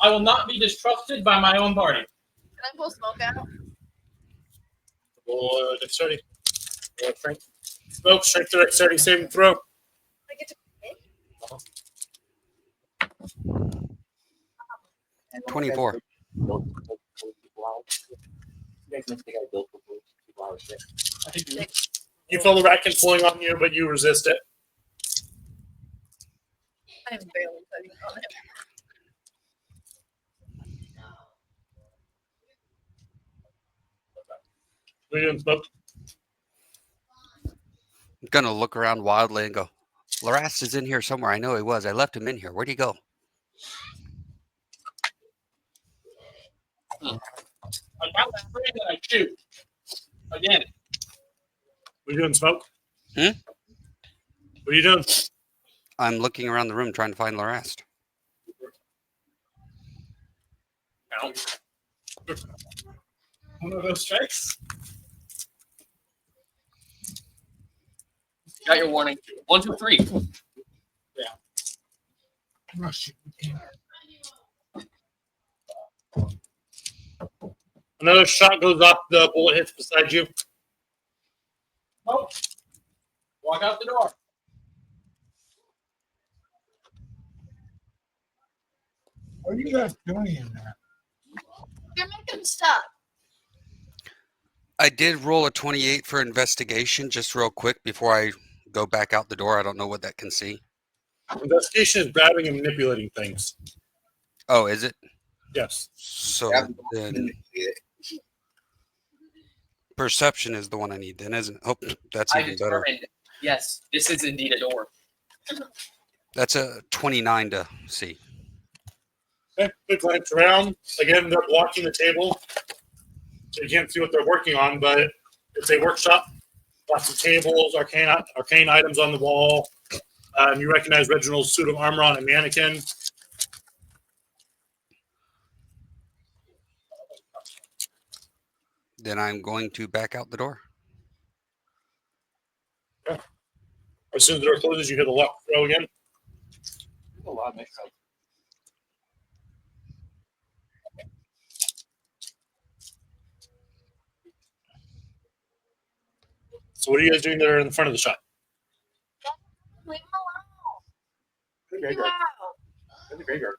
I will not be distrusted by my own party. Can I pull smoke out? Roll dexterity. Roll strength. Smoke, strength to dexterity saving throw. I get to pick? 24. I think you You feel the racket pulling on you, but you resist it. I am barely putting on him. What are you doing, Smoke? I'm going to look around wildly and go, Larast is in here somewhere. I know he was. I left him in here. Where'd he go? I count that 3 and then I shoot. Again. What are you doing, Smoke? Hmm? What are you doing? I'm looking around the room trying to find Larast. Count. One of those strikes. got your warning. 1, 2, 3. Rush you. Another shot goes off, the bullet hits beside you. Oh. Walk out the door. What are you guys doing in there? You're making stuff. I did roll a 28 for investigation just real quick before I go back out the door. I don't know what that can see. Investigation is grabbing and manipulating things. Oh, is it? Yes. So then perception is the one I need then, isn't it? Oh, that's I even better. determined, yes, this is indeed a door. That's a 29 to see. Okay, quick glance around. Again, they're blocking the table, so you can't see what they're working on, but it's a workshop. Lots of tables, arcane items on the wall. You recognize Reginald's suit of armor on a mannequin. Then I'm going to back out the door. Okay. As soon as the door closes, you hear the lock throw again. A lot makes sense. So what are you guys doing there in the front of the shop? Leave him The alone. graveyard. Wow. In the graveyard.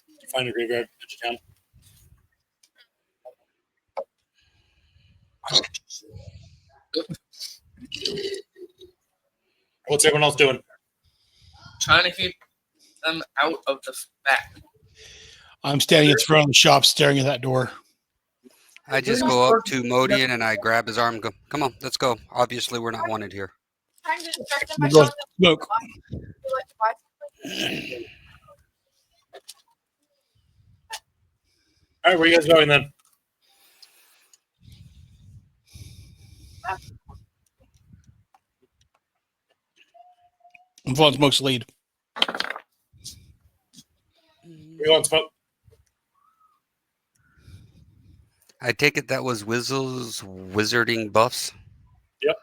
You find a graveyard, edge of town. What's everyone else doing? Trying to keep them out of the back. I'm standing at the front of the shop staring at that door. I just go up to Modian and I grab his arm and go, come on, let's go. Obviously, we're not wanted here. Trying to distract them We by go showing them smoke. you like to buy something. All right, where you guys going then? I'm following Smoke's lead. Where you going, Smoke? I take it that was Wizzle's wizarding buffs. Yep.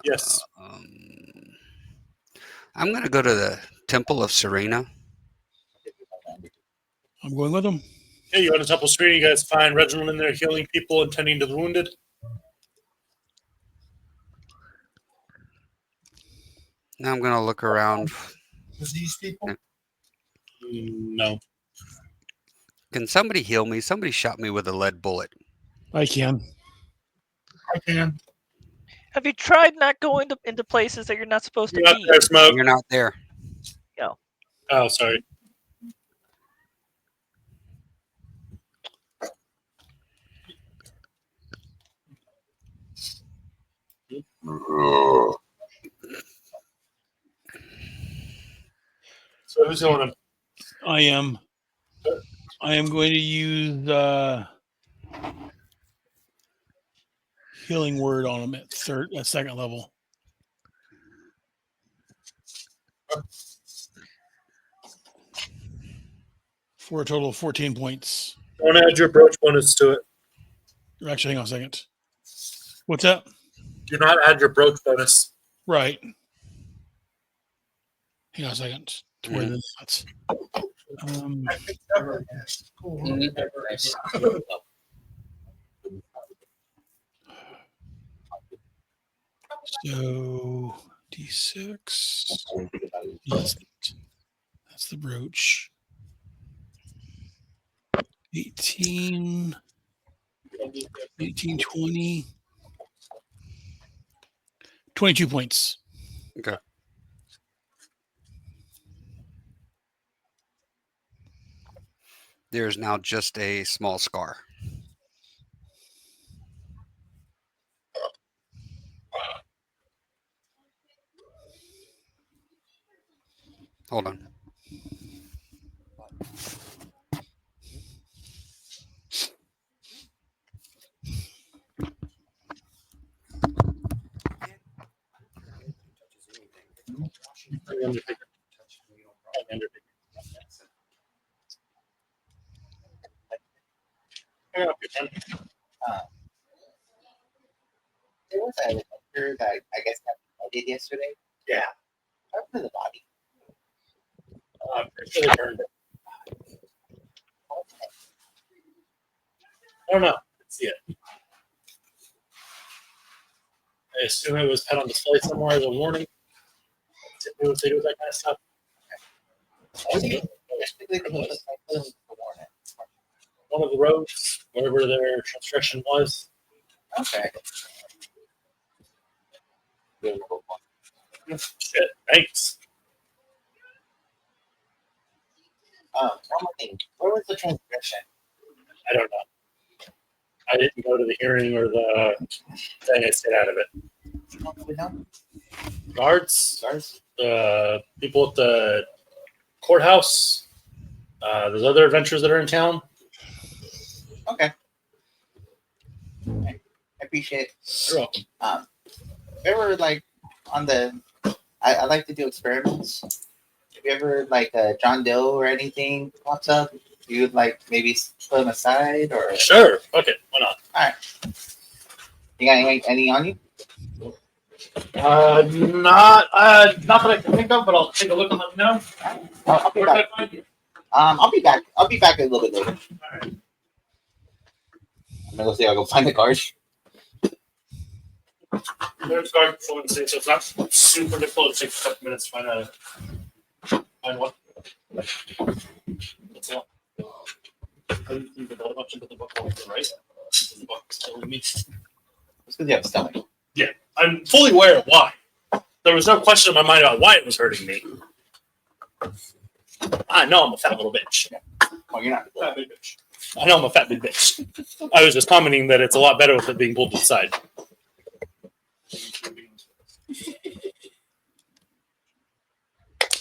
Yes. I'm going to go to the Temple of Serena. I'm going with him. Hey, you on the Temple Street? You guys find Reginald in there healing people and tending to the wounded? Now I'm going to look around. These people? No. Can somebody heal me? Somebody shot me with a lead bullet. I can. I can. Have you tried not going into places that you're not supposed to You're not be? there, Smoke. You're not there. No. Oh, sorry. So who's doing them? I am. I am going to use healing word on him at second level. For a total of 14 points. Don't add your brooch bonus to it. Actually, hang on a second. What's that? Do not add your brooch bonus. Right. Hang on a second. To where that's. So D6. Yes, that's the brooch. 18, 20. 22 points. Okay. There's now just a small scar. Hold on. There was a picture that I guess I did yesterday. Yeah. Up to the body. Pretty sure they burned it. I don't know. Let's see it. I assume it was put on display somewhere as a warning. Typically what they do with that kind of stuff. One of the roads, wherever their construction was. Okay. Shit, thanks. One more thing. Where was the transgression? I don't know. I didn't go to the hearing or the thing. I stayed out of it. Guards, the people at the courthouse. There's other adventures that are in town. Okay. I appreciate it. You're welcome. Ever like on the? I like to do experiments. If you ever like John Doe or anything pops up, you'd like maybe put them aside or? Sure. Okay. Why not? All right. You got any on you? Not that I can think of, but I'll take a look and let you know. I'll be Where back. can I find you? I'll be back. I'll be back a little bit later. All right. I'm gonna go see. I'll go find the card. There's guard fluency, so it's not super difficult. It takes a couple minutes to find one. Let's see. I didn't think about much into the book on the right. The book still with me. It's because you have stomach. Yeah, I'm fully aware of why. There was no question in my mind about why it was hurting me. I know I'm a fat little bitch. Oh, you're not. Fat big bitch. I know I'm a fat big bitch. I was just commenting that it's a lot better with it being pulled to the side.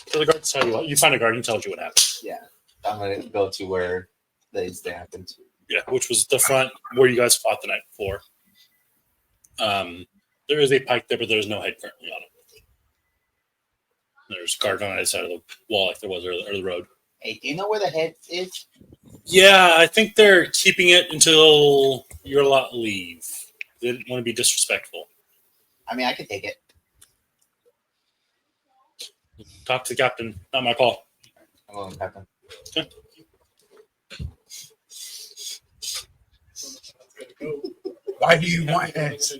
So the guards tell you what you find a guard and tells you what happened. Yeah, I'm gonna go to where the incident happened. Yeah, which was the front where you guys fought the night before. There is a pike there, but there's no head currently on it. There's a guard on either side of the wall, like there was or the road. Hey, do you know where the head is? Yeah, I think they're keeping it until your lot leave. They didn't want to be disrespectful. I mean, I could take it. Talk to the captain. Not my call. I'm going, Captain. Okay. Why do you want it?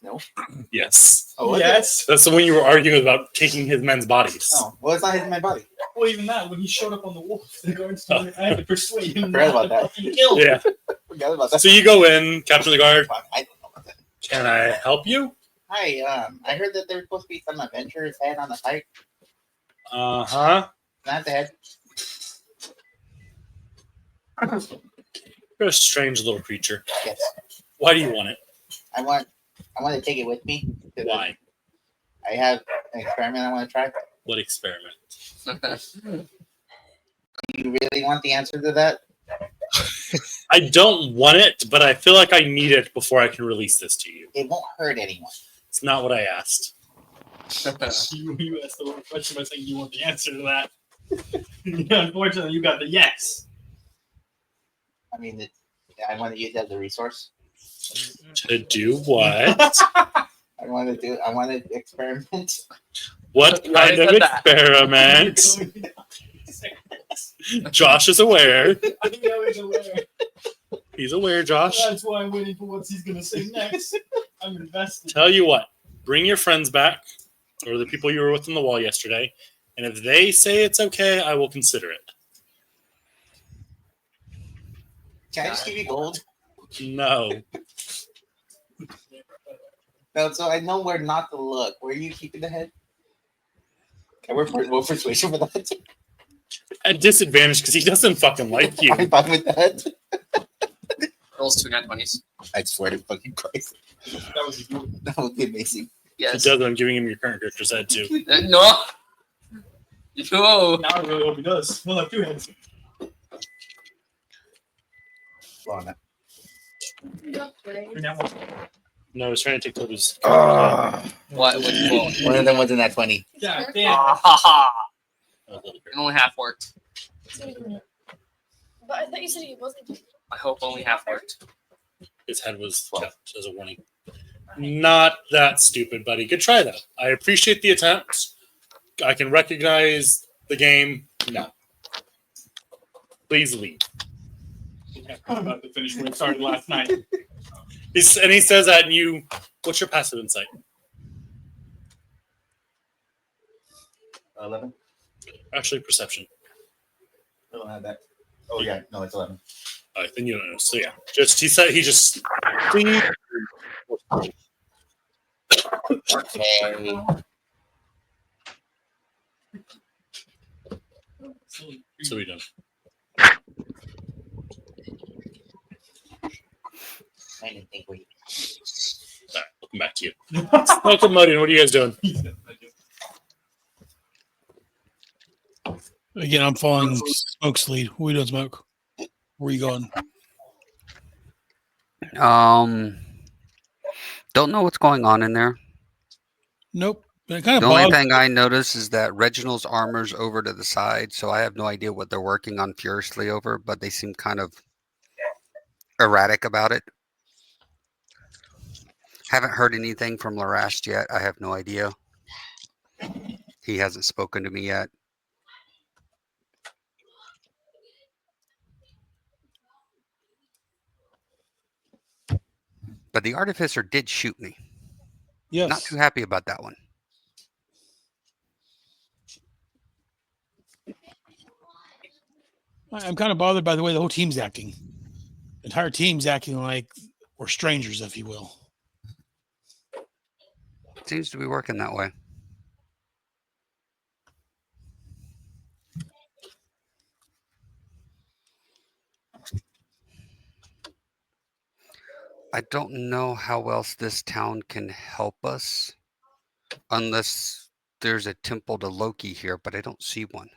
No. Yes. Oh, was Yes. That's the one you were arguing about taking his men's bodies. Oh, well, it's not hitting my body. Well, even that, when he showed up on the wolf, the guards, I had to persuade him I forgot not about to that. fucking kill. Yeah. Forgot about that. So you go in, captain of the guard. I don't know about that. Can I help you? Hi, I heard that there was supposed to be some adventurer's head on the site. Uh-huh. Not the head. You're a strange little creature. Yes. Why do you want it? I want to take it with me. Why? I have an experiment I want to try. What experiment? Do you really want the answer to that? I don't want it, but I feel like I need it before I can release this to you. It won't hurt anyone. It's not what I asked. You asked the wrong question by saying you want the answer to that. Unfortunately, you got the yes. I mean, I want to use it as a resource. To do what? I want to experiment. What You kind already of said that. experiment? Josh is aware. I know he's aware. He's aware, Josh. That's why I'm waiting for what he's going to say next. I'm invested. Tell you what, bring your friends back, or the people you were with on the wall yesterday, and if they say it's okay, I will consider it. Can I just give you gold? No. No, so I know where not to look. Where are you keeping the head? Can I roll persuasion for that? At disadvantage because he doesn't fucking like you. I'm fine with that. Rolls 2 nat 20s. I swear to fucking Christ. That would be amazing. It Yes. does. I'm giving him your current character's head too. No. No. Now I really hope he does. We'll have two heads. Blow on that. No, I was trying to take Toby's. What? One of them was in that 20. Yeah, damn. Ha ha. Oh, It only half worked. But I thought you said he wasn't. I hope only half worked. His head was kept as a warning. Not that stupid, buddy. Good try, though. I appreciate the attempt. I can recognize the game. No. Please leave. I'm about to finish when it started last night. He says that, and you. What's your passive insight? 11? Actually, perception. I don't have that. Oh, yeah. No, it's 11. All right, then you don't know. So yeah, he said he just. Please. Okay. So we done. I didn't think we. All right, we'll come back to you. Welcome, Modian. What are you guys doing? Again, I'm following Smoke's lead. What are you doing, Smoke? Where are you going? Don't know what's going on in there. Nope. It kind of The only bogged. thing I notice is that Reginald's armor's over to the side, so I have no idea what they're working on furiously over, but they seem kind of erratic about it. Haven't heard anything from Larast yet. I have no idea. He hasn't spoken to me yet. But the artificer did shoot me. Yes. Not too happy about that one. I'm kind of bothered by the way the whole team's acting. The entire team's acting like we're strangers, if you will. Seems to be working that way. I don't know how else this town can help us unless there's a temple to Loki here, but I don't see one.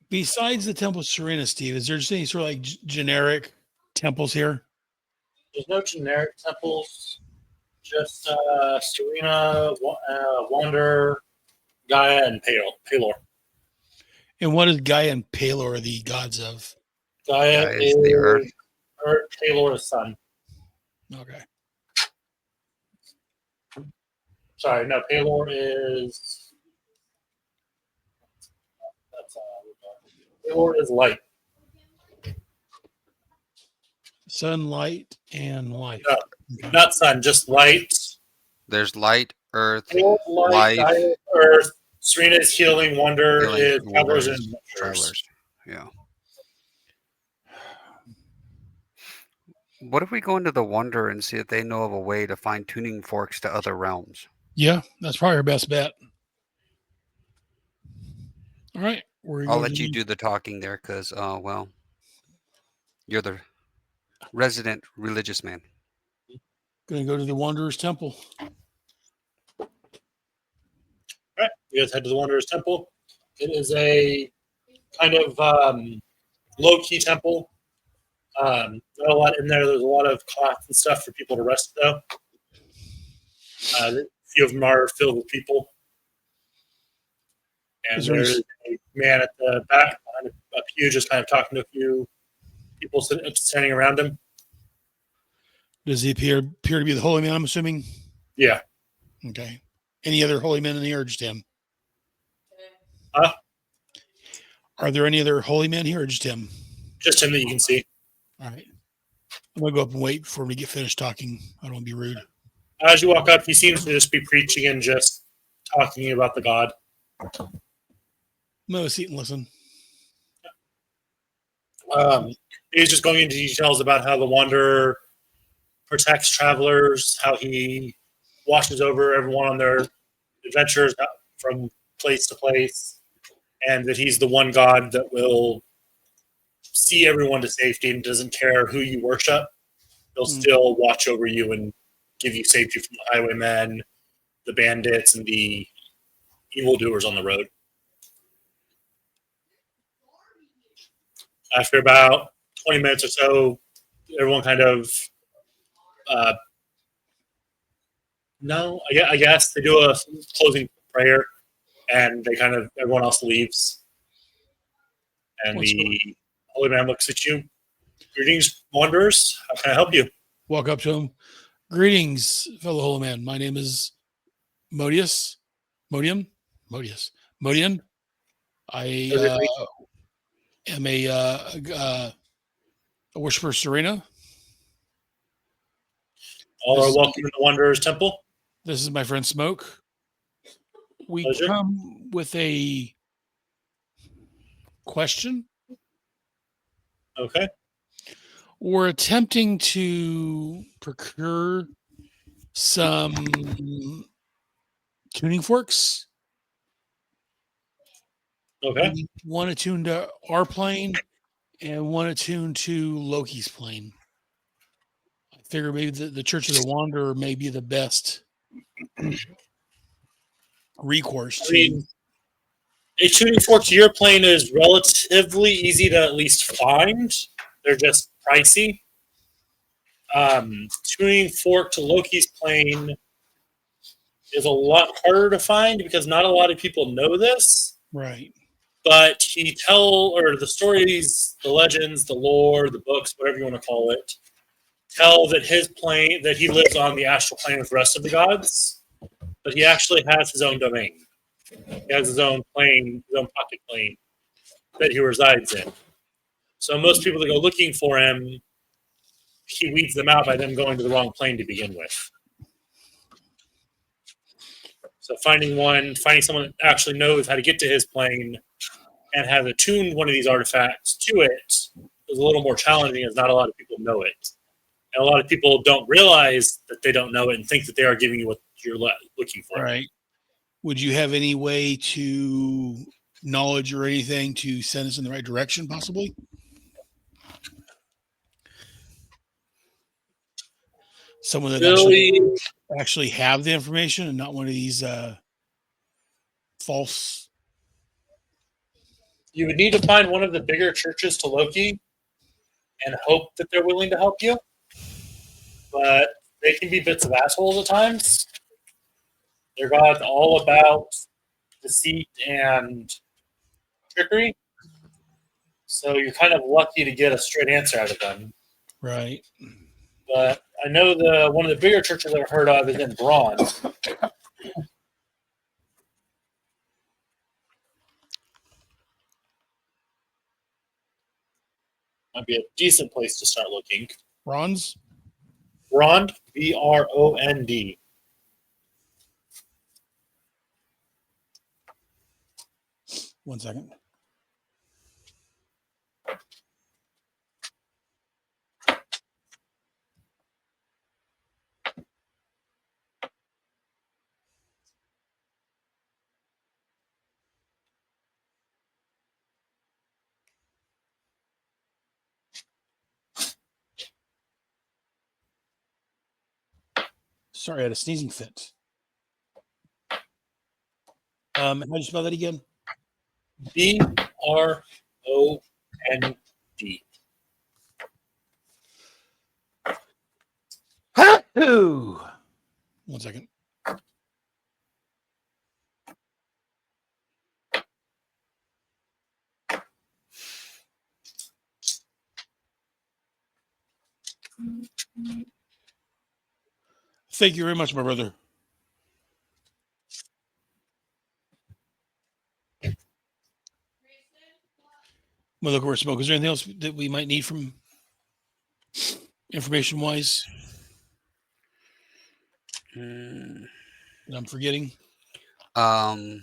Besides the Temple of Serena, Steve, is there just any sort of like generic temples here? There's no generic temples, just Serena, Wander, Gaia, and Palor. And what is Gaia and Palor the gods of? Gaia is the earth. Palor is sun. Okay. Sorry, no, Palor is. Palor is light. Sunlight and life. No, not sun, just light. There's light, earth, Palor, light, life, Gaia, earth. Serena is healing. Wonder healing, is travelers wonders, and travelers. Yeah. What if we go into the Wonder and see if they know of a way to find tuning forks to other realms? Yeah, that's probably our best bet. All right. I'll let you do the talking there because, well, you're the resident religious man. Going to go to the Wanderer's Temple. All right, you guys head to the Wanderer's Temple. It is a kind of low-key temple. Not a lot in there. There's a lot of cloth and stuff for people to rest, though. A few of them are filled with people. And there's a man at the back behind a pew just kind of talking to a few people standing around him. Does he appear to be the holy man, I'm assuming? Yeah. Okay. Any other holy men in the or just him? Huh? Are there any other holy men here or just him? Just him that you can see. All right. I'm going to go up and wait for him to get finished talking. I don't want to be rude. As you walk up, he seems to just be preaching and just talking about the god. I'm going to sit and listen. He's just going into details about how the Wanderer protects travelers, how he watches over everyone on their adventures from place to place, and that he's the one god that will see everyone to safety and doesn't care who you worship. He'll still watch over you and give you safety from the highwaymen, the bandits, and the evildoers on the road. After about 20 minutes or so, everyone kind of I guess they do a closing prayer, and they kind of everyone else leaves, and the holy man looks at you. Greetings, wanderers. How can I help you? Walk up to him. Greetings, fellow holy man. My name is Modian. I am a worshiper of Serena. All are welcome to the Wanderer's Temple. This is my friend Smoke. We Pleasure. come with a question. Okay. We're attempting to procure some tuning forks. Okay. One attuned to our plane and one attuned to Loki's plane. I figure maybe the Church of the Wanderer may be the best recourse to. A tuning fork to your plane is relatively easy to at least find. They're just pricey. Tuning fork to Loki's plane is a lot harder to find because not a lot of people know this. Right. But the stories, the legends, the lore, the books, whatever you want to call it, tell that his plane, that he lives on the astral plane with the rest of the gods, but he actually has his own domain. He has his own plane, his own pocket plane that he resides in. So most people that go looking for him, he weeds them out by them going to the wrong plane to begin with. So finding someone that actually knows how to get to his plane and has attuned one of these artifacts to it is a little more challenging, as not a lot of people know it. And a lot of people don't realize that they don't know it and think that they are giving you what you're looking for. All right. Would you have any way to knowledge or anything to send us in the right direction, possibly? Someone that actually have the information and not one of these false. You would need to find one of the bigger churches to Loki and hope that they're willing to help you. But they can be bits of assholes at times. Their god's all about deceit and trickery. So you're kind of lucky to get a straight answer out of them. Right. But I know one of the bigger churches I've heard of is in Braun. Might be a decent place to start looking. Bronze? Brond, B-R-O-N-D. One second. Sorry, I had a sneezing fit. How do you spell that again? B-R-O-N-D. One second. Thank you very much, my brother. We'll look over smoke. Is there anything else that we might need from information wise? That I'm forgetting. The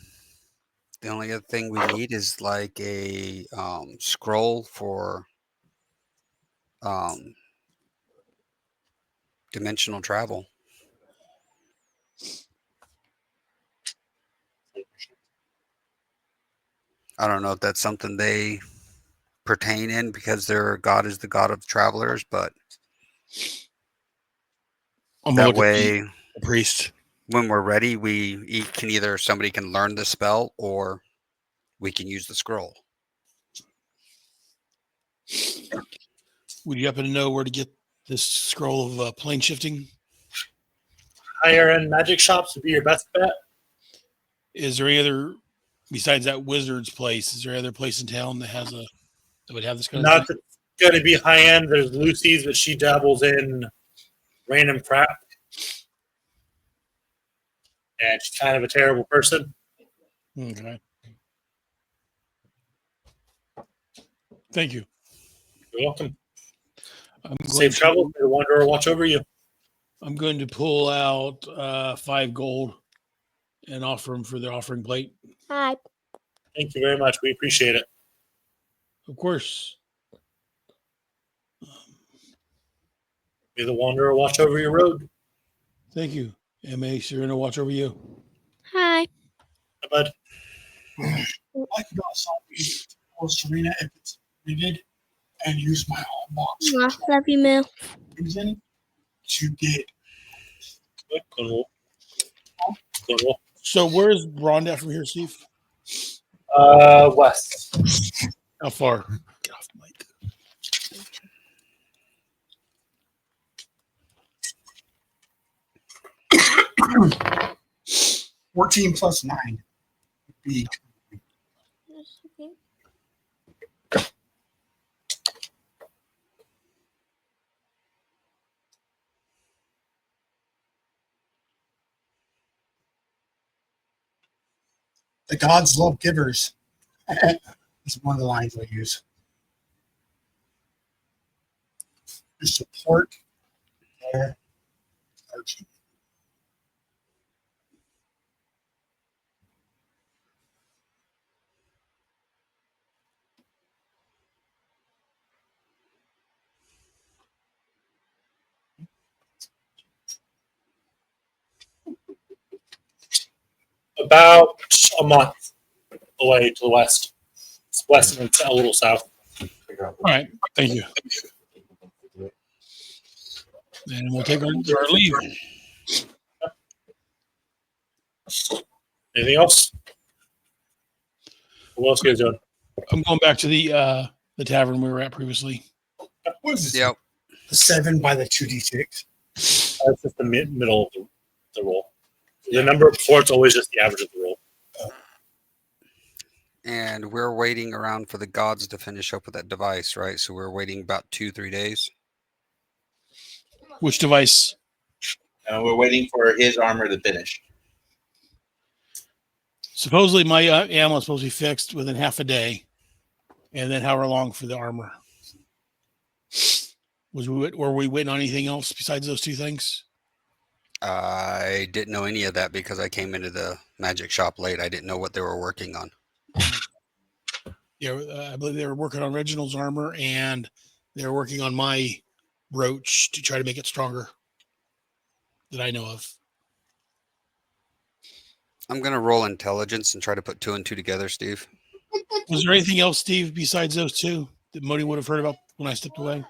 only other thing we need is like a scroll for dimensional travel. I don't know if that's something they pertain in because their god is the god of travelers, but that way, the priest. When we're ready, somebody can learn the spell or we can use the scroll. Would you happen to know where to get this scroll of plane shifting? Higher end magic shops would be your best bet. Is there any other, besides that wizard's place, is there any other place in town that would have this kind of thing? Not that it's going to be high end. There's Lucy's, but she dabbles in random crap. And she's kind of a terrible person. Okay. Thank you. You're welcome. Safe travel. May the Wanderer watch over you. I'm going to pull out 5 gold and offer them for their offering plate. Hi. Thank you very much. We appreciate it. Of course. May the Wanderer watch over your road. Thank you. And may Serena watch over you. Hi. Hi, bud. I can go outside or Serena if it's needed and use my home box. Love you, Moo. Reason to get. So where's Rhonda from here, Steve? West. How far? Get off the mic. 14 plus 9 would be. The gods love givers. It's one of the lines I use. To support their clergy. about a month away to the west. It's west and a little south. All right. Thank you. Then we'll take our leave. Anything else? What else are you guys doing? I'm going back to the tavern we were at previously. What is this? Yep. The 7 by the 2d6. That's just the middle of the roll. The number before it's always just the average of the roll. And we're waiting around for the gods to finish up with that device, right? So we're waiting about 2-3 days. Which device? We're waiting for his armor to finish. Supposedly my ammo is supposed to be fixed within half a day, and then however long for the armor. Were we waiting on anything else besides those two things? I didn't know any of that because I came into the magic shop late. I didn't know what they were working on. Yeah, I believe they were working on Reginald's armor, and they were working on my brooch to try to make it stronger. That I know of. I'm going to roll intelligence and try to put 2 and 2 together, Steve. Was there anything else, Steve, besides those two that Modi would have heard about when I stepped away?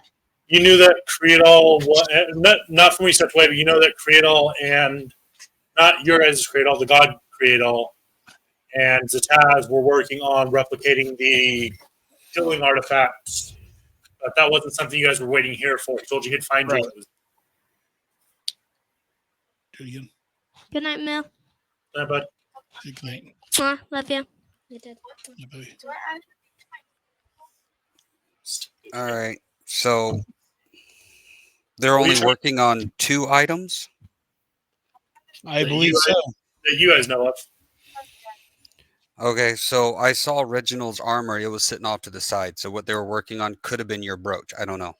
You knew that Creedall, not from when you stepped away, but you know that Creedall and not your guys' Creedall, the god Creedall, and Zataz were working on replicating the killing artifacts. But that wasn't something you guys were waiting here for. He told you he'd find Right. you. Do it again. Good night, Mel. But Good night. Love you. You did. Yeah, buddy. All right. So they're only working on 2 items? I believe so. That you guys know of. Okay, so I saw Reginald's armor. It was sitting off to the side. So what they were working on could have been your brooch. I don't know.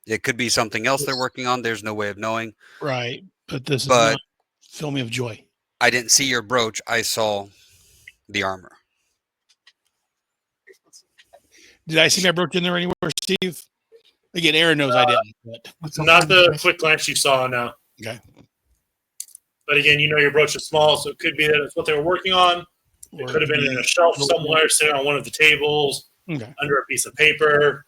It could be something else they're working on. There's no way of knowing. Right. But this is But not fill me of joy. I didn't see your brooch. I saw the armor. Did I see my brooch in there anywhere, Steve? Again, Aaron knows I didn't. But Not the quick glance you saw, no. Okay. But again, you know your brooch is small, so it could be that it's what they were working on. It could have been in a shelf somewhere, sitting on one of the tables, Okay. under a piece of paper.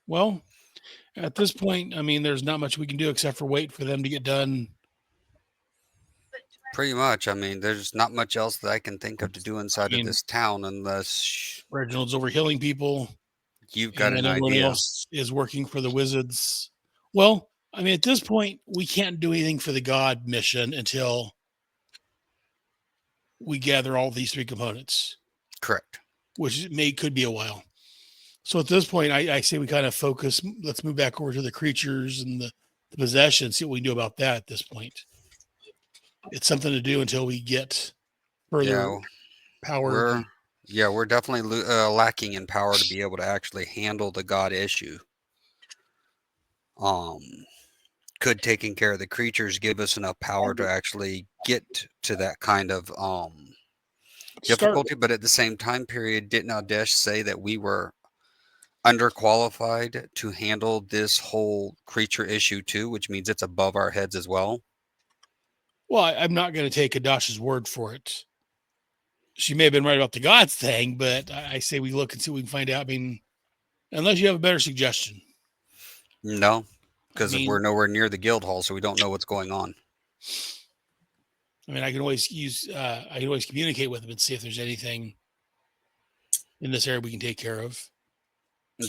Well, at this point, I mean, there's not much we can do except for wait for them to get done. Pretty much. I mean, there's not much else that I can think of to do inside of this town unless Reginald's over healing people. you've got and an everyone idea. else is working for the Wizards. Well, I mean, at this point, we can't do anything for the God mission until we gather all these 3 components. Correct. Which could be a while. So at this point, I say we kind of focus. Let's move back over to the creatures and the possession. See what we can do about that at this point. It's something to do until we get further power. We're definitely lacking in power to be able to actually handle the God issue. Could taking care of the creatures give us enough power to actually get to that kind of difficulty? But at the same time period, didn't Adesh say that we were underqualified to handle this whole creature issue too, which means it's above our heads as well? Well, I'm not going to take Adash's word for it. She may have been right about the gods thing, but I say we look and see what we can find out. I mean, unless you have a better suggestion. No, because we're nowhere near the guild hall, so we don't know what's going on. I mean, I can always communicate with them and see if there's anything in this area we can take care of.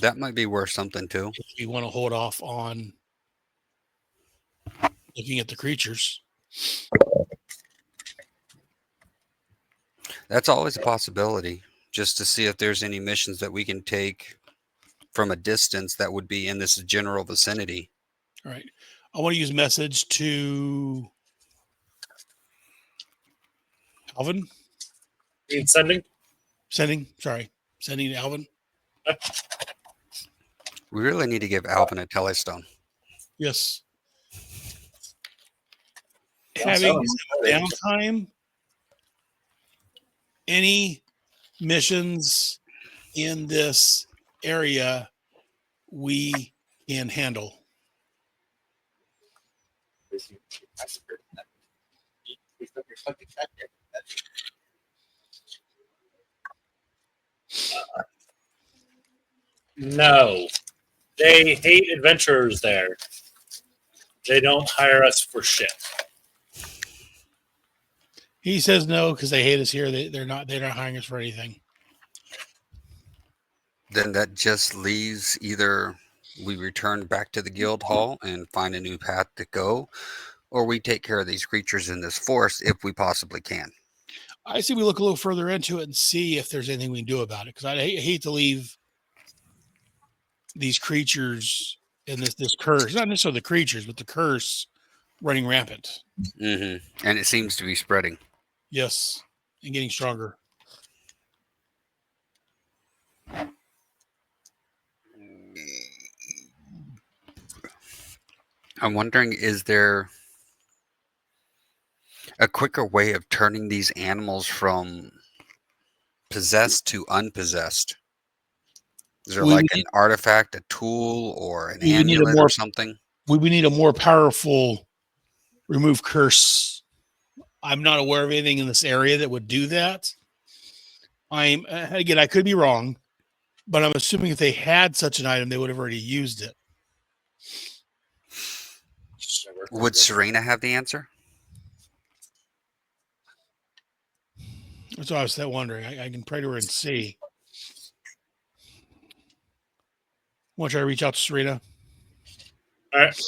That might be worth something too. If we want to hold off on looking at the creatures. That's always a possibility, just to see if there's any missions that we can take from a distance that would be in this general vicinity. All right. I want to use message to Alvin. Sending? Sorry. Sending to Alvin. We really need to give Alvin a telestone. Yes. Having downtime, any missions in this area we can handle. No. They hate adventurers there. They don't hire us for shit. He says no because they hate us here. They're not hiring us for anything. Then that just leaves either we return back to the guild hall and find a new path to go, or we take care of these creatures in this forest if we possibly can. I say we look a little further into it and see if there's anything we can do about it. Because I hate to leave these creatures in this curse. Not necessarily the creatures, but the curse running rampant. Mm-hmm. And it seems to be spreading. Yes, and getting stronger. I'm wondering, is there a quicker way of turning these animals from possessed to unpossessed? Is there like an artifact, a tool, or an amulet or something? We need a more powerful remove curse. I'm not aware of anything in this area that would do that. I could be wrong, but I'm assuming if they had such an item, they would have already used it. Would Serena have the answer? That's what I was wondering. I can pray to her and see. Want to try to reach out to Serena? All right.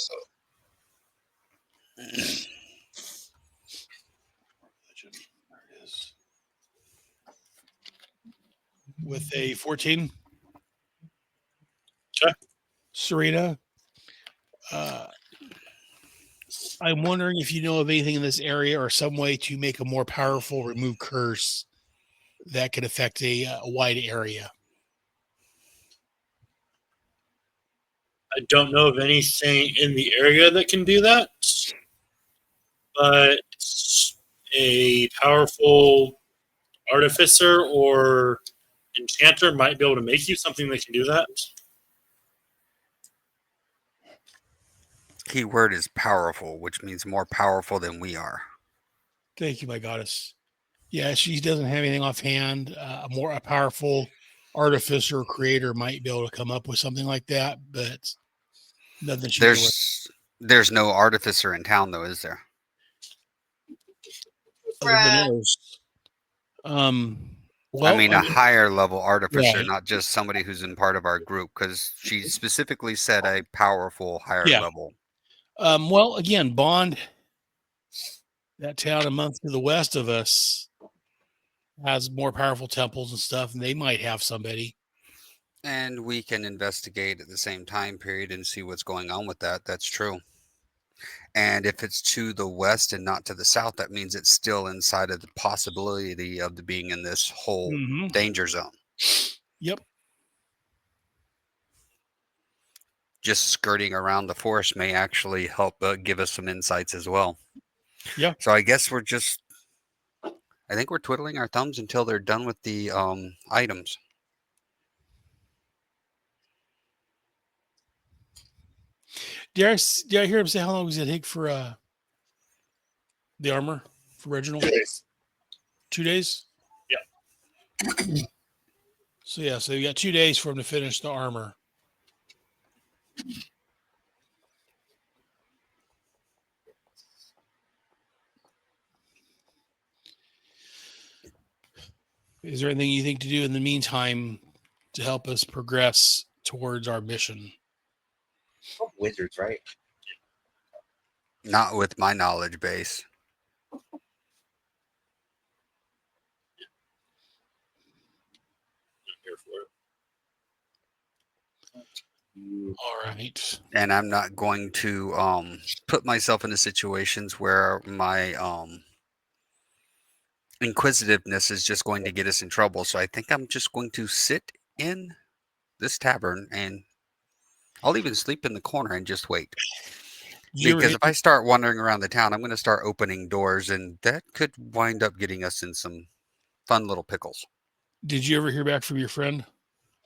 With a 14. Sure. Serena, I'm wondering if you know of anything in this area or some way to make a more powerful remove curse that could affect a wide area. I don't know of anything in the area that can do that, but a powerful artificer or enchanter might be able to make you something that can do that. Key word is powerful, which means more powerful than we are. Thank you, my goddess. Yeah, she doesn't have anything offhand. A powerful artificer or creator might be able to come up with something like that, but nothing. There's no artificer in town, though, is there? Well, I mean, a higher level artificer, right. not just somebody who's in part of our group, because she specifically said a powerful higher level. Well, again, Bond, that town a month to the west of us, has more powerful temples and stuff, and they might have somebody. And we can investigate at the same time period and see what's going on with that. That's true. And if it's to the west and not to the south, that means it's still inside of the possibility of being in this whole danger zone. Yep. Just skirting around the forest may actually help give us some insights as well. Yeah. So I guess I think we're twiddling our thumbs until they're done with the items. Did I hear him say how long was it take for the armor for Reginald? 2 days. 2 days? Yeah. So you got 2 days for him to finish the armor. Is there anything you think to do in the meantime to help us progress towards our mission? Wizards, right? Not with my knowledge base. All right. And I'm not going to put myself into situations where my inquisitiveness is just going to get us in trouble. So I think I'm just going to sit in this tavern, and I'll even sleep in the corner and just wait. Because if I start wandering around the town, I'm going to start opening doors, and that could wind up getting us in some fun little pickles. Did you ever hear back from your friend?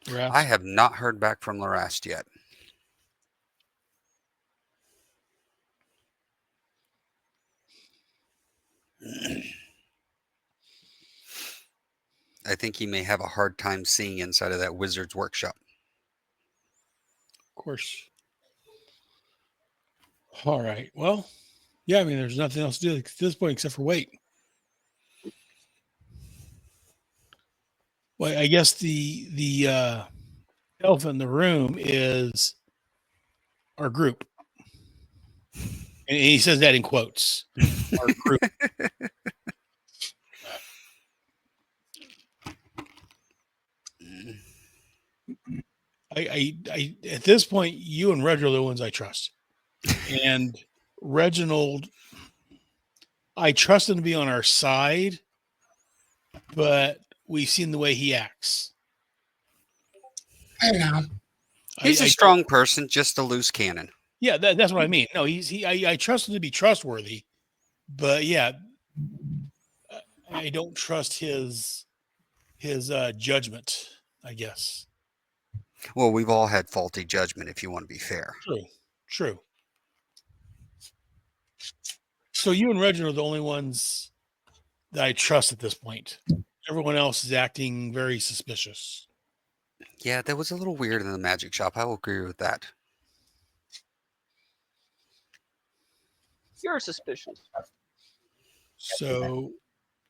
Larast? I have not heard back from Larast yet. I think he may have a hard time seeing inside of that wizard's workshop. Of course. All right. Well, yeah, I mean, there's nothing else to do at this point except for wait. Well, I guess the elephant in the room is our group. And he says that in quotes. Our group. I at this point, you and Reg are the ones I trust. And Reginald, I trust him to be on our side, but we've seen the way he acts. I know. He's a strong person, just a loose cannon. Yeah, that's what I mean. No, I trust him to be trustworthy, but yeah, I don't trust his judgment, I guess. Well, we've all had faulty judgment, if you want to be fair. True. So you and Reginald are the only ones that I trust at this point. Everyone else is acting very suspicious. Yeah, that was a little weird in the magic shop. I will agree with that. You're suspicious. So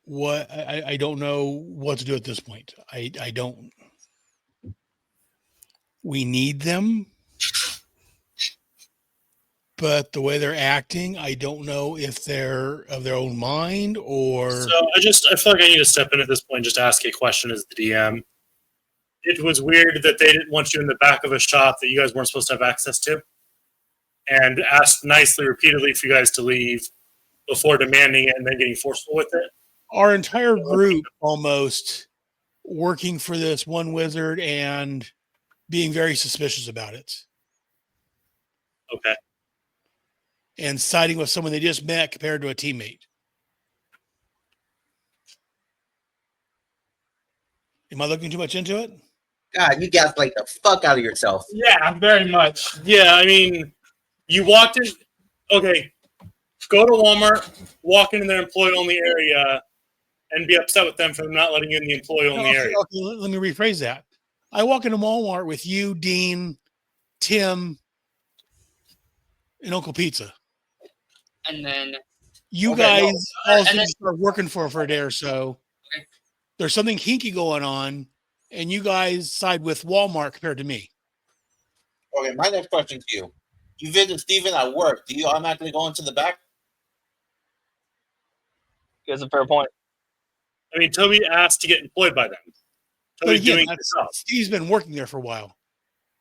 what I don't know what to do at this point. I don't. We need them, but the way they're acting, I don't know if they're of their own mind or. So I feel like I need to step in at this point and just ask a question as the DM. It was weird that they didn't want you in the back of a shop that you guys weren't supposed to have access to, and asked nicely, repeatedly for you guys to leave before demanding it and then getting forceful with it. Our entire group almost working for this one wizard and being very suspicious about it. Okay. And siding with someone they just met compared to a teammate. Am I looking too much into it? God, you gaslight the fuck out of yourself. Yeah, very much. Yeah, I mean, you walked in. Okay, go to Walmart, walk into their employee-only area, and be upset with them for them not letting you in the employee-only area. Okay, let me rephrase that. I walk into Walmart with you, Dean, Tim, and Uncle Pizza. And then You guys all start working for a day or so. Okay. There's something hinky going on, and you guys side with Walmart compared to me. Okay, my next question to you. You visit Steven at work. Do you automatically go into the back? That's a fair point. I mean, Toby asked to get employed by them. But Toby's again, doing his job. Steve's been working there for a while.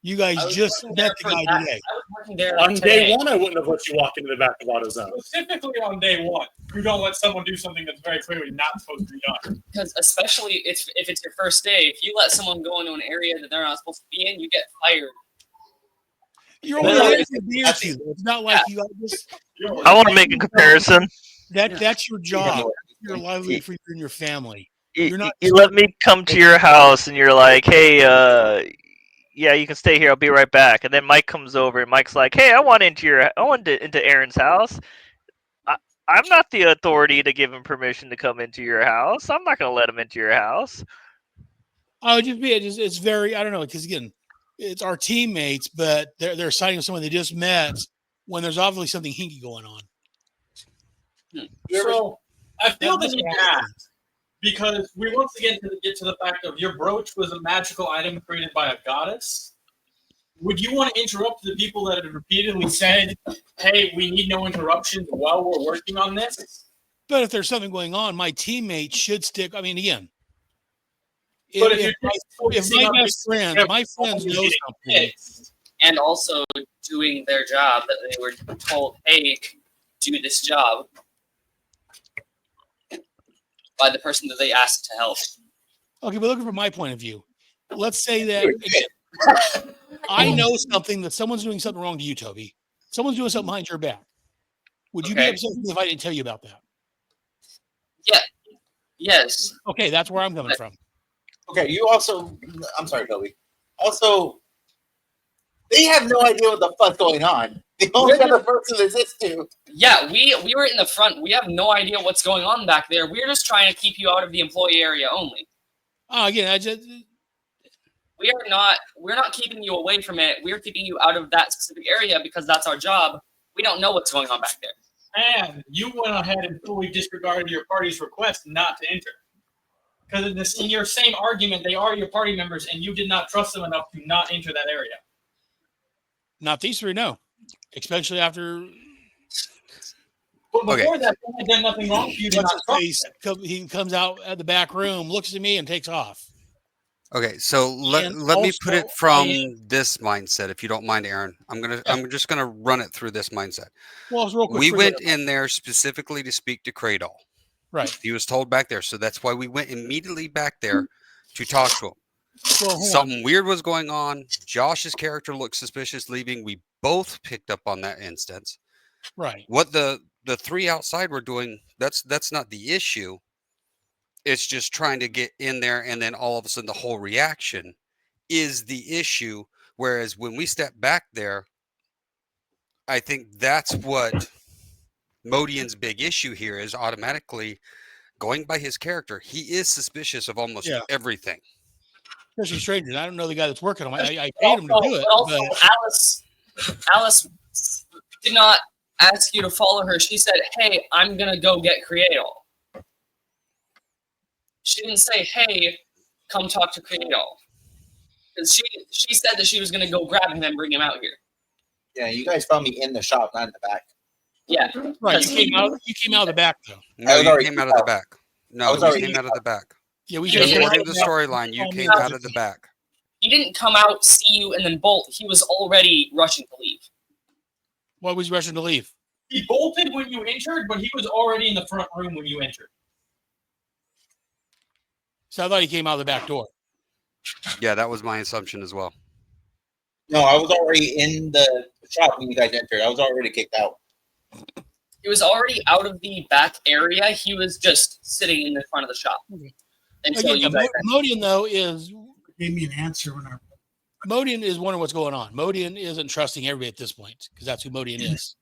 You guys just met the guy today. I was working there On today. day one, I wouldn't have let you walk into the back of AutoZone. Specifically on day one, you don't let someone do something that's very clearly not supposed to be done. Because especially if it's your first day, if you let someone go into an area that they're not supposed to be in, you get fired. You're only there for beer season. It's not like you just. I want to make a comparison. That's your job. Your livelihood for you and your family. You let me come to your house and you're like, hey, yeah, you can stay here. I'll be right back. And then Mike comes over and Mike's like, hey, I want into Aaron's house. I'm not the authority to give him permission to come into your house. I'm not going to let him into your house. Oh, it's very, I don't know, because again, it's our teammates, but they're siding with someone they just met when there's obviously something hinky going on. So I feel the need to ask, because we once again get to the fact of your brooch was a magical item created by a goddess. Would you want to interrupt the people that have repeatedly said, hey, we need no interruptions while we're working on this? But if there's something going on, my teammate should stick. I mean, again, If my friends know something. And also doing their job that they were told, hey, do this job by the person that they asked to help. Okay, but looking from my point of view, let's say that I know something that someone's doing something wrong to you, Toby. Someone's doing something behind your back. Would you be upset with me if I didn't tell you about that? Yeah. Yes. Okay, that's where I'm coming from. Okay, you also, I'm sorry, Toby. Also, they have no idea what the fuck's going on. The only other person is this dude. Yeah, we were in the front. We have no idea what's going on back there. We're just trying to keep you out of the employee area only. Oh, again, We're not keeping you away from it. We're keeping you out of that specific area because that's our job. We don't know what's going on back there. And you went ahead and fully disregarded your party's request not to enter. Because in your same argument, they are your party members, and you did not trust them enough to not enter that area. not these three, no. Especially after But before that, they had done nothing wrong. You did not trust them. he comes out at the back room, looks at me, and takes off. Okay, so let me put it from this mindset, if you don't mind, Aaron. I'm just gonna run it through this mindset. Well, it's real quick. We went in there specifically to speak to Cradle. Right. He was told back there, so that's why we went immediately back there to talk to him. Well, Something weird was going on. Josh's character looked suspicious leaving. We both picked up on that instance. Right. What the three outside were doing, that's not the issue. It's just trying to get in there, and then all of a sudden the whole reaction is the issue. Whereas when we step back there, I think that's what Modian's big issue here is automatically going by his character. He is suspicious of almost everything. Especially strangers. I don't know the guy that's working on it. I paid him to do it. But also, Alice did not ask you to follow her. She said, "Hey, I'm gonna go get Creatal." She didn't say, "Hey, come talk to Creatal," because she said that she was gonna go grab him and bring him out here. Yeah, you guys found me in the shop, not in the back. Yeah, right. You came out of the back though. No, you came out of the back. No, you came out of the back. Yeah, we according to the storyline, you came out of the back. He didn't come out, see you, and then bolt. He was already rushing to leave. Why was he rushing to leave? He bolted when you entered, but he was already in the front room when you entered. So I thought he came out of the back door. Yeah, that was my assumption as well. No, I was already in the shop when you guys entered. I was already kicked out. He was already out of the back area. He was just sitting in the front of the shop. Until you guys Modian, though, is... Gave me an answer when I... Modian is wondering what's going on. Modian isn't trusting everybody at this point, because that's who Modian is.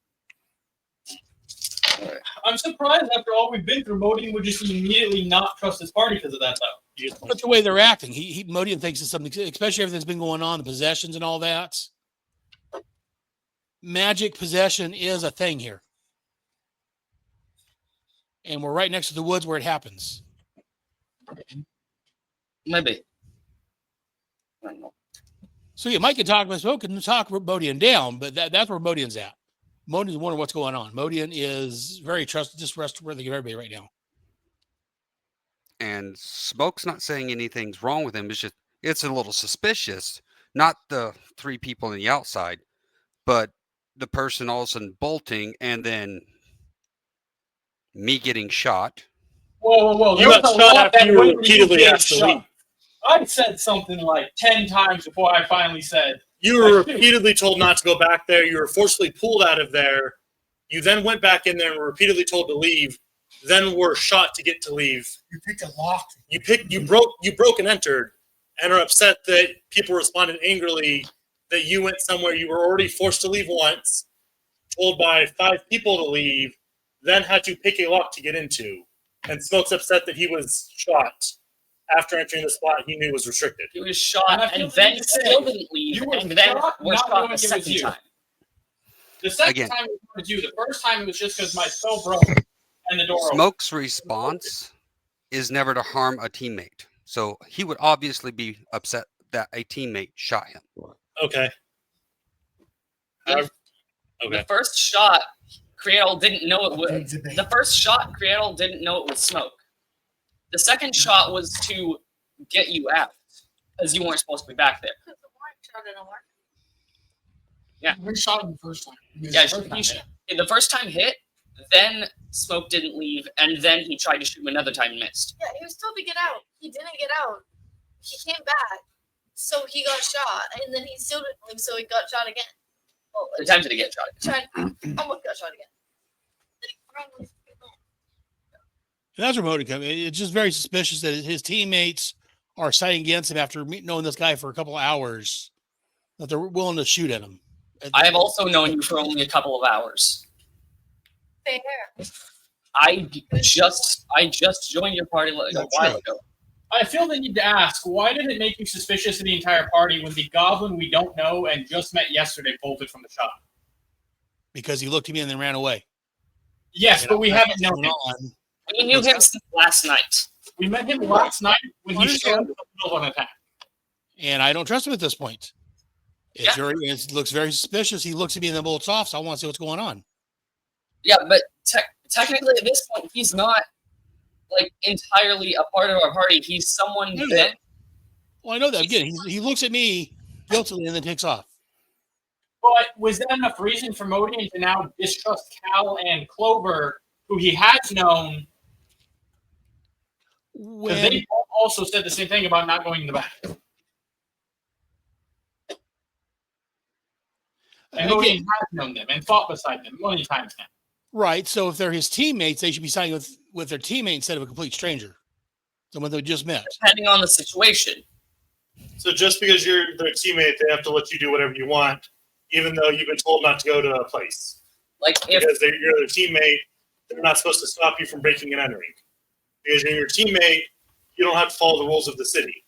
I'm surprised after all we've been through, Modian would just immediately not trust his party because of that, though. But the way they're acting, Modian thinks it's something, especially everything's been going on, the possessions and all that. Magic possession is a thing here. And we're right next to the woods where it happens. Maybe. I don't know. So yeah, Mike can talk about smoke and talk Modian down, but that's where Modian's at. Modian's wondering what's going on. Modian is very trustworthy of everybody right now. And Smoke's not saying anything's wrong with him. It's a little suspicious. Not the three people on the outside, but the person all of a sudden bolting and then me getting shot. Whoa. You got shot after you repeatedly asked to leave. I said something like 10 times before I finally said. You were repeatedly told not to go back there. You were forcibly pulled out of there. You then went back in there and were repeatedly told to leave. Then were shot to get to leave. You picked a lock. You broke and entered, and are upset that people responded angrily that you went somewhere you were already forced to leave once, told by 5 people to leave, then had to pick a lock to get into. And Smoke's upset that he was shot after entering the spot he knew was restricted. He was shot and then still didn't leave, and then was shot the second time. The second time it was you. The first time it was just because my spell broke and the door opened. Smoke's response is never to harm a teammate. So he would obviously be upset that a teammate shot him. Okay. The first shot, Creatal didn't know it was. The first shot, Creatal didn't know it was Smoke. The second shot was to get you out, because you weren't supposed to be back there. Yeah. We shot him the first time. Yeah, the first time hit, then Smoke didn't leave, and then he tried to shoot him another time and missed. Yeah, he was told to get out. He didn't get out. He came back, so he got shot, and then he still didn't leave, so he got shot again. Well, the time did he get shot? Almost got shot again. And that's where Modian comes in. It's just very suspicious that his teammates are siding against him after knowing this guy for a couple of hours, that they're willing to shoot at him I have also known you for only a couple of hours. Fair. I just joined your party a while ago. I feel the need to ask, why did it make you suspicious of the entire party when the goblin we don't know and just met yesterday bolted from the shop? Because he looked at me and then ran away. Yes, but we haven't known him. We knew him since last night. We met him last night when he showed up in the middle of an attack. And I don't trust him at this point. It looks very suspicious. He looks at me and then bolts off, so I want to see what's going on. Yeah, but technically at this point, he's not like entirely a part of our party. He's someone that. Well, I know that. Again, he looks at me guiltily and then takes off. But was that enough reason for Modian to now distrust Cal and Clover, who he has known? Because they also said the same thing about not going in the back. And Modian has known them and fought beside them many times now. Right. So if they're his teammates, they should be siding with their teammate instead of a complete stranger, someone they just met. Depending on the situation. So just because you're their teammate, they have to let you do whatever you want, even though you've been told not to go to a place. Like because you're their teammate, they're not supposed to stop you from breaking and entering. Because you're your teammate, you don't have to follow the rules of the city.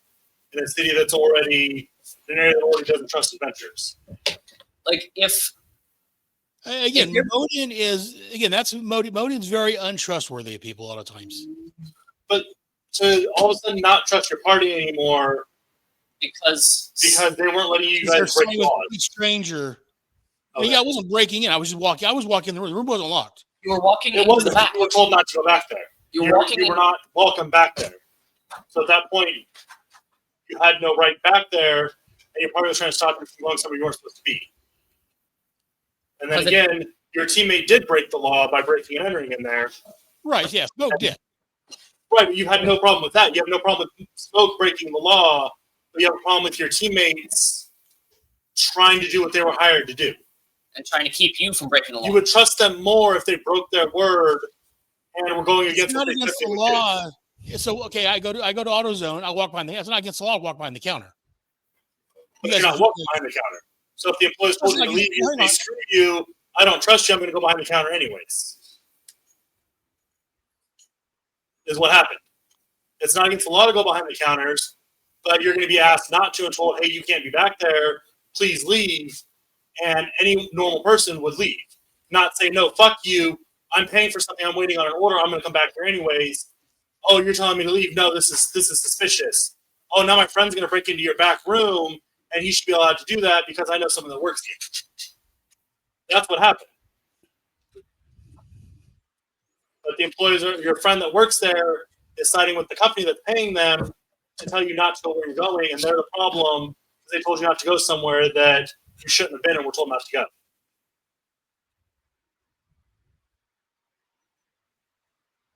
In a city that's already an area that already doesn't trust adventurers. Like if Modian that's Modian's very untrustworthy of people a lot of times. But to all of a sudden not trust your party anymore because they weren't letting you guys break laws. A stranger. Okay. I wasn't breaking in. I was just walking. I was walking in the room. The room wasn't locked. You were walking. It wasn't. You were told not to go back there. You were not welcome back there. So at that point, you had no right back there, and your party was trying to stop you from going somewhere you weren't supposed to be. And then again, your teammate did break the law by breaking and entering in there. Right, yes. Smoke did. Right, but you had no problem with that. You have no problem with Smoke breaking the law, but you have a problem with your teammates trying to do what they were hired to do. And trying to keep you from breaking the law. You would trust them more if they broke their word and were going against what they said the law. So okay, I go to AutoZone, I walk behind it's not against the law, I walk behind the counter. But you're not walking behind the counter. So if the employees told you to leave you, they screw you, I don't trust you, I'm going to go behind the counter anyways. Is what happened. It's not against the law to go behind the counters, but you're going to be asked not to and told, hey, you can't be back there, please leave. And any normal person would leave. Not say, no, fuck you, I'm paying for something, I'm waiting on an order, I'm going to come back here anyways. Oh, you're telling me to leave? No, this is suspicious. Oh, now my friend's going to break into your back room, and he should be allowed to do that because I know someone that works here. That's what happened. But the employees, your friend that works there is siding with the company that's paying them to tell you not to go where you're going, and they're the problem because they told you not to go somewhere that you shouldn't have been and were told not to go.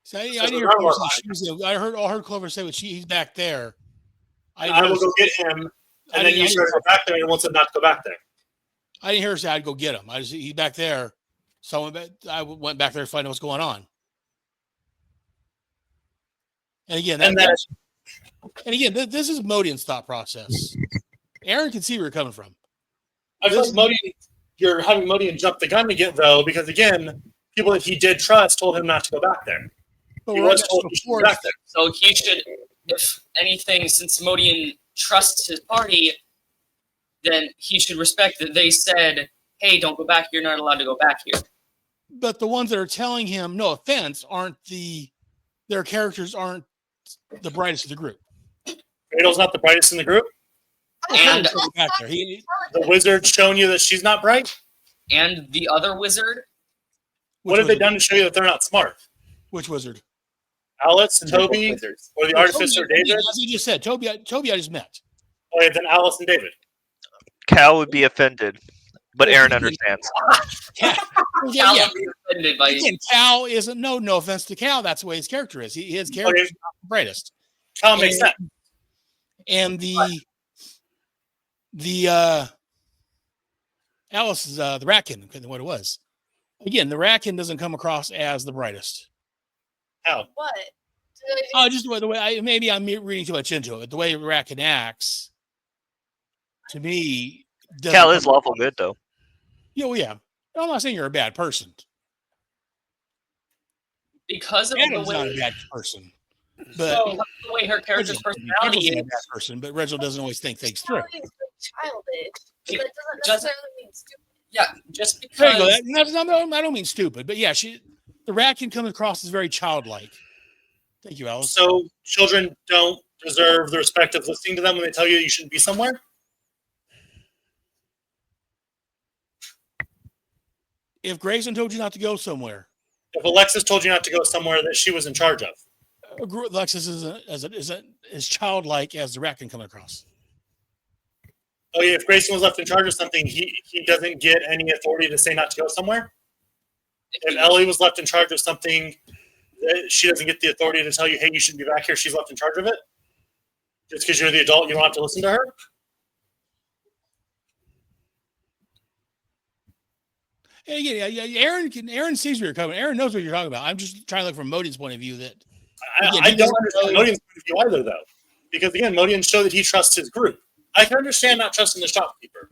So I heard Clover say he's back there. I will go get him, and then you started to go back there, and wants him not to go back there. I didn't hear her say I'd go get him. He's back there. So I went back there to find out what's going on. And again, this is Modian's thought process. Aaron can see where you're coming from. I feel like Modian, you're having Modian jump the gun again, though, because again, people that he did trust told him not to go back there. But he was told he should go back there. So he should, if anything, since Modian trusts his party, then he should respect that they said, hey, don't go back, you're not allowed to go back here. But the ones that are telling him, no offense, their characters aren't the brightest of the group. Rachel's not the brightest in the group? And the wizard's showing you that she's not bright? And the other wizard? What have they done to show you that they're not smart? Which wizard? Alice, Toby, or the artificer, David? As you just said, Toby I just met. Okay, then Alice and David. Cal would be offended, but Aaron understands. Cal isn't, no offense to Cal, that's the way his character is. His character is the brightest. Cal makes sense. And the Alice is the Ratkin, what it was. Again, the Ratkin doesn't come across as the brightest. How? What? Oh, just the way maybe I'm reading too much into it. The way Ratkin acts, to me, Cal is lawful good though. Yeah, well, yeah. I'm not saying you're a bad person. Because of Adam's the not way a bad person. But because of the way her character's Reginald's personality not a is, bad person, but Reginald doesn't always think things through. Personality is very childish. But that doesn't Just- necessarily mean stupid. yeah, just There you go. because I don't mean stupid, but yeah, the rat can come across as very childlike. Thank you, Alice. So children don't deserve the respect of listening to them when they tell you shouldn't be somewhere? If Grayson told you not to go somewhere, If Alexis told you not to go somewhere that she was in charge of? Alexis isn't as childlike as the rat can come across. Oh yeah, if Grayson was left in charge of something, he doesn't get any authority to say not to go somewhere? If Ellie was left in charge of something, she doesn't get the authority to tell you, hey, you shouldn't be back here, she's left in charge of it? Just because you're the adult, you don't have to listen to her? Yeah, Aaron sees where you're coming. Aaron knows what you're talking about. I'm just trying to look from Modian's point of view. That I don't understand Modian's point of view either, though. Because, again, Modian showed that he trusts his group. I can understand not trusting the shopkeeper.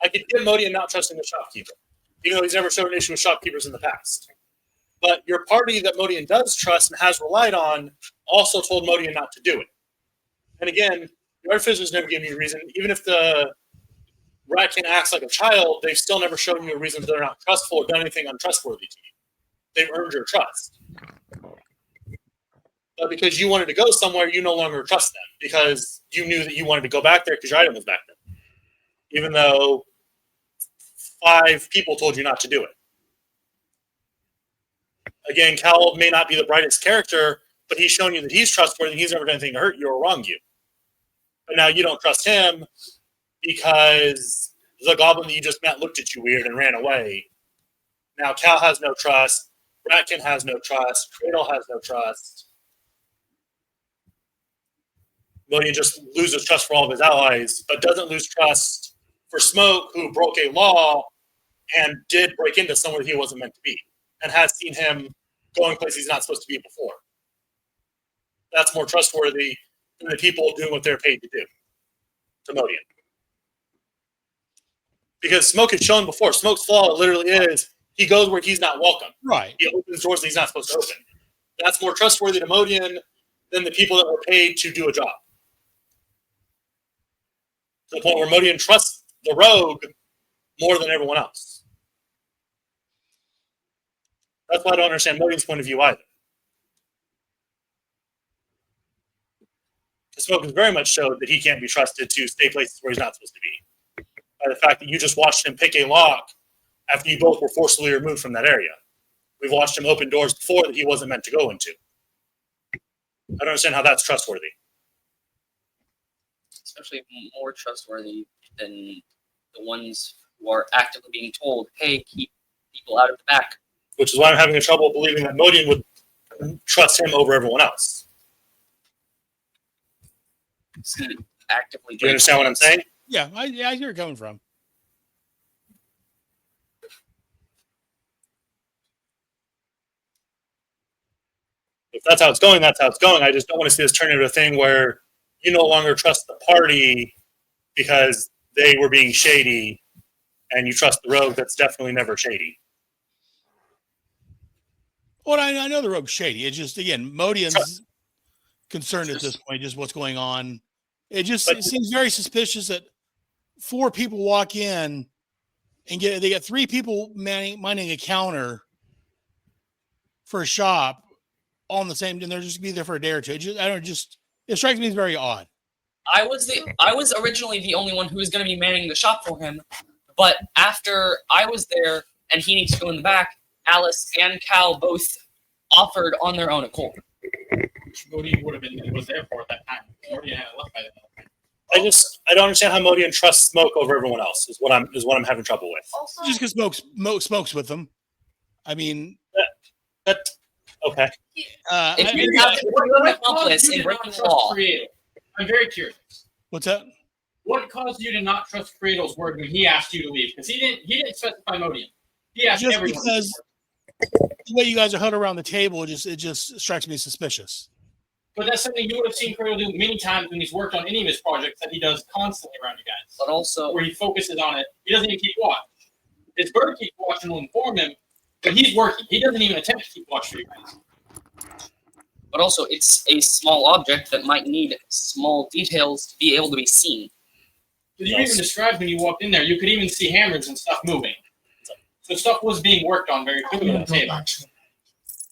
I could get Modian not trusting the shopkeeper, even though he's never showed an issue with shopkeepers in the past. But your party that Modian does trust and has relied on also told Modian not to do it. And again, the artificers never give me a reason. Even if the Ratkin acts like a child, they've still never shown you a reason they're not trustful or done anything untrustworthy to you. They've earned your trust. But because you wanted to go somewhere, you no longer trust them because you knew that you wanted to go back there because your item was back there. Even though 5 people told you not to do it. Again, Cal may not be the brightest character, but he's shown you that he's trustworthy and he's never done anything to hurt you or wrong you. But now you don't trust him because the goblin that you just met looked at you weird and ran away. Now Cal has no trust. Ratkin has no trust. Cradle has no trust. Modian just loses trust for all of his allies, but doesn't lose trust for Smoke, who broke a law and did break into somewhere he wasn't meant to be, and has seen him going places he's not supposed to be before. That's more trustworthy than the people doing what they're paid to do to Modian. Because Smoke has shown before, Smoke's flaw literally is he goes where he's not welcome. Right. He opens doors that he's not supposed to open. That's more trustworthy to Modian than the people that were paid to do a job. To the point where Modian trusts the rogue more than everyone else. That's why I don't understand Modian's point of view either. Smoke has very much showed that he can't be trusted to stay places where he's not supposed to be. By the fact that you just watched him pick a lock after you both were forcibly removed from that area. We've watched him open doors before that he wasn't meant to go into. I don't understand how that's trustworthy. especially more trustworthy than the ones who are actively being told, hey, keep people out of the back. Which is why I'm having trouble believing that Modian would trust him over everyone else. See, actively. Do you understand what I'm saying? Yeah, I hear where you're coming from. If that's how it's going, that's how it's going. I just don't want to see this turn into a thing where you no longer trust the party because they were being shady, and you trust the rogue that's definitely never shady. Well, I know the rogue's shady. It's just, again, Modian's concerned at this point, just what's going on. It seems very suspicious that 4 people walk in and they got 3 people minding a counter for a shop all in the same, and they're just gonna be there for a day or two. It strikes me as very odd. I was originally the only one who was going to be manning the shop for him, but after I was there and he needs to go in the back, Alice and Cal both offered on their own accord. Modian would have been was there for at that time. Modian had left by then. I don't understand how Modian trusts Smoke over everyone else. Is what I'm having trouble with. Also, Just because smokes with them. I mean, okay. If you have an accomplice in breaking the law, I'm very curious. What's that? What caused you to not trust Credo's word when he asked you to leave? Because he didn't specify Modian. He asked Just everyone. because the way you guys are huddled around the table, it just strikes me as suspicious. But that's something you would have seen Credo do many times when he's worked on any of his projects that he does constantly around you guys. but also Where he focuses on it. He doesn't even keep watch. his bird keeps watch and will inform him, but he's working. He doesn't even attempt to keep watch for you guys. But also, it's a small object that might need small details to be able to be seen. You even described when you walked in there, you could even see hammers and stuff moving. So stuff was being worked on very quickly on the table.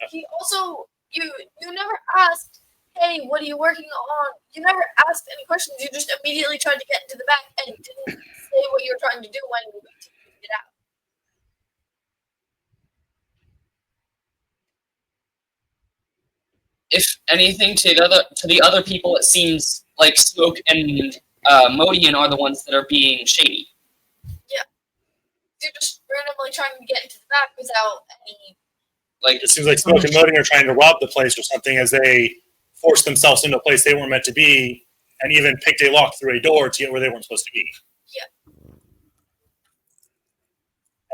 He also, you never asked, hey, what are you working on? You never asked any questions. You just immediately tried to get into the back and didn't say what you were trying to do when you went to get out. If anything, to the other people, it seems like Smoke and Modian are the ones that are being shady. Yeah. You're just randomly trying to get into the back without any... Like, it seems like Smoke and Modian are trying to rob the place or something as they force themselves into a place they weren't meant to be and even picked a lock through a door to get where they weren't supposed to be. Yeah.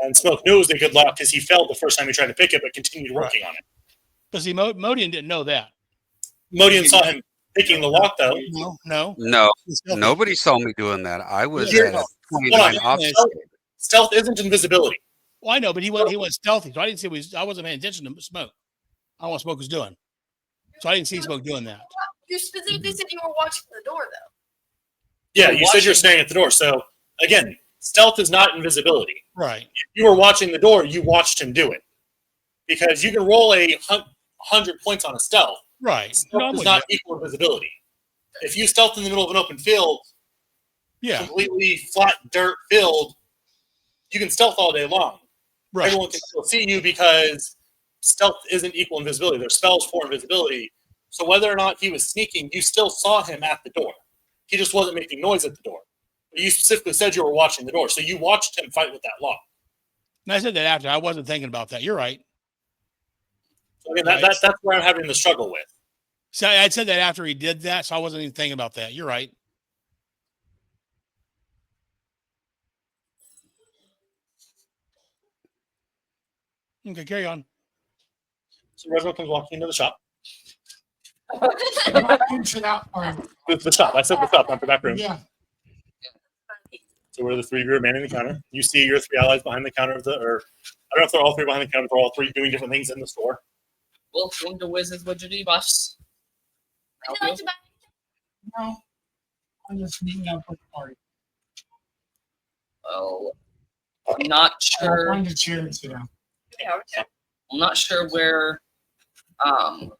And Smoke knew it was a good lock because he failed the first time he tried to pick it but continued working on it. Because Modian didn't know that. Modian saw him picking the lock, though. No. Nobody saw me doing that. I was Yeah. at a 29 offset. Stealth isn't invisibility. Well, I know, but he went stealthy, so I didn't see. I wasn't paying attention to Smoke. I don't know what Smoke was doing, so I didn't see Smoke doing that. You specifically said you were watching the door, though. Yeah, you said you were staring at the door. So, again, stealth is not invisibility. Right. If you were watching the door, you watched him do it. Because you can roll 100 points on a stealth. Right. Stealth does not equal invisibility. If you stealth in the middle of an open field, completely flat dirt field, you can stealth all day long. Right. Everyone can still see you because stealth isn't equal invisibility. There's spells for invisibility. So whether or not he was sneaking, you still saw him at the door. He just wasn't making noise at the door. But you specifically said you were watching the door, so you watched him fight with that lock. And I said that after. I wasn't thinking about that. You're right. So again, that's where I'm having the struggle with. So I said that after he did that, so I wasn't even thinking about that. You're right. Okay, carry on. So Reginald comes walking into the shop. Into that part. The shop. I said the shop, not the back room. Yeah. So we're the three of you are manning the counter. You see your three allies behind the counter or I don't know if they're all three behind the counter, they're all three doing different things in the store. Welcome to Wizz's Widgety Buffs. Would you like to buy No. I'm just meeting up with the party. Well, I'm not I'll sure. find a chair to sit down. I'm not sure where the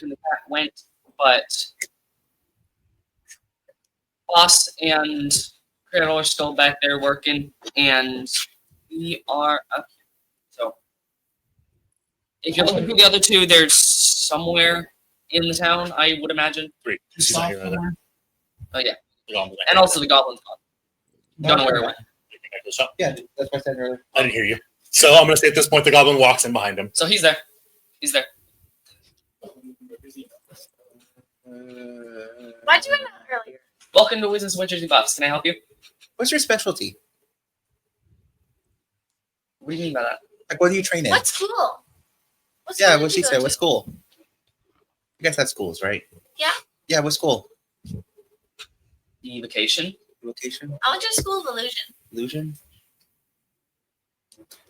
pack went, but Boss and Cradle are still back there working, and we are up here. So if you're looking for the other two, they're somewhere in the town, I would imagine. Three. Just She's not off here either. somewhere. Oh yeah, The goblin. and also the goblin's gone. Don't know where it went. You can back to the shop. Yeah, that's what I said earlier. I didn't hear you. So I'm going to say at this point, the goblin walks in behind him. So he's there. He's there. Why'd you run out earlier? Welcome to Wizz's Widgety Buffs. Can I help you? What's your specialty? What do you mean by that? Like, what do you train in? What school? What Yeah, school what did she you go said. to? What school? You guys have schools, right? Yeah. Yeah, what school? Evocation. Location? I went to school of illusion. Illusion?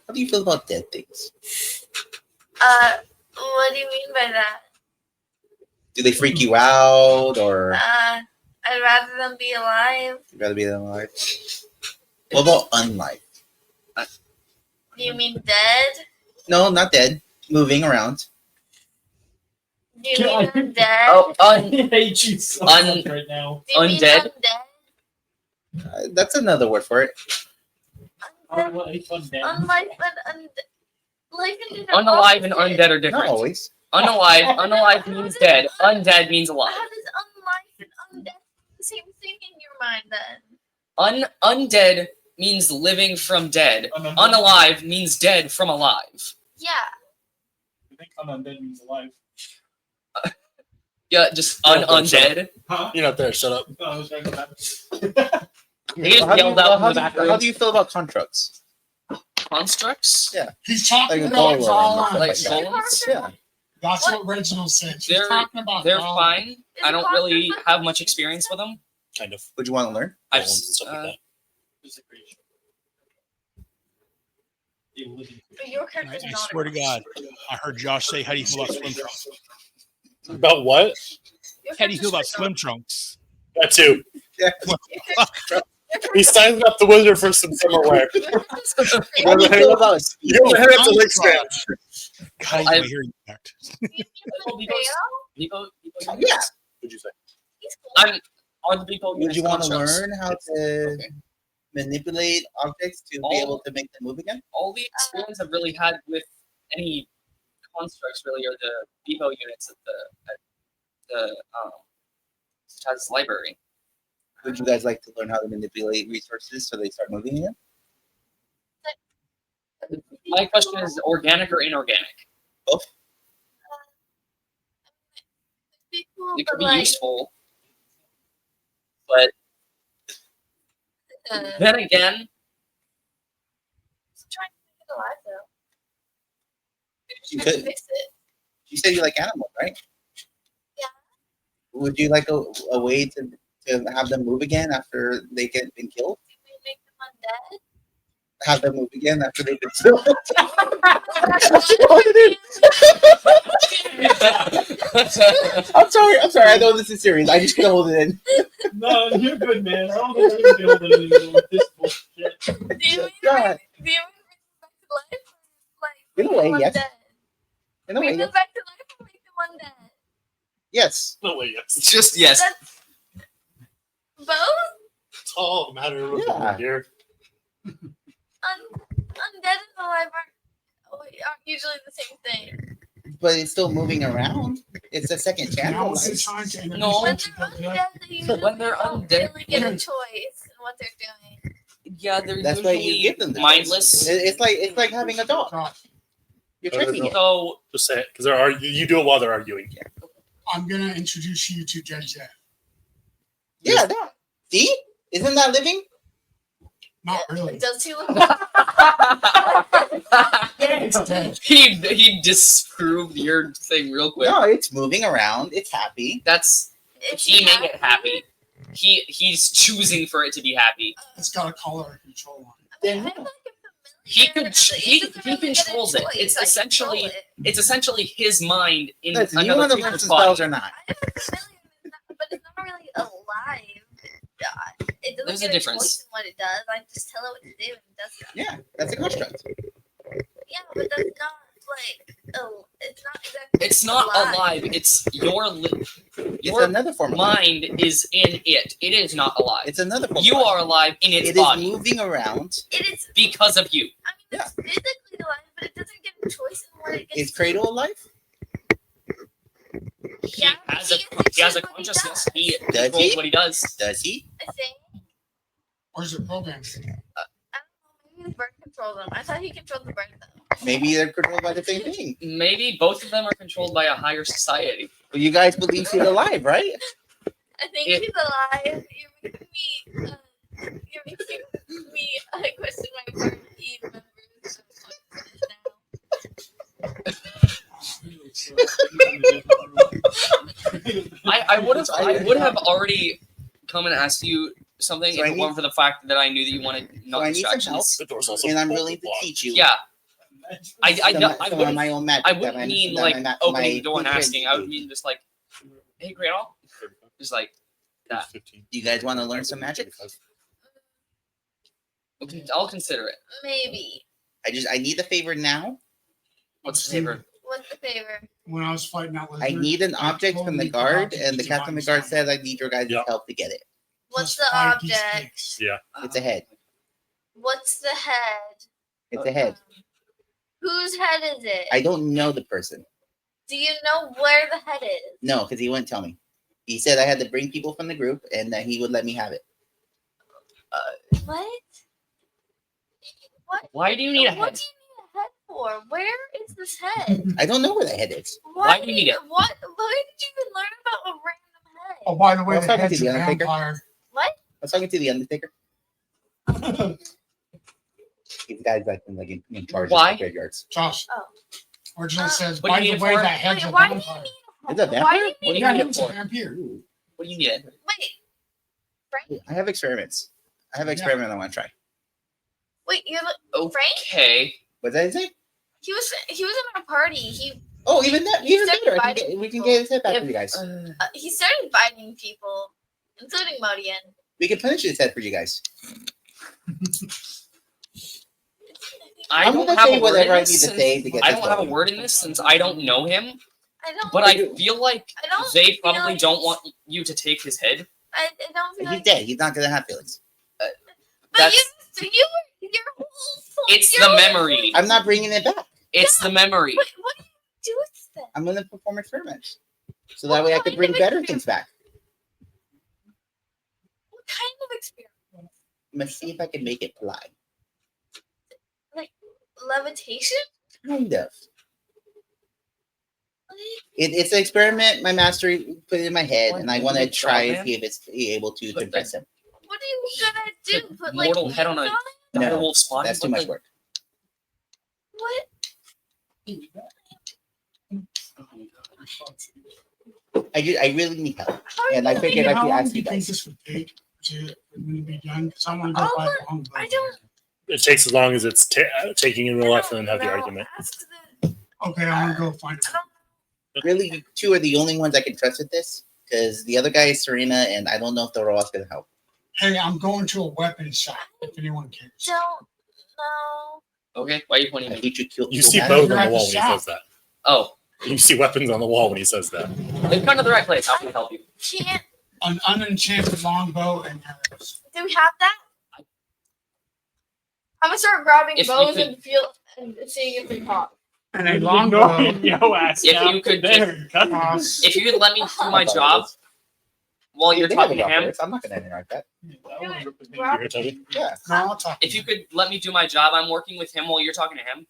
How do you feel about dead things? What do you mean by that? Do they freak you out, or I'd rather them be alive. you'd rather be alive? What about unlife? Do you mean dead? No, not dead. Moving around. Do you mean undead? Oh, I hate you so much right now. Do you mean undead? undead? That's another word for it. Unlife, undead. Unlife and life and dead. Unalive and undead are different. Not always. Unalive means dead. Undead means alive. How does unlife and undead the same thing in your mind then? Undead means living from dead. Unalive means dead from alive. Yeah. I think undead means alive. Yeah, just undead. Huh? You're not there. Shut up. Oh, I was right about that. He just yelled out from the back room. How do you feel about constructs? Constructs? Yeah. He's talking Like a about golem. golems. Like golems? Yeah. That's What? what Reginald said. She's They're talking about they're golems. fine. I don't really have much experience with them. Kind of. Would you want to learn? I've Golems and stuff like that. But your character's I not. swear to God, I heard Josh say, "How do you feel about swim trunks?" About what? How do you feel about swim trunks? That too. Yeah. He signs up the wizard for some summer wear. How do you feel about You go head up to Lake Stand. God, my hearing back. Nico, Yeah. What'd you say? Are the people Would you want to constructs? learn how to manipulate objects to be able to make them move again? All the experience I've really had with any constructs really are the depot units at the Chaz's library. Would you guys like to learn how to manipulate resources so they start moving again? My question is organic or inorganic? Both. It could be useful, but then again, Trying to make it alive though. You Trying to could. fix it. You said you like animals, right? Yeah. Would you like a way to have them move again after they get been killed? Can we make them undead? Have them move again after they've been killed? I'm sorry. I know this is serious. I just couldn't hold it in. No, you're good, man. I don't think I'm gonna be able to do anything with this bullshit. Do you mean God. bring them back to life? Like, In a make way, them yes. undead? In a Bring way, them back to life or make them undead? yes. No way, yes. just yes. That's both? It's all a matter of Yeah. here. Undead and alive aren't usually the same thing. But it's still moving around. It's a second channel. Now it's time to introduce No. When you they're to the- undead, they usually When they're don't undead- really get a choice in what they're doing. Yeah, they're That's why usually you give them the mindless. It's like having a dog. You're tricking it. So Just say it, because they're you do it while they're arguing. I'm gonna introduce you to Jen Jen. Yeah, that. See? Isn't that living? Not really. Does he look? It's dead. he disproved your thing real quick. No, it's moving around. It's happy. That's Is he made it happy. He's choosing for it to be happy. It's got a color and control on it. I mean, I feel like He familiar, could- but he- doesn't he really get a controls it. choice. It's I essentially- control it. It's essentially his mind in Listen, you another want to learn people's some body. spells or not? I am familiar, but it's not really alive. It doesn't There's a get a difference. choice in what it does. I just tell it what to do and it does it. Yeah, that's a construct. Yeah, but that's not like it's not exactly. It's not alive. It's your It's your another form of life. mind is in it. It is not alive. It's another form You of life. are alive in its It is body moving around. It is. because of you. I mean, it's physically alive, but it doesn't get a choice in what it gets. Is Cradle alive? He has a consciousness. He Does controls he? what he does. Does he? I think. Or is it programmed? I don't know. Maybe the bird controls them. I thought he controlled the bird though. Maybe they're controlled by the same thing. Maybe both of them are controlled by a higher society. But you guys believe he's alive, right? I think It- he's alive. You're making me question my bird E members. I would have already come and asked you something So if I it need- weren't for the fact that I knew that you wanted So not I need some help, distractions. The door's also and I'm full willing of to blocks. teach you. Yeah, I some of wouldn't, my own magic. I that wouldn't I'm- mean that like I'm not- opening my the door and blueprint. asking. I would mean just like, hey, Gretel, just like that. 15. You guys want to learn some magic? I'll consider it. Maybe. I need the favor now. What's the favor? What's the favor? When I was fighting that I lizard, need an object from the guard, and the to captain of the mine guard said I need your guys' Yeah. help to get it. What's Plus the 5 piece object? sticks. Yeah. It's a head. What's the head? It's a head. Whose head is it? I don't know the person. Do you know where the head is? No, because he wouldn't tell me. He said I had to bring people from the group, and that he would let me have it. What? What? Why do you need a What head? do you need a head for? Where is this head? I don't know where the head is. Why do you need it? What? Why did you even learn about a random head? Oh, by the way, I was the talking to head's the a Undertaker. vampire. What? I was talking to the Undertaker. These guys like in charge Why? of the graveyards. Josh. Oh. Original says, what do by you the need way, it for? that head's a Wait, why do you vampire. need Is it a Why do vampire? you What do need you Yeah, need it he's a for? vampire. What do you need it? Wait. Frank? I have experiments. I have an Yeah. experiment I want to try. Wait, you're Frank? Okay. What did I say? He was in a party. Even Better. inviting We can people. get his head back for you guys. He started inviting people, including Modian. We can punish his head for you guys. I I'm don't gonna have say a word whatever in I this need to since- say to get I this don't have a going. word in this since I don't know him. I don't. But I feel like I don't they feel probably like don't want you to take his head. I don't feel He's like. dead. He's not gonna have feelings. But That's your whole. it's your the whole- memory. I'm not bringing it back. It's the memory. What do you do with that? I'm gonna perform experiments, so that way I can bring better things back. What kind of experiment? Let's see if I can make it fly. Like levitation? Kind of. It's an experiment my master put in my head, and I want to try and see if it's able to compress him. What are you gonna do? Put like Mortal head on a it? No, wolf spot. that's too much work. What? I really need help, How are and you I gonna figured make I How should long ask do you you think guys. this would take to be done? Because I want to go buy a longbow. I don't. It takes as long as it's taking in real life and then have the know. argument. Ask the. Okay, I want to go find it. I don't. Really, you two are the only ones I can trust with this, because the other guy is Serena, and I don't know if the Ross gonna help. Hey, I'm going to a weapons shop if anyone cares. Don't know. Okay, why are you pointing I at me? hate you kill. You kill see Matt. bows You're on at the the wall when he shop. says that. Oh, You see weapons on the wall when he says that. they've gone to the right place. How can we help you? Can't. An unenchanted longbow and arrows. Do we have that? I'm gonna start grabbing If you bows could- and feel and seeing if they pop. And a longbow Yo ass. If you could costs. If you could let me do my I'll buy job this. while you're They have talking a to gun for him, this. I'm not gonna interrupt that. You hear Toby? Yeah. No, I'll talk. if you could let me do my job, I'm working with him while you're talking to him.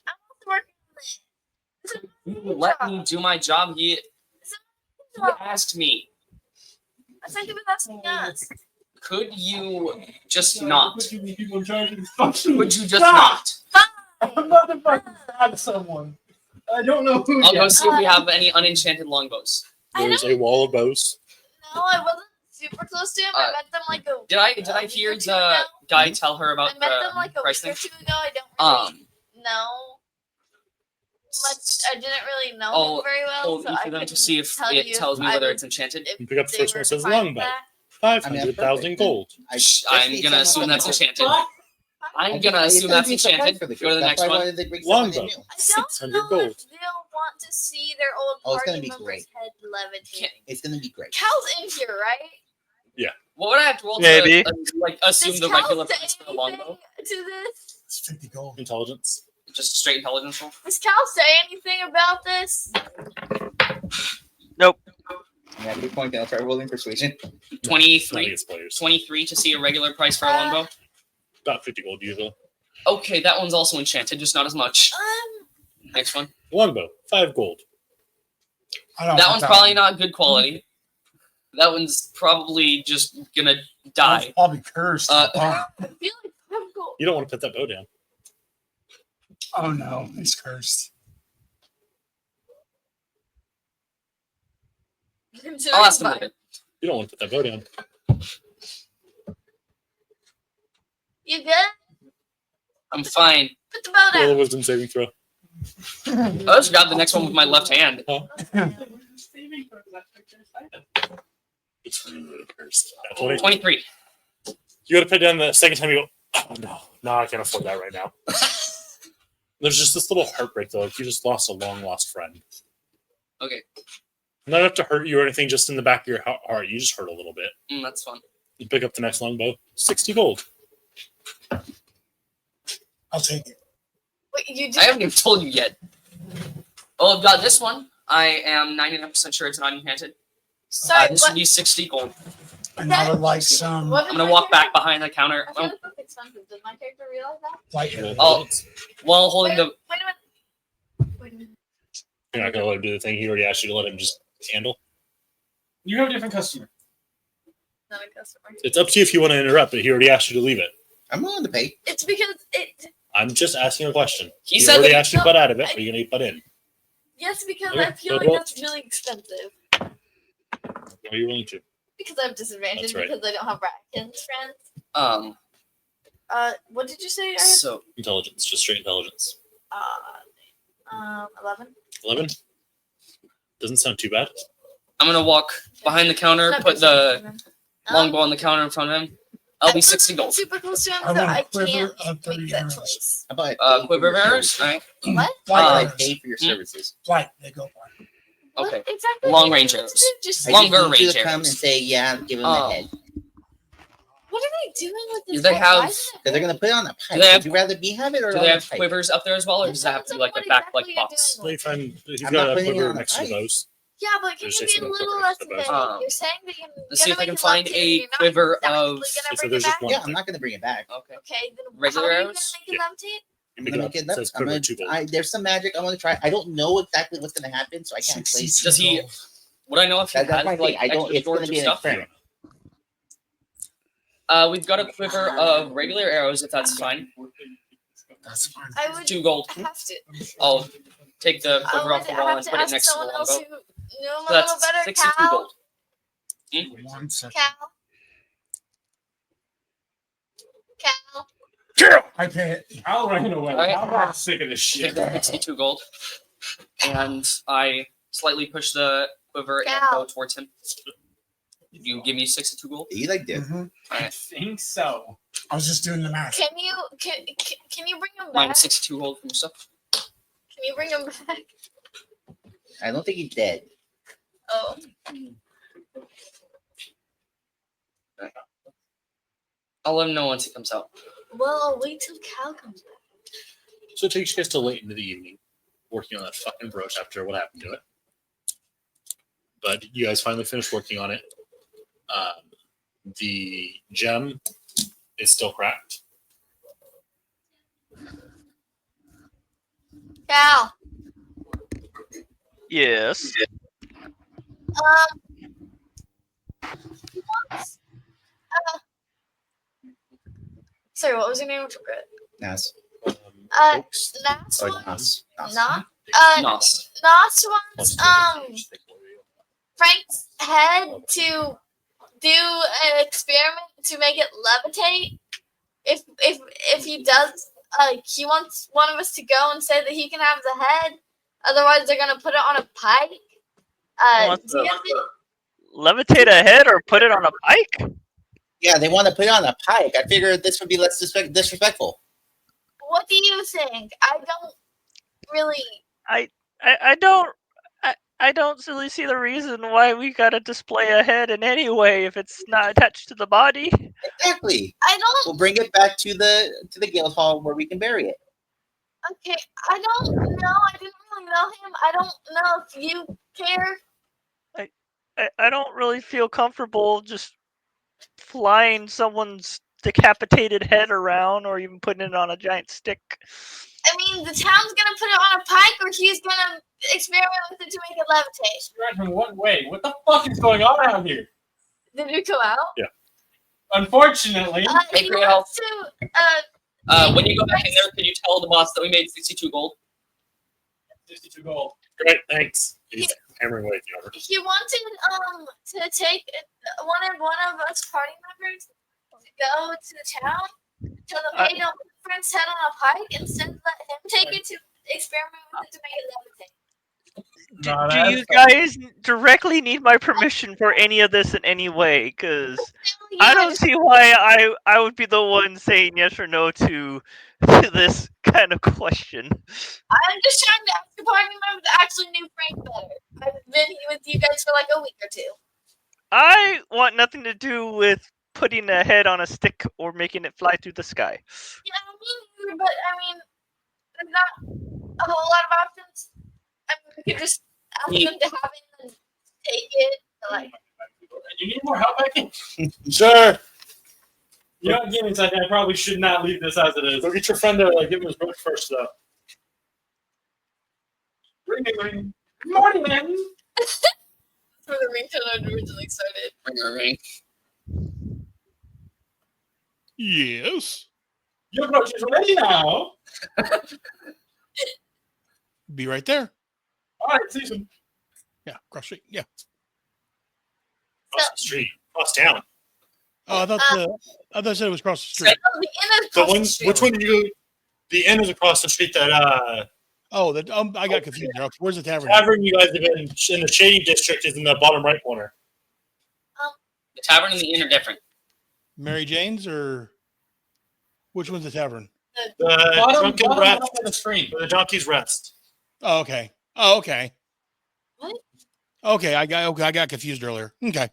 I'm also working on this. It's a You let me do my job. He job. asked me, I thought he was asking us. could you just not? Could you Could you just not? I'm not about to stab someone. I don't know who I'll go yet. see if we have any unenchanted longbows. There's a wall of bows. No, I wasn't super close to him. I met them like a. Did I week hear or two the ago. guy tell her about I met them like a price week or thing? two ago. I don't really know much. I didn't really know I'll him very well, hold so each I of them to couldn't see if tell it you tells if me I whether would- it's enchanted. if You pick up the they first one. were It says fine with longbow. that. 500,000 gold. I'm gonna assume that's enchanted. I'm gonna assume that's enchanted. Go to the next one. Longbow. I don't 600 know gold. if they'll want to see their old Oh, it's gonna party be members' great. head levitating. It's gonna be great. Cal's in here, right? What would I have to roll Maybe. to like assume Does the Cal regular say price for a anything longbow? to this? It's 50 gold. Intelligence. Just straight intelligence roll. Does Cal say anything about this? Yeah, at this point, I'll try rolling persuasion. Not 23. against players. 23 to see a regular price for a longbow. About 50 gold usually. Okay, that one's also enchanted, just not as much. Next one. Longbow. 5 gold. I don't That want one's probably not good quality. That one's probably just gonna It's die. probably cursed. Uh, I feel like I'm cool. You don't want to put that bow down. Oh no, it's cursed. I'll ask them later. You don't want to put that bow down. You good? I'm fine. Put the bow Roll a down. wisdom saving throw. I'll just grab the next one with my left hand. It's really cursed. 20. 23. You got to put it down the second time you go, oh no, I can't afford that right now. There's just this little heartbreak though. Like you just lost a long lost friend. Okay, Not enough to hurt you or anything, just in the back of your heart. You just hurt a little bit. that's fun. You pick up the next longbow. 60 gold. I'll take it. Wait, you I haven't even told you yet. Oh, I've got this one. I am 99% sure it's not enchanted. Sorry, This what? would be 60 gold. And I would like some What I'm did gonna my walk character- back behind the counter I feel like that's expensive. Did my character realize that? light Roll Oh. intelligence. while holding the. Wait a minute. Wait a minute. You're not going to let him do the thing. He already asked you to let him just handle. You have a different customer. Not a customer. It's up to you if you want to interrupt, but he already asked you to leave it. I'm willing to pay. It's because it. I'm just asking a question. He He said already that- asked you to butt out of it. Are you going to butt in? Yes, because Okay, I feel good like roll. that's really expensive. Are you willing to? Because I have disadvantage That's right. because I don't have Ratkin's friends. What did you say? So Intelligence, just straight intelligence. 11. 11? Doesn't sound too bad. I'm gonna walk behind the counter, Not put good. the longbow on the counter in front of him. I'll be 60 gold. Super close to him, I so want a I quiver can't of 30 make that arrows. choice. How about I pay for Quiver your of arrows. services? All right. What? How about I Uh, pay for your services? Flight. They go fly. What Okay. exactly? Long do you range need to arrows. do? Just I Longer just need you range to come arrows. and say, yeah, give them the head. what are they doing with this? Do they head? have- Why is it Because they're going to put it on a pipe. Do they have- Would you rather me have it or Do on they a have pipe? quivers up there as well, or does it have to be like a back like box? doing with it? He's I'm got not a putting it quiver on a next to pipe. those. Yeah, but can There's you just be a no little quiver less next to vague? both. You're saying that you're Let's see if I gonna can make find left-handed, a you're not quiver exactly of- gonna So bring there's it just back? one. Yeah, I'm not going to bring it back. Okay. Okay, then Regular how are you arrows? gonna make Yeah. it levitate? You I'm make gonna it make it up. It says I'm quiver gonna, 2 gold. there's some magic I want to try. I don't know exactly what's going to happen, so I can't play. 62 Does he- gold. Would I know if he That's has my like thing. I don't. extra It's going storage to be of an stuff? experiment. We've got a quiver of regular arrows, if that's fine. That's fine. I would 2 gold. have to. I'll take the I quiver would off the wall have and to put it ask next to the someone else who longbow. knew him So a little that's better. 62 Cal. gold. 1 second. Cal. Cal. I pay it. I'll run away. Alright. I'm not sick of this Take shit. the 62 gold. And I slightly push the quiver and Cow. bow towards him. You give me 62 gold? You like this? Mhm. I think so. I was just doing the math. Can you bring him back? Minus 62 gold from yourself. Can you bring him back? I don't think he's dead. Oh. I'll let him know once he comes out. Well, I'll wait till Cal comes back. So it takes you guys till late into the evening working on that fucking brooch after what happened to it. But you guys finally finished working on it. The gem is still cracked. Cal. Yes. Sorry, what was your name? I forgot. Nas. Folks, Nas Or wants. Nas. Not. Nos. Nas wants Frank's head to do an experiment to make it levitate. If he does, he wants one of us to go and say that he can have the head. Otherwise, they're gonna put it on a pike. Wants Do you to- have any- Levitate a head or put it on a pike? Yeah, they want to put it on a pike. I figured this would be less disrespectful. what do you think? I don't really. I don't really see the reason why we gotta display a head in any way if it's not attached to the body. Exactly. I don't. We'll bring it back to the guild hall where we can bury it. Okay, I don't know. I didn't really know him. I don't know if you care. I don't really feel comfortable just flying someone's decapitated head around or even putting it on a giant stick. I mean, the town's gonna put it on a pike, or he's gonna experiment with it to make it levitate. Experiment in what way? What the fuck is going on out here? Did it come out? Unfortunately, Hey, He Creole. wants to. When you go back in there, can you tell the boss that we made 62 gold? 62 gold. Great, thanks. He's hammering away at the armor. He wanted to take one of us party members to go to the town, tell them, hey, don't put Frank's head on a pike, instead let him take it to experiment with it to make it levitate. Do you guys directly need my permission for any of this in any way? Because I don't see why I would be the one saying yes or no to this kind of question. I'm just trying to ask a party member that actually knew Frank better. I've been with you guys for like a week or two. I want nothing to do with putting a head on a stick or making it fly through the sky. Yeah, me neither, but I mean, there's not a whole lot of options. I mean, we could just ask them to have it and take it. Like, You need more help, I think. Sure. You know what, Gideon's like, I probably should not leave this as it is. Go get your friend to give him his book first, though. Ring, ring, ring. Good morning, man. that's where the ringtone had originally started. Ring. Yes. Your brooch is ready now. Be right there. All right, see you. Yeah, cross street. Yeah. Across the street. Across town. Oh, I thought I said it was across the street. Oh, the inn is The across one, the street. which one did you? The inn is across the street. That Oh, I got confused there. Where's the tavern? tavern you guys have been in the shady district is in the bottom right corner. The tavern and the inn are different. Mary Jane's or which one's the tavern? The drunken bottom rest. left of the screen. The donkey's rest. Oh, okay. Oh, okay. What? Okay, I got confused earlier. Okay.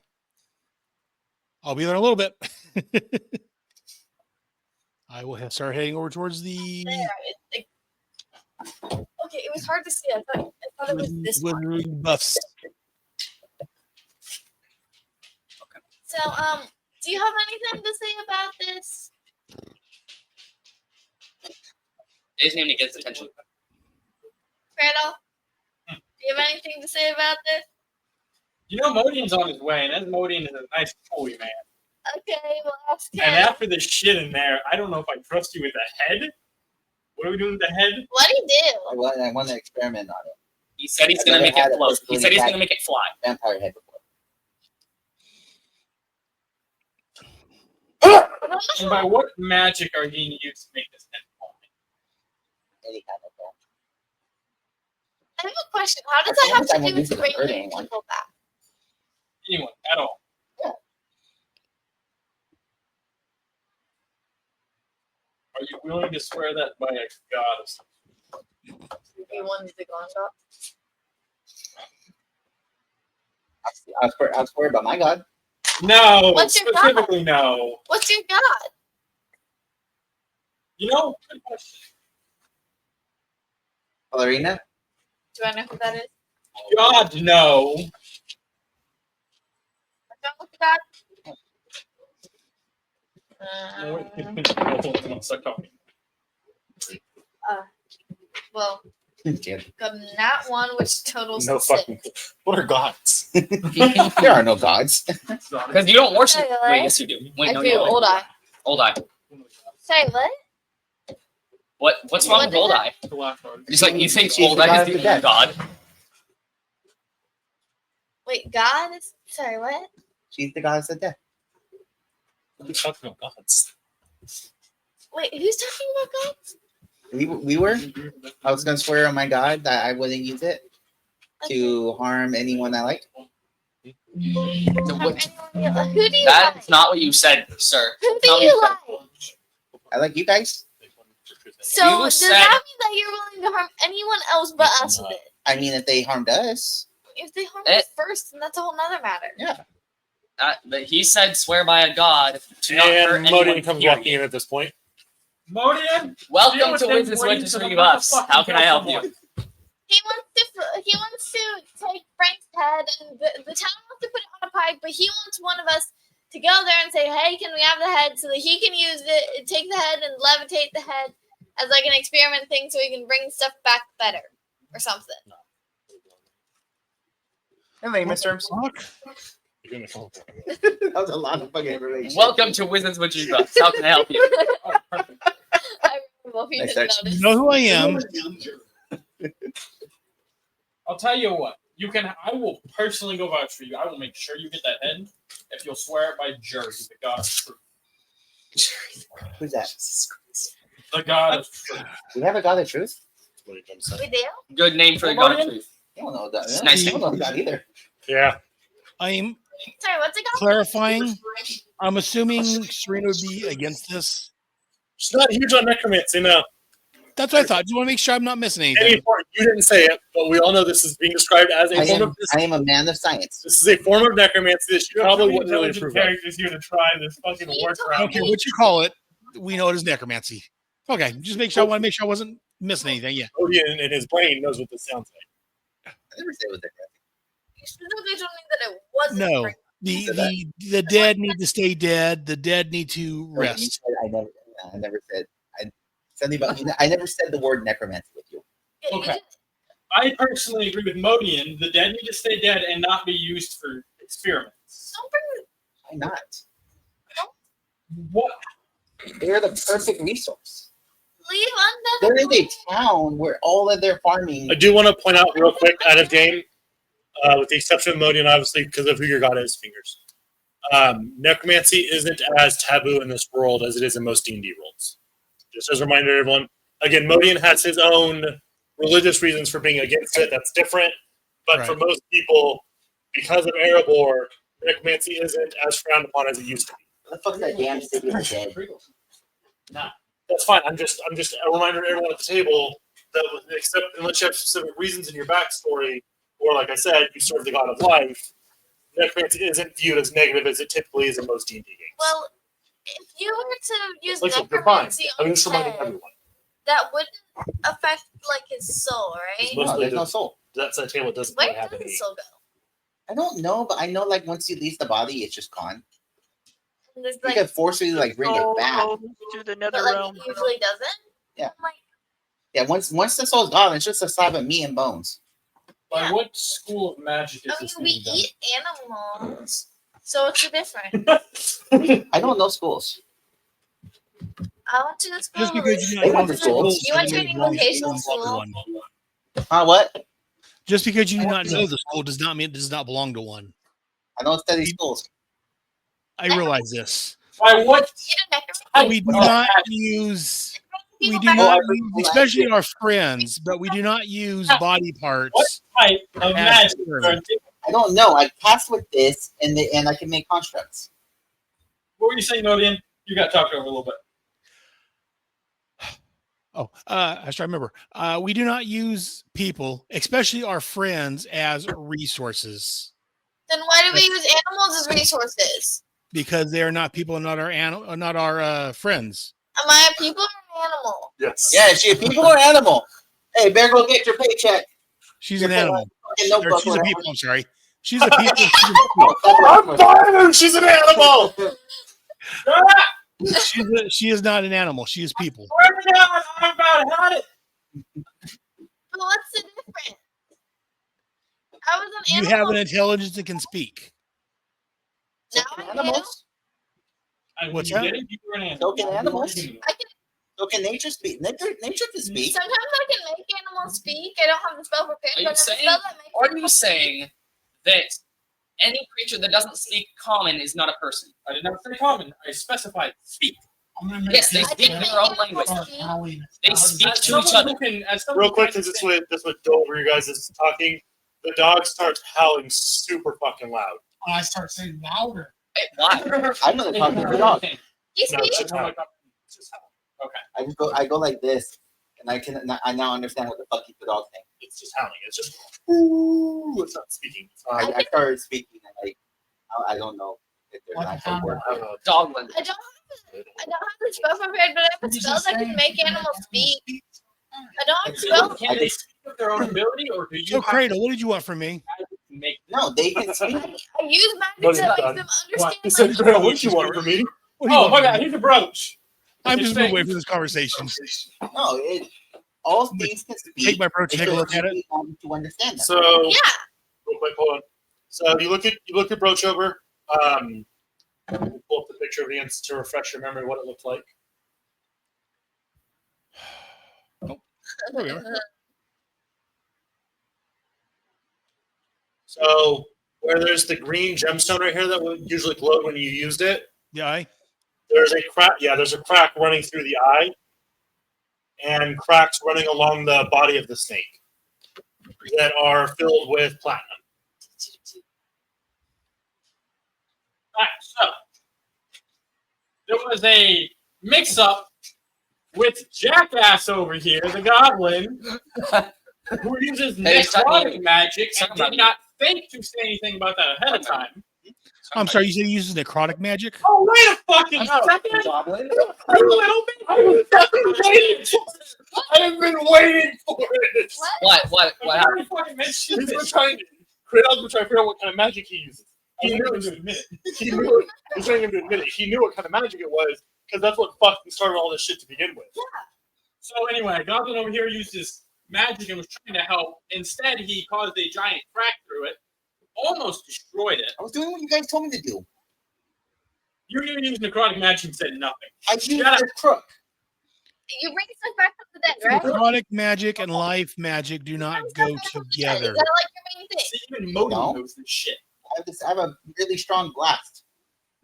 I'll be there in a little bit. I will start heading over towards the There, okay, it was hard to see. I thought it was this one. Wizard buffs. So, do you have anything to say about this? They just need to get his attention. Cradle? Do you have anything to say about this? You know, Modian's on his way, and Modian is a nice boy, man. Okay, well, ask him. And after the shit in there, I don't know if I trust you with the head. What are we doing with the head? What'd he do? I want to experiment on it. He said he's I've gonna never make had it a float. He said he's personally gonna make it fly. Vampire head before. And by what magic are you going to use to make this head fly? Any kind of ball. I have a question. How does As that long have as I to won't do use with it to hurt bringing anyone. people back? Anyone at all? Yeah. Are you willing to swear that by a goddess? You wanted to go on top? I'll swear by my god. No, What's your specifically no. What's your god? You know, good question. Ballerina? Do I know who that is? God, no. What's your god? Stop talking. Well, Dude, got that one, which totals No 6. fucking. What are gods? there are no gods. Because you don't worship. Hey, Wait, yes you do. Wait, I no, do. you don't. Old eye. Old eye. Say what? What's wrong What with did old that- eye? Just like you think She's old the eye god is of the the only god. Wait, God? Sorry, what? She's the goddess of death. What are you talking about gods? Wait, who's talking about gods? We were. I was gonna swear on my god that I wouldn't use it to harm anyone I like. So Have what- anyone who do you That's like? not what you said, sir. Who do Tell me you that. like? I like you guys. So You does said- that mean that you're willing to harm anyone else but us with it? I mean, if they harmed us, If they harm Eh. us first, then that's a whole nother matter. yeah. But he said swear by a god to not hurt And anyone. Modian comes period. walking in at this point. Modian? Deal Welcome with to them Wiz's brains Witches and I'm Three about to Buffs. fucking How can I kill help someone. you? He wants to take Frank's head, and the town wants to put it on a pike, but he wants one of us to go there and say, "Hey, can we have the head?" So that he can use it, take the head, and levitate the head as like an experiment thing, so he can bring stuff back better or something. Hello, Mr. That was a lot of fucking information. Welcome to Wiz's Witches Buffs. How can I help you? I remember if you Nice didn't touch. notice. You know who I am. I'll tell you what. I will personally go vouch for you. I will make sure you get that head if you'll swear it by Jerry, the god of truth. Who's that? The god of truth. We have a god of truth. We do? Good name for the god of truth. You don't know that. It's nice You don't know that either. Yeah. I'm Sorry, what's it called? clarifying. I'm assuming Serena would be against this. She's not huge on necromancy, no. That's what I thought. Just want to make sure I'm not missing Any anything. form, you didn't say it, but we all know this is being described as a form of I am a man of science. this is a form of necromancy that you probably wouldn't really Intelligent approve of. characters here to try this fucking You work told I around. don't care what you call it. We know it is necromancy. Okay, just make sure. I want to make sure I wasn't missing anything. Yeah. Odian in his brain knows what this sounds like. I never said it was necromancy. You specifically told me that it wasn't. No. Frank. The dead need to stay dead. The dead need to You rest. said I never said. Something about. I never said the word necromancy with you. Yeah, you Okay. did- I personally agree with Modian. The dead need to stay dead and not be used for experiments. Don't bring Why not? What? They're the perfect resource. leave undead. There is alone. a town where all of their farming. I do want to point out real quick out of game, with the exception of Modian, obviously, because of who your god is, Fingers. necromancy isn't as taboo in this world as it is in most D&D worlds. Just as a reminder to everyone, again, Modian has his own religious reasons for being against it. That's different. But for most people, because of Erebor, necromancy isn't as frowned upon as it used to be. What the fuck is that damn city of the dead? Nah, that's fine. I'm just a reminder to everyone at the table that except unless you have specific reasons in your backstory, or like I said, you serve the god of life, necromancy isn't viewed as negative as it typically is in most D&D games. Well, if you were to use Like, you're fine. necromancy I'm on just reminding Ted, everyone. that wouldn't affect like his soul, right? No, there's no soul. That's a table. It doesn't Where really have does any. his soul go? I don't know, but I know like once you leave the body, it's just gone. And there's, You like, can forcibly like bring it back. To the but nether like realm. it usually doesn't. Yeah. I'm like, Yeah, once the soul's gone, it's just a slab of meat and bones. By what school of magic is I mean, this we being done? eat animals, so it's different. I don't know schools. I went to the school. Just because you They do not went know to school. schools You went to doesn't an mean it invocation belongs to school? one. What? Just because you do not know the school does not mean it does not belong to one. I don't study schools. I realize this. By what? We do not use, especially our friends, but we do not use body parts. What type of as magic? experiments. I don't know. I cast with this, and I can make constructs. What were you saying, Odian? You got talked over a little bit. Oh, I was trying to remember. We do not use people, especially our friends, as resources Then why do we use animals as resources? because they are not people, not our friends. Am I a people or an animal? Yes. Yeah, is she a people or animal? Hey, better go get your paycheck. She's Your an animal. fucking notebook, Or she's a whatever. people. I'm sorry. She's a people. She's a I'm fine. She's an animal. she is not an animal. She is people. I'm about had it. But what's the difference? I was an You animal. have an intelligence that can speak. Now I do. Animals? What's You that? did it, you were an animal. So can animals? I can. So can nature speak? Nature can speak. Sometimes I can make animals speak. I don't have the spell prepared, Are you but I have the saying- spell that makes Are you animals saying that any creature that doesn't speak common is not a person? I did not say common. I specified speak. I'm gonna make Yes, they this speak better their own language. for Halloween. They speak As to someone each other. who can- as someone Real who quick, can because understand- this would go over you guys is talking. The dog starts howling super fucking loud. I start saying louder. Hey, why? I'm gonna talk to the dog. He No, it's speaks. just howling. I go like this, and I now understand what the fuck the dog saying. It's just howling. It's just ooh. It's not speaking. It's not, I started speaking, and like I don't know if there's an actual word. Dog language. I don't have the spell prepared, but I have a spell that can make animals speak. I don't have a spell. Can they speak of their own ability, or do you So, have Cradle, what did you want from me? to make No, they can speak. I use magic What is that that? makes them What? understand. He said, "What did you want from me?" What do you Oh, want my from God, me? here's a brooch. I'm It's just fake. moving away from this conversation. No, all things can speak. Take my approach, take a look at it. To understand them. So, Yeah. real quick, hold on. So you look at Brooch over. Pull up the picture of the ants to refresh your memory what it looked like. There we are. So where there's the green gemstone right here that would usually glow when you used it, Yeah, there's a crack. Yeah, there's a crack running through the eye, and cracks running along the body of the snake that are filled with platinum. Alright, so there was a mix-up with Jackass over here, the goblin, who uses Hey, it's not necrotic you. magic It's and not about did not think to say anything about that ahead of time. I'm sorry. You said he uses necrotic magic. Oh, wait a fucking second! Goblin. A little bit. I was fucking waiting for it. I have been waiting for it. What I happened? already fucking mentioned He's it. been trying. Cradle's been trying to figure out what kind of magic he uses. I He knew knew it to admit it. He knew it. He's trying to admit it. He knew what kind of magic it was because that's what fucking started all this shit to begin with. So anyway, Goblin over here used his magic and was trying to help. Instead, he caused a giant crack through it, almost destroyed it. I was doing what you guys told me to do. You used necrotic magic and said nothing. I used Shut up. the crook. You bring stuff back from the dead, right? Necrotic magic and life magic do not go Is together. that like your main thing? See, even Modi No. knows this shit. I have a really strong blast.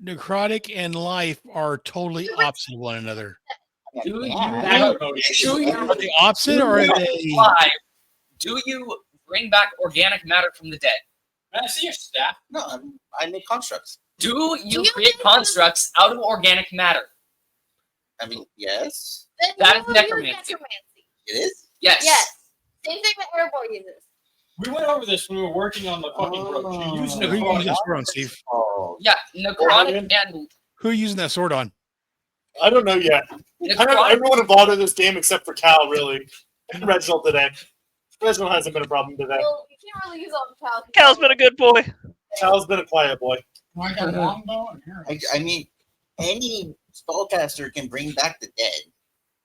necrotic and life are totally opposite of one another. Do you Are Are they opposite or are they? Do you bring back organic matter from the dead? Can I see your staff? No, I make constructs. Do you create constructs out of organic matter? I mean, yes, Then That you is use necromancy. it is. Yes. Yes. Same thing that Airboy uses. We went over this when we were working on the fucking brooch. You used Who are you using that necrotic. sword on, Steve? Oh, Yeah, necrotic and Who are you using that sword on? I don't know yet. Kind of necrotic. everyone involved in this game except for Cal, really. And Reginald today. Reginald hasn't been a problem today. Well, you can't really use all the Cal. Cal's been a good boy. Cal's been a quiet boy. Oh, I got a longbow and arrows. I mean, any spellcaster can bring back the dead.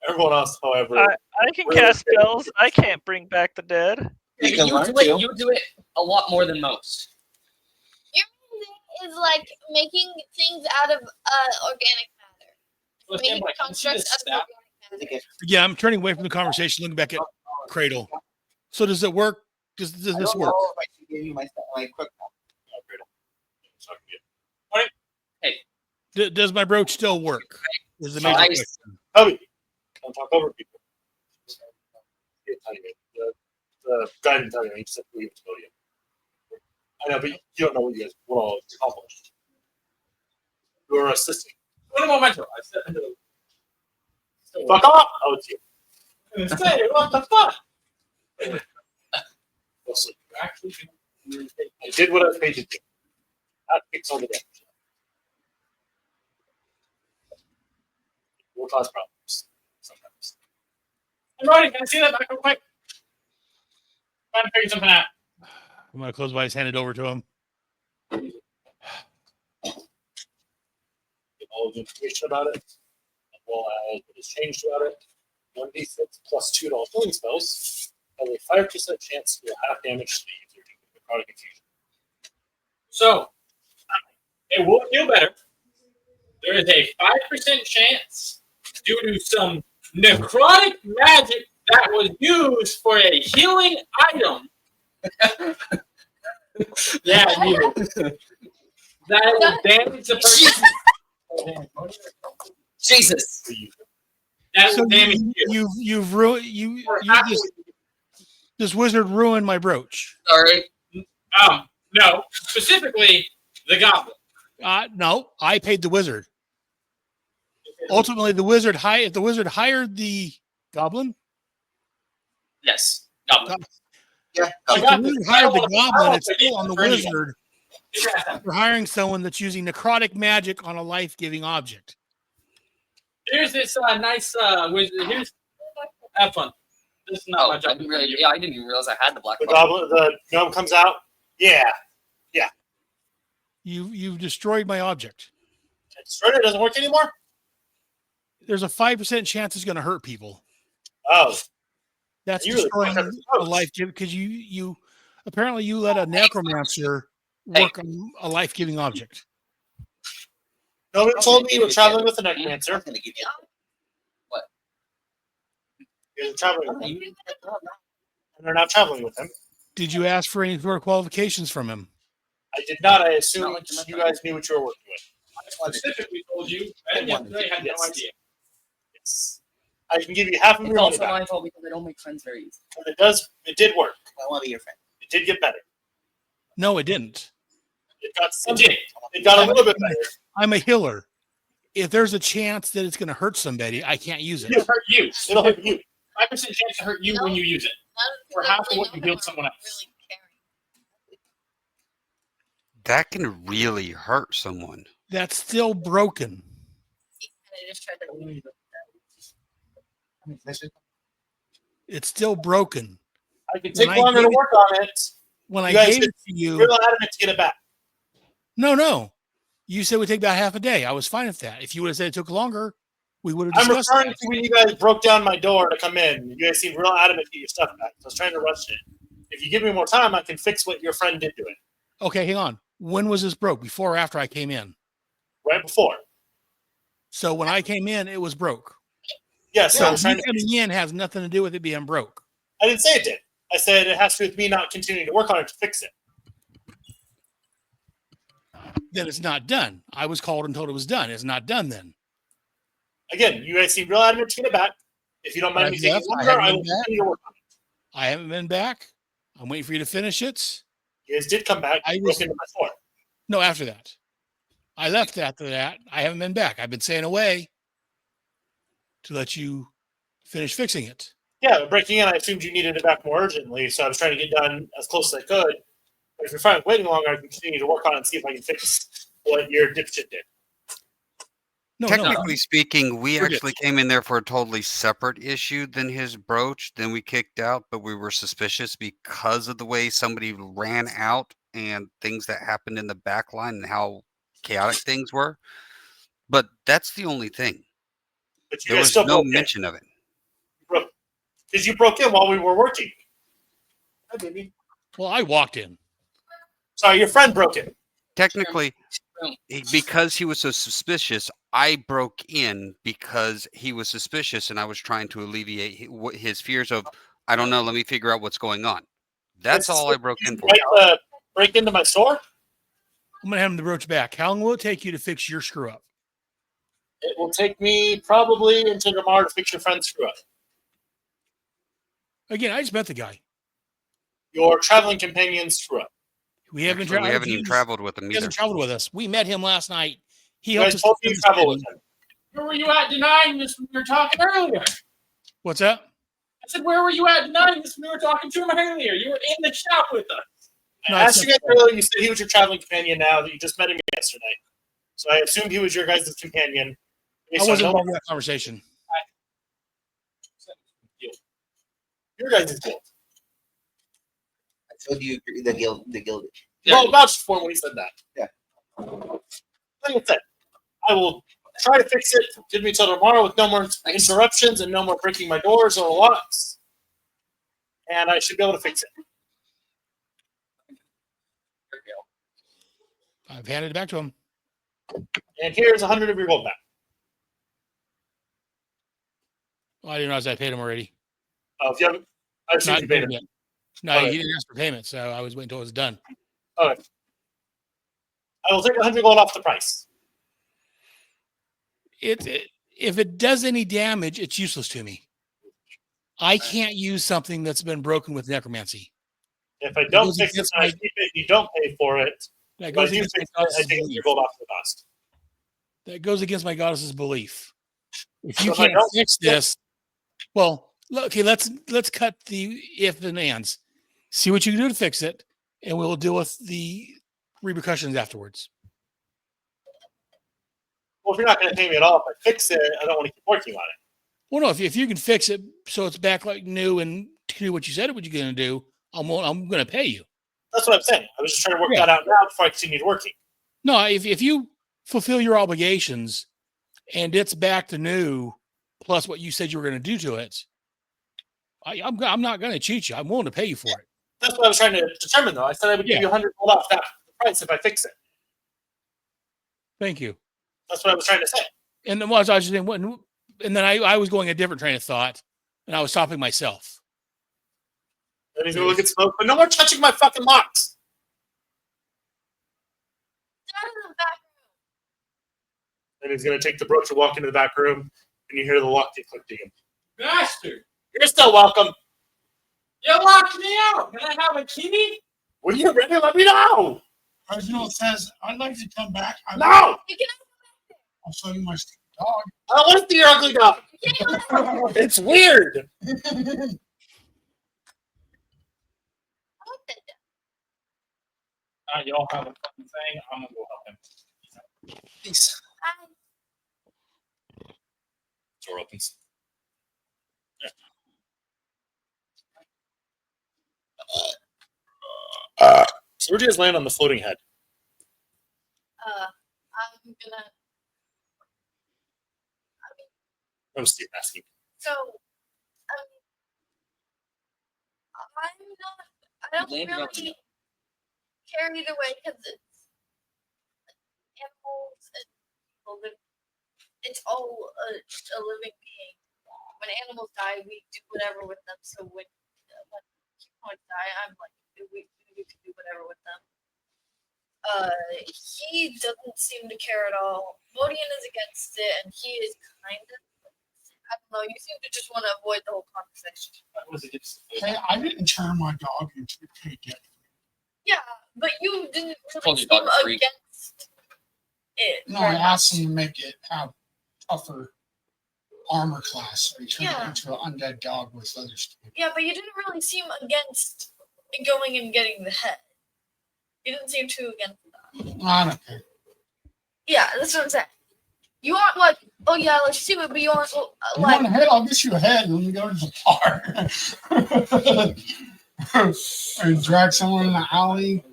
Everyone else, however, I can cast spells. I can't bring back the dead. You can learn to. You do it a lot more than most. Your thing is like making things out of organic matter. Let's Making stand by. Can you see this constructs out staff? of organic matter. Yeah, I'm turning away from the conversation, looking back at Cradle. So does it work? Does I this don't work? know if I should give you my quick. Does my brooch still work? Is the So major I- question. Toby, don't talk over people. The guy didn't tell you. He said we have to go to you. I know, but you don't know what you guys what all accomplished. You were assisting. One memento. I said, Fuck off! Oh, it's you. say, what the fuck? Mostly. Actually, I did what I was paid to do. That fix all the damage. Will cause problems sometimes. I'm ready. Can I see that back real quick? Trying to figure something out. I'm going to close my eyes, hand it over to him. Get all the information about it, as well as what has changed about it. 1d6 plus 2 to all healing spells has a 5% chance to deal half damage to the user due to necrotic infusion. So, it will feel better. There is a 5% chance due to some necrotic magic that was used for a healing item. Yeah, you. That will damage the person. Jesus. That So will damage you. you've ruined this wizard ruined my brooch. Sorry. No, specifically the goblin. No, I paid the wizard. Ultimately, if the wizard hired the goblin, Yes. Goblin. Yeah. if the wizard hired the goblin, it's still on the For anyone. wizard for hiring someone that's using necrotic magic on a life-giving object. Here's this nice wizard. Here's have fun. This is not Oh, my I job. didn't really. Yeah, I didn't even realize I had the black. The bucket. goblin, the gnome comes out. Yeah, You've destroyed my object. it doesn't work anymore. There's a 5% chance it's going to hurt people. Oh, That's You really destroying fucked up a your life because you apparently you let a necromancer work on a life-giving object. no one told me you were traveling with a necromancer. I'm gonna give you. You're traveling with him, and they're not traveling with him. Did you ask for any sort of qualifications from him? I did not. I assumed Not like you guys knew what you were working with. I specifically told you, and yesterday I had no Yes. idea. Yes. I can give you half of It's your money also back. my fault because I don't make friends very easy. But it did work. I want to be your friend. It did get better. No, it didn't. It got It did. It got a little bit better. I'm a healer. If there's a chance that it's going to hurt somebody, I can't use it. It'll hurt you. It'll hurt you. 5% chance to hurt you when you use it. For half of what you healed someone else. That can really hurt someone. That's still broken. It's still broken. I can take When I longer to gave it- work on it. When I You guys gave it to you, Real adamant to get it back. no. You said it would take about half a day. I was fine with that. If you would have said it took longer, we would have I'm discussed referring that. to when you guys broke down my door to come in. You guys seemed real adamant to get your stuff back. So I was trying to rush it. If you give me more time, I can fix what your friend did to it. Okay, hang on. When was this broke? Before or after I came in? Right before. So when I came in, it was broke. Yes, so I So was trying you to, coming in has nothing to do with it being broke. I didn't say it did. I said it has to do with me not continuing to work on it to fix it. then it's not done. I was called and told it was done. It's not done then. Again, you guys seem real adamant to get it back. If you don't mind me taking longer, I will continue to work on it. I haven't been back. I'm waiting for you to finish it. You guys did come back. I broke into my store. No, after that. I left after that. I haven't been back. I've been staying away to let you finish fixing it. Yeah, breaking in, I assumed you needed it back more urgently, so I was trying to get done as close as I could. But if you're fine with waiting longer, I can continue to work on it and see if I can fix what your dipshit did. No, technically speaking, we actually came in there for a totally separate issue than his brooch. Then we kicked out, but we were suspicious because of the way somebody ran out and things that happened in the back line and how chaotic things were. But that's the only thing. But you there guys was still no broke mention of it. Because you broke in while we were working. Hi, baby. Well, I walked in. Sorry, your friend broke in. Technically, because he was so suspicious, I broke in because he was suspicious, and I was trying to alleviate his fears of, I don't know, let me figure out what's going on. That's all I broke in for. Break into my store? I'm going to hand him the brooch back. How long will it take you to fix your screw up? It will take me probably until tomorrow to fix your friend's screw up. Again, I just met the guy. Your traveling companion's screw up. We haven't even traveled with him either. He hasn't traveled with us. We met him last night. He You helped guys us told me to travel with him. Where were you at denying this when we were talking earlier? What's that? I said, where were you at denying this when we were talking to him earlier? You were in the shop with us. I asked you guys earlier, you said he was your traveling companion now that you just met him yesterday. So I assumed he was your guys' companion. I wasn't involved in that conversation. Your guys' guild. I told you the guild. Well, vouched for when he said that. Yeah. Like I said, I will try to fix it. Give me till tomorrow with no more interruptions and no more breaking my doors or locks. And I should be able to fix it. I've handed it back to him. And here's 100 of your gold back. Oh, I didn't realize I paid him already. Oh, if you haven't, I assume you paid him. Yet. No, he didn't ask for payment, so I was waiting until it was done. Okay. I will take 100 gold off the price. If it does any damage, it's useless to me. I can't use something that's been broken with necromancy. If I don't fix it, I keep it. You don't pay for it. That goes against my goddess's belief. Gold off the cost. That goes against my goddess's belief. If you So can't fix this, well, okay, let's cut the if and ands. See what you can do to fix it, and we'll deal with the repercussions afterwards. Well, if you're not going to pay me at all, if I fix it, I don't want to keep working on it. Well, no, if you can fix it so it's back like new and do what you said what you're going to do, I'm going to pay you. That's what I'm saying. I was just trying to work that out now before I continued working. No, if you fulfill your obligations and it's back to new, plus what you said you were going to do to it, I'm not going to cheat you. I'm willing to pay you for it. That's what I was trying to determine, though. I said I would give you 100 gold off that price if I fix it. Thank you. That's what I was trying to say. And then I was just saying, and then I was going a different train of thought, and I was stopping myself. Then he's going to look at smoke, but no more touching my fucking locks. Then he's going to take the brooch and walk into the back room, and you hear the lock get clicked again. Bastard! You're still welcome. You locked me out. Can I have a key? When you're ready, let me know. Reginald says, I'd like to come back. No! I'll show you my stupid dog. I don't want to see your ugly dog. It's weird. Y'all have a fucking thing. I'm going to go help him. Peace. Door opens. So where'd you guys land on the floating head? I'm gonna. I was Steve asking. So, I don't really care either way because it's animals and people live. It's all a living being. When animals die, we do whatever with them. So when humans die, I'm like, we can do whatever with them. he doesn't seem to care at all. Modian is against it, and he is kind of. I don't know. You seem to just want to avoid the whole conversation. Hey, I didn't turn my dog into a pig yet. Yeah, but you didn't Told really your seem dog to freak. against it. No, I asked him to make it have tougher armor class. So he turned Yeah. it into an undead dog with leather skin. Yeah, but you didn't really seem against going and getting the head. You didn't seem too against that. I don't care. Yeah, that's what I'm saying. You aren't like, oh yeah, let's do it, but you aren't You like, want a head? I'll get you a head when we go to the bar. Or drag someone in the alley.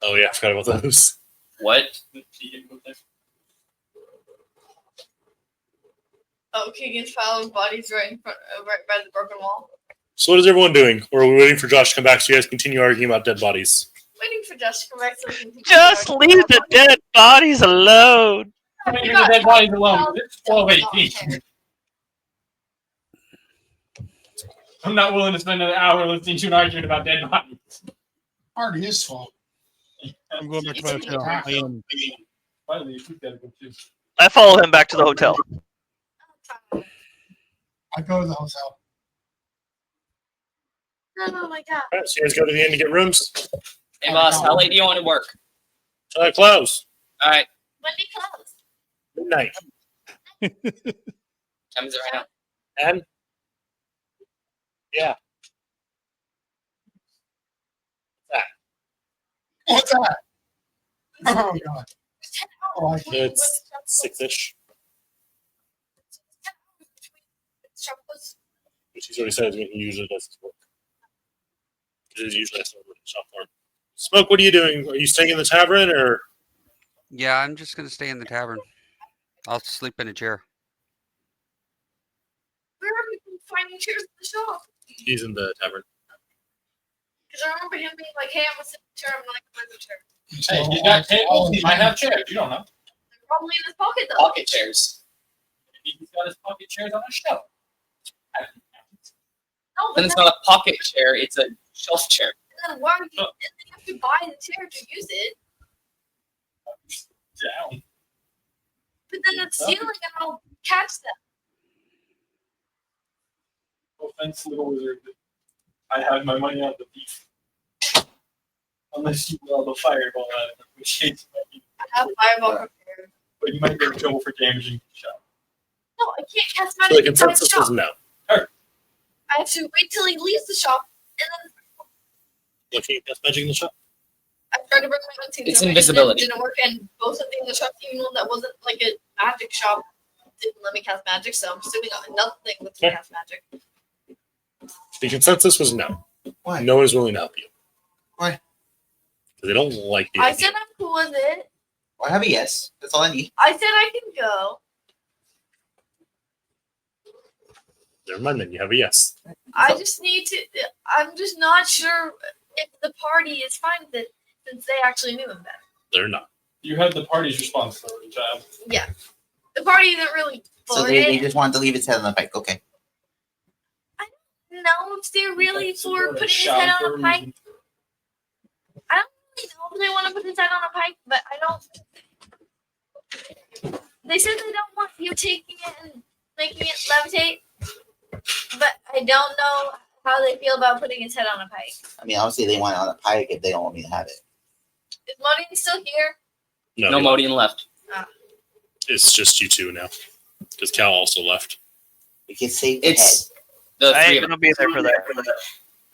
Oh yeah, I forgot about those. What? oh, Keegan's pile of bodies right in front, right by the broken wall. So what is everyone doing? Or are we waiting for Josh to come back so you guys continue arguing about dead bodies? Waiting for Josh to come back so we can Just leave the dead bodies alone. Leave the dead bodies alone. It's 12:18. I'm not willing to spend an hour listening to an argument about dead bodies. Already his fault. I'm going back to my hotel. I am. Finally, you took that too. I follow him back to the hotel. I go to the hotel. Oh my god. Alright, so you guys go to the inn to get rooms? Hey, boss, how late do you want to work? Close. All right. When do you close? Midnight. Time is it right now? And? Yeah. What's that? Oh god. Oh, I can't. It's 6-ish. Which he's already said he usually does his work. Because he usually has to work in the shop for him. Smoke, what are you doing? Are you staying in the tavern or? Yeah, I'm just gonna stay in the tavern. I'll sleep in a chair. Where have you been finding chairs in the shop? He's in the tavern. Because I remember him being like, hey, I'm going to sit in the chair. I'm like, where's the chair? Hey, he's got tables. He might have chairs. You don't know. They're probably in his pocket, though. Pocket chairs. Maybe he's got his pocket chairs on a shelf. No, Then but it's then, not a pocket chair, it's a shelf chair. then why would you, and then you have to buy the chair to use it. Down. But then it's stealing and I'll catch them. No offense, little wizard. I have my money on the beef. Unless you will the fireball out of it, which is I have fireball prepared. but you might get in trouble for damaging the shop. No, I can't cast So the magic inside the consensus shop. was no. I have to wait till he leaves the shop, and then Looking at magic in the shop? I tried to bring my own team. It's to it, and invisibility. It didn't work, and both of the other shops, even one that wasn't like a magic shop, didn't let me cast magic, so I'm assuming nothing lets me Okay. cast magic. The consensus was no. Why? No one is willing to help you. Why? Because they don't like the I idea. said I'm cool with it. Well, I have a yes. That's all I need. I said I can go. Never mind then, you have a yes. I just need to. I'm just not sure if the party is fine with it since they actually knew him better. They're not. You had the party's responsibility, child. Yeah, the party isn't really So for they it. just wanted to leave its head on the pike. Okay. know if they're really So for we're putting his shout head for on a a pike. reason. I don't really know if they want to put his head on a pike, but I don't. They said they don't want you taking it and making it levitate, but I don't know how they feel about putting his head on a pike. I mean, obviously they want it on a pike if they don't want me to have it. Is Modian still here? No Modian left. It's just you two now. Because Cal also left. We can save the It's head. the I three ain't of gonna them. be there for that.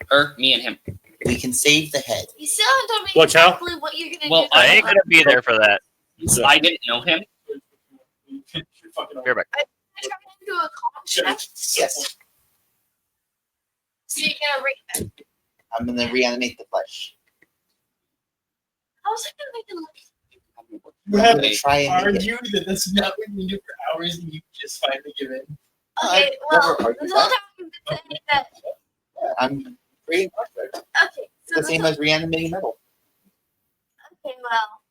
Her, me, and him. We can save the head. You still haven't told me What, Cal? exactly what you're gonna Well, do. I ain't gonna be there for that. So, I didn't know him. You're back. I'm trying to do a contract. Yes. So you're gonna read that. I'm gonna reanimate the flesh. How's it gonna make it look? You I'm have gonna try and make it. argued that this is not what you do for hours and you just finally give in. Okay, I well, never argued this whole that. time you've been saying that. I'm creating contract. Okay, so The this same whole- as reanimating metal. Okay, well.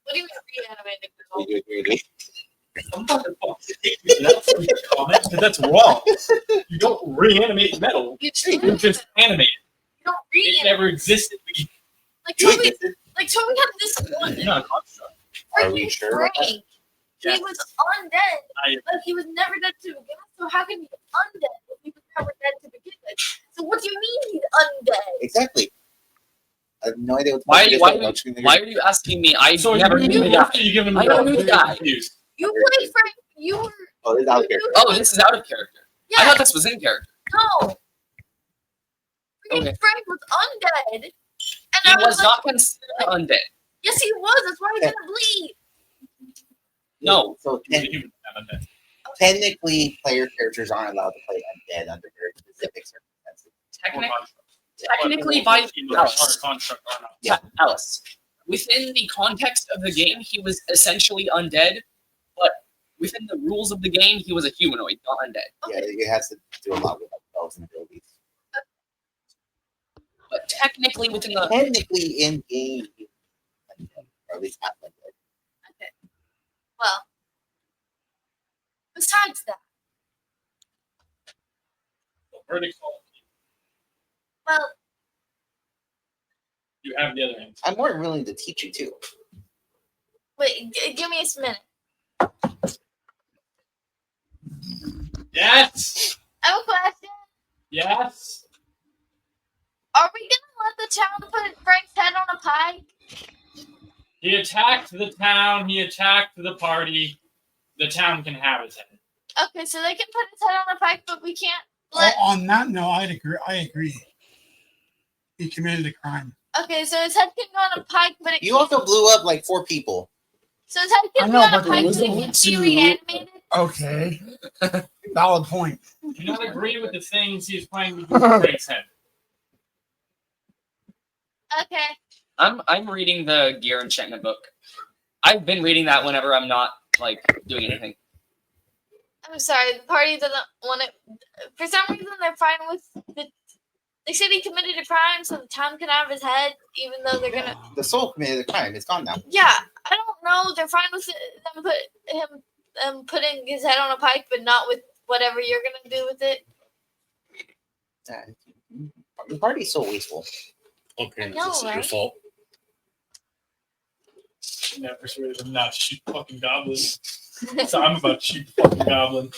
What do you mean reanimating We metal? do agree. I'm not the fuck. That's a comment, because that's wrong. You don't reanimate metal. You You just animate it. don't read It it. never existed. Like You Toby, existed. like Toby had this one. You're not a construct. Are we freaking sure about that? Frank. Yes. He was undead. I- But he was never dead to begin with. So how can he be undead if he was never dead to begin with? So what do you mean he's undead? Exactly. I have no idea what the Why fuck are you asking me? I So never you knew knew that. after you give him I never knew that. confused. You played Frank. You were. Oh, this is out here. Oh, this is out of character. I Yeah. thought this was in character. No. Freaking Okay. Frank was undead. And He I was like, not considered undead. yes, he was. That's why he didn't bleed. No. So He's a human, not undead. technically, player characters aren't allowed to play undead under very specific circumstances. Technically, by Alice. Construct or not. Yeah. Alice. Within the context of the game, he was essentially undead, but within the rules of the game, he was a humanoid, not undead. Yeah, it has to do a lot with spells and abilities. But technically, within the Technically, in game, or at least half undead. Okay. Well, besides that, Verdict call. well, You have the other hand. I'm more than willing to teach you too. wait, give me a minute. Yes. I have a question. Yes. Are we gonna let the town put Frank's head on a pike? He attacked the town. He attacked the party. The town can have his head. Okay, so they can put his head on a pike, but we can't Oh, let. on that note, I agree. He committed a crime. Okay, so his head can go on a pike, but it You can't. also blew up like 4 people. So his head can I be know, on a but there pike, was but it only can't be two. reanimated. Okay. Valid point. Do not agree with the things he's planning to do with Frank's head. Okay. I'm reading the gear enchantment book. I've been reading that whenever I'm not like doing anything. I'm sorry, the party doesn't want it. For some reason, they're fine with the. They said he committed a crime, so the town can have his head, even though they're gonna. The soul committed the crime. It's gone now. Yeah, I don't know. They're fine with them putting his head on a pike, but not with whatever you're gonna do with it. The party's so wasteful. Okay, know, this is your right? fault. Never persuaded him not to shoot the fucking goblin. So I'm about to shoot the fucking goblin.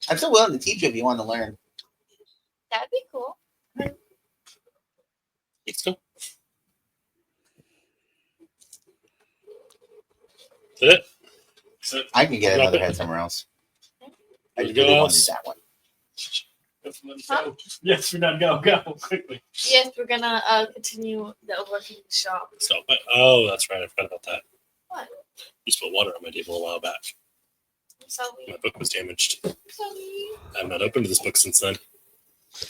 I'm still willing to teach you if you want to learn. That'd be cool. Let's go. Is that it? Is it? I can get Drop another it. head somewhere else. I Let's just go really wanted else. that one. Huh? Yes, we're done. Go quickly. Yes, we're gonna continue the working shop. So, oh, that's right. I forgot about that. What? You spilled water on my table a while back. So My book was damaged. we. I've not opened this book since then.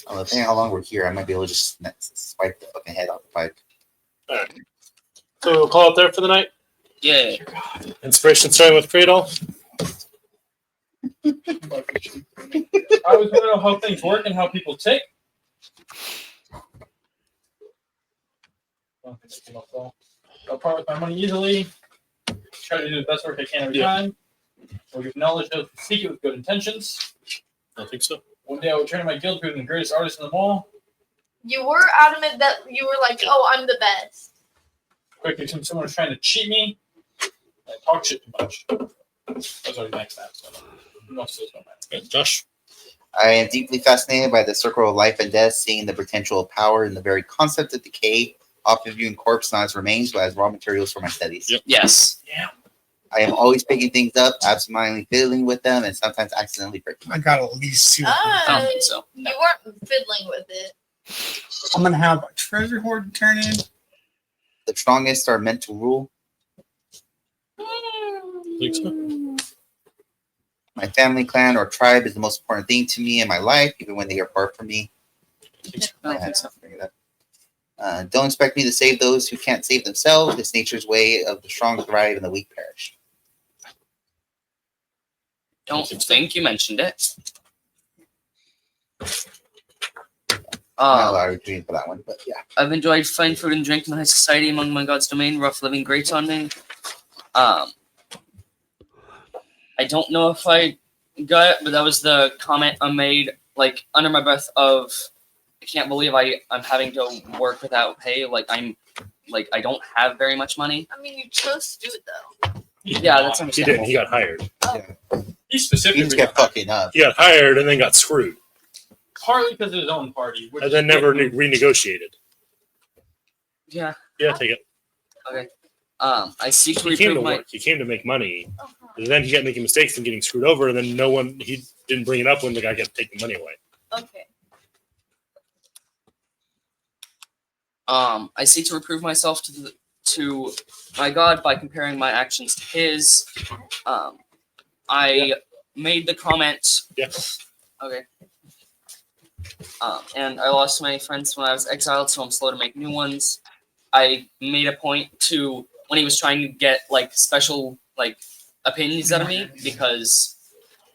Oh, depending on how long we're here, I might be able to just swipe the fucking head off the pipe. All right. So we'll call it there for the night. Yeah. Inspiration starting with Cradle. I always want to know how things work and how people take. I'll part with my money easily. Try to do the best work I can every time. I'll give knowledge of seek it with good intentions. I think so. One day I will turn my guild to the greatest artist in the mall. You were adamant that you were like, "Oh, I'm the best." Quickly, since someone was trying to cheat me, I talk shit too much. That's already maxed out. So most of those don't matter. Okay, Josh. I am deeply fascinated by the circle of life and death, seeing the potential of power in the very concept of decay, often viewing corpse not as remains, but as raw materials for my studies. Yep. Yes. Yeah. I am always picking things up, absentmindedly fiddling with them, and sometimes accidentally breaking them. I got at least 2. I don't think so. You weren't fiddling with it. I'm gonna have a treasure hoard to turn in. The strongest are meant to rule. Think so? My family, clan, or tribe is the most important thing to me in my life, even when they are far from me. I don't think so. Don't expect me to save those who can't save themselves. It's nature's way of the strong thrive and the weak perish. Don't think you mentioned it. I was reading for that one, but yeah. I've enjoyed fine food and drink in high society among my god's domain. Rough living grates on me. I don't know if I got it, but that was the comment I made, like, under my breath of can't believe I'm having to work without pay. Like I don't have very much money. I mean, you chose to do it though. Yeah, that's He understandable. didn't. He got hired. He specifically He just kept fucking up. He got hired and then got screwed, partly because of his own party, which and then never renegotiated. Yeah. Yeah, take it. Okay. I seek to He came to reprove my. work. He came to make money. And then he kept making mistakes and getting screwed over, and then he didn't bring it up when the guy kept taking money away. Okay. I seek to reprove myself to my God by comparing my actions to his. I made the comment. Yes. Okay. And I lost many friends when I was exiled, so I'm slow to make new ones. I made a point to when he was trying to get like special like opinions out of me because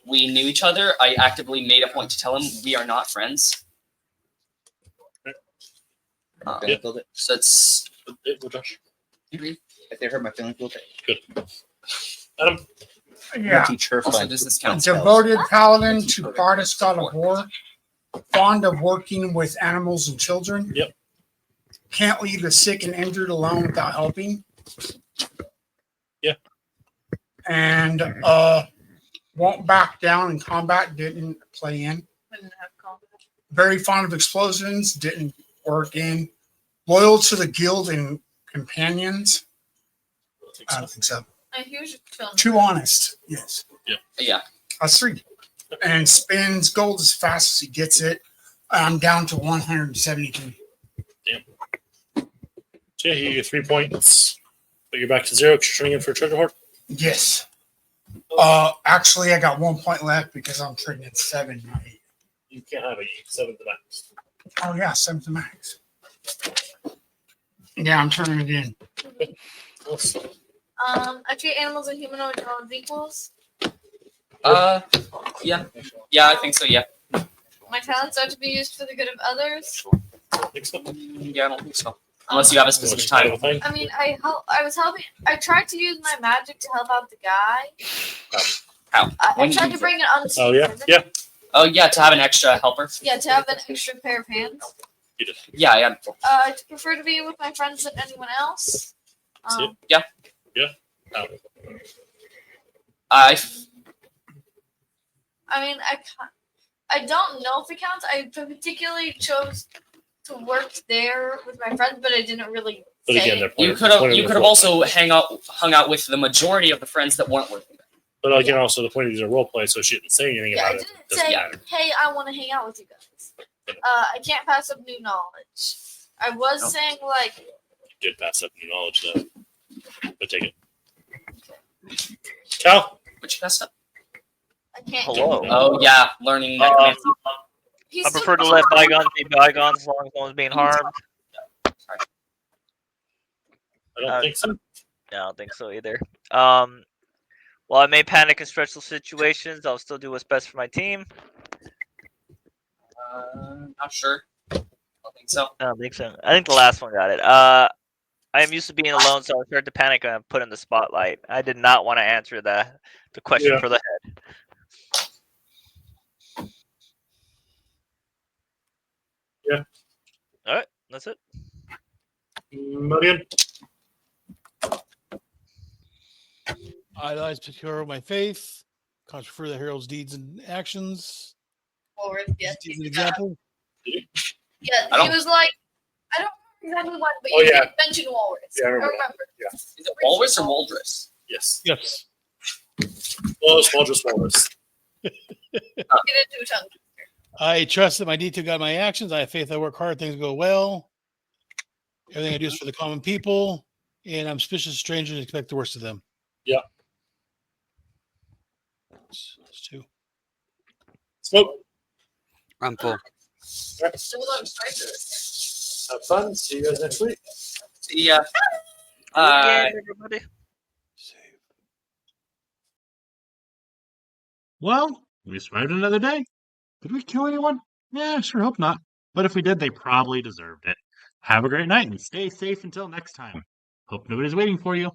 we knew each other. I actively made a point to tell him we are not friends. Yeah. So it's. Josh. If they hurt my feelings, we'll take Good. Adam. Yeah. teach her Also, fun. does this count? Devoted paladin to Bardus God of War. Fond of working with animals and children. Yep. Can't leave the sick and injured alone without helping. Yeah. And won't back down in combat, didn't play in. Wouldn't have combat. Very fond of explosions, didn't work in. Loyal to the guild and companions. I don't think so. A huge film. Too honest, yes. Yeah. That's 3. And spends gold as fast as he gets it. I'm down to 173. So yeah, you get 3 points, but you're back to 0 because you're turning in for a treasure hoard. Yes. Actually, I got 1 point left because I'm trading at 7, not 8. You can't have 8. 7's the max. Oh yeah, 7's the max. Yeah, I'm turning it in. I treat animals and humanoids as equals. Yeah. Yeah, I think so. Yeah. My talents are to be used for the good of others. Yeah, I don't think so. Unless you have a specific time. I mean, I was helping. I tried to use my magic to help out the guy. How? I tried to bring it on. Oh yeah, yeah. Oh yeah, to have an extra helper. Yeah, to have an extra pair of hands. Yeah, yeah. I prefer to be with my friends than anyone else. Yeah. Yeah. Oh. I mean, I don't know if it counts. I particularly chose to work there with my friends, but I didn't really. But again, they're you could have also hung out with the majority of the friends that weren't working there. But again, also the point of these are role play, so she didn't say anything about I it. didn't Doesn't say, matter. hey, I want to hang out with you guys. I can't pass up new knowledge. I was saying like. You did pass up new knowledge though, but take it. Cal. What you passed up? I can't. Hello. Oh yeah, learning. I prefer to let bygones be bygones as long as no one's being harmed. I don't think so. Yeah, I don't think so either. While I may panic in stressful situations, I'll still do what's best for my team. Not sure. I don't think so. I don't think so. I think the last one got it. I am used to being alone, so I started to panic and I'm put in the spotlight. I did not want to answer the question for the head. Yeah. All right, that's it. Marian. Idolize, secure my faith. Conscious for the hero's deeds and actions. Walrus, yes. As an example. Yeah, he was like, I don't remember exactly what, but Oh, you yeah. did mention walrus. Yeah, I remember. Yeah. Is it walrus or waldrus? Yes. Yes. Walrus. Get into a tongue. I trust that my deed to guide my actions. I have faith I work hard, things go well. Everything I do is for the common people. And I'm suspicious of strangers and expect the worst of them. Yeah. That's 2. Smoke. I'm full. Still a lot of strikers. Have fun. See you guys next week. See ya. Everybody. Well, we survived another day. Did we kill anyone? Yeah, I sure hope not. But if we did, they probably deserved it. Have a great night and stay safe until next time. Hope nobody's waiting for you.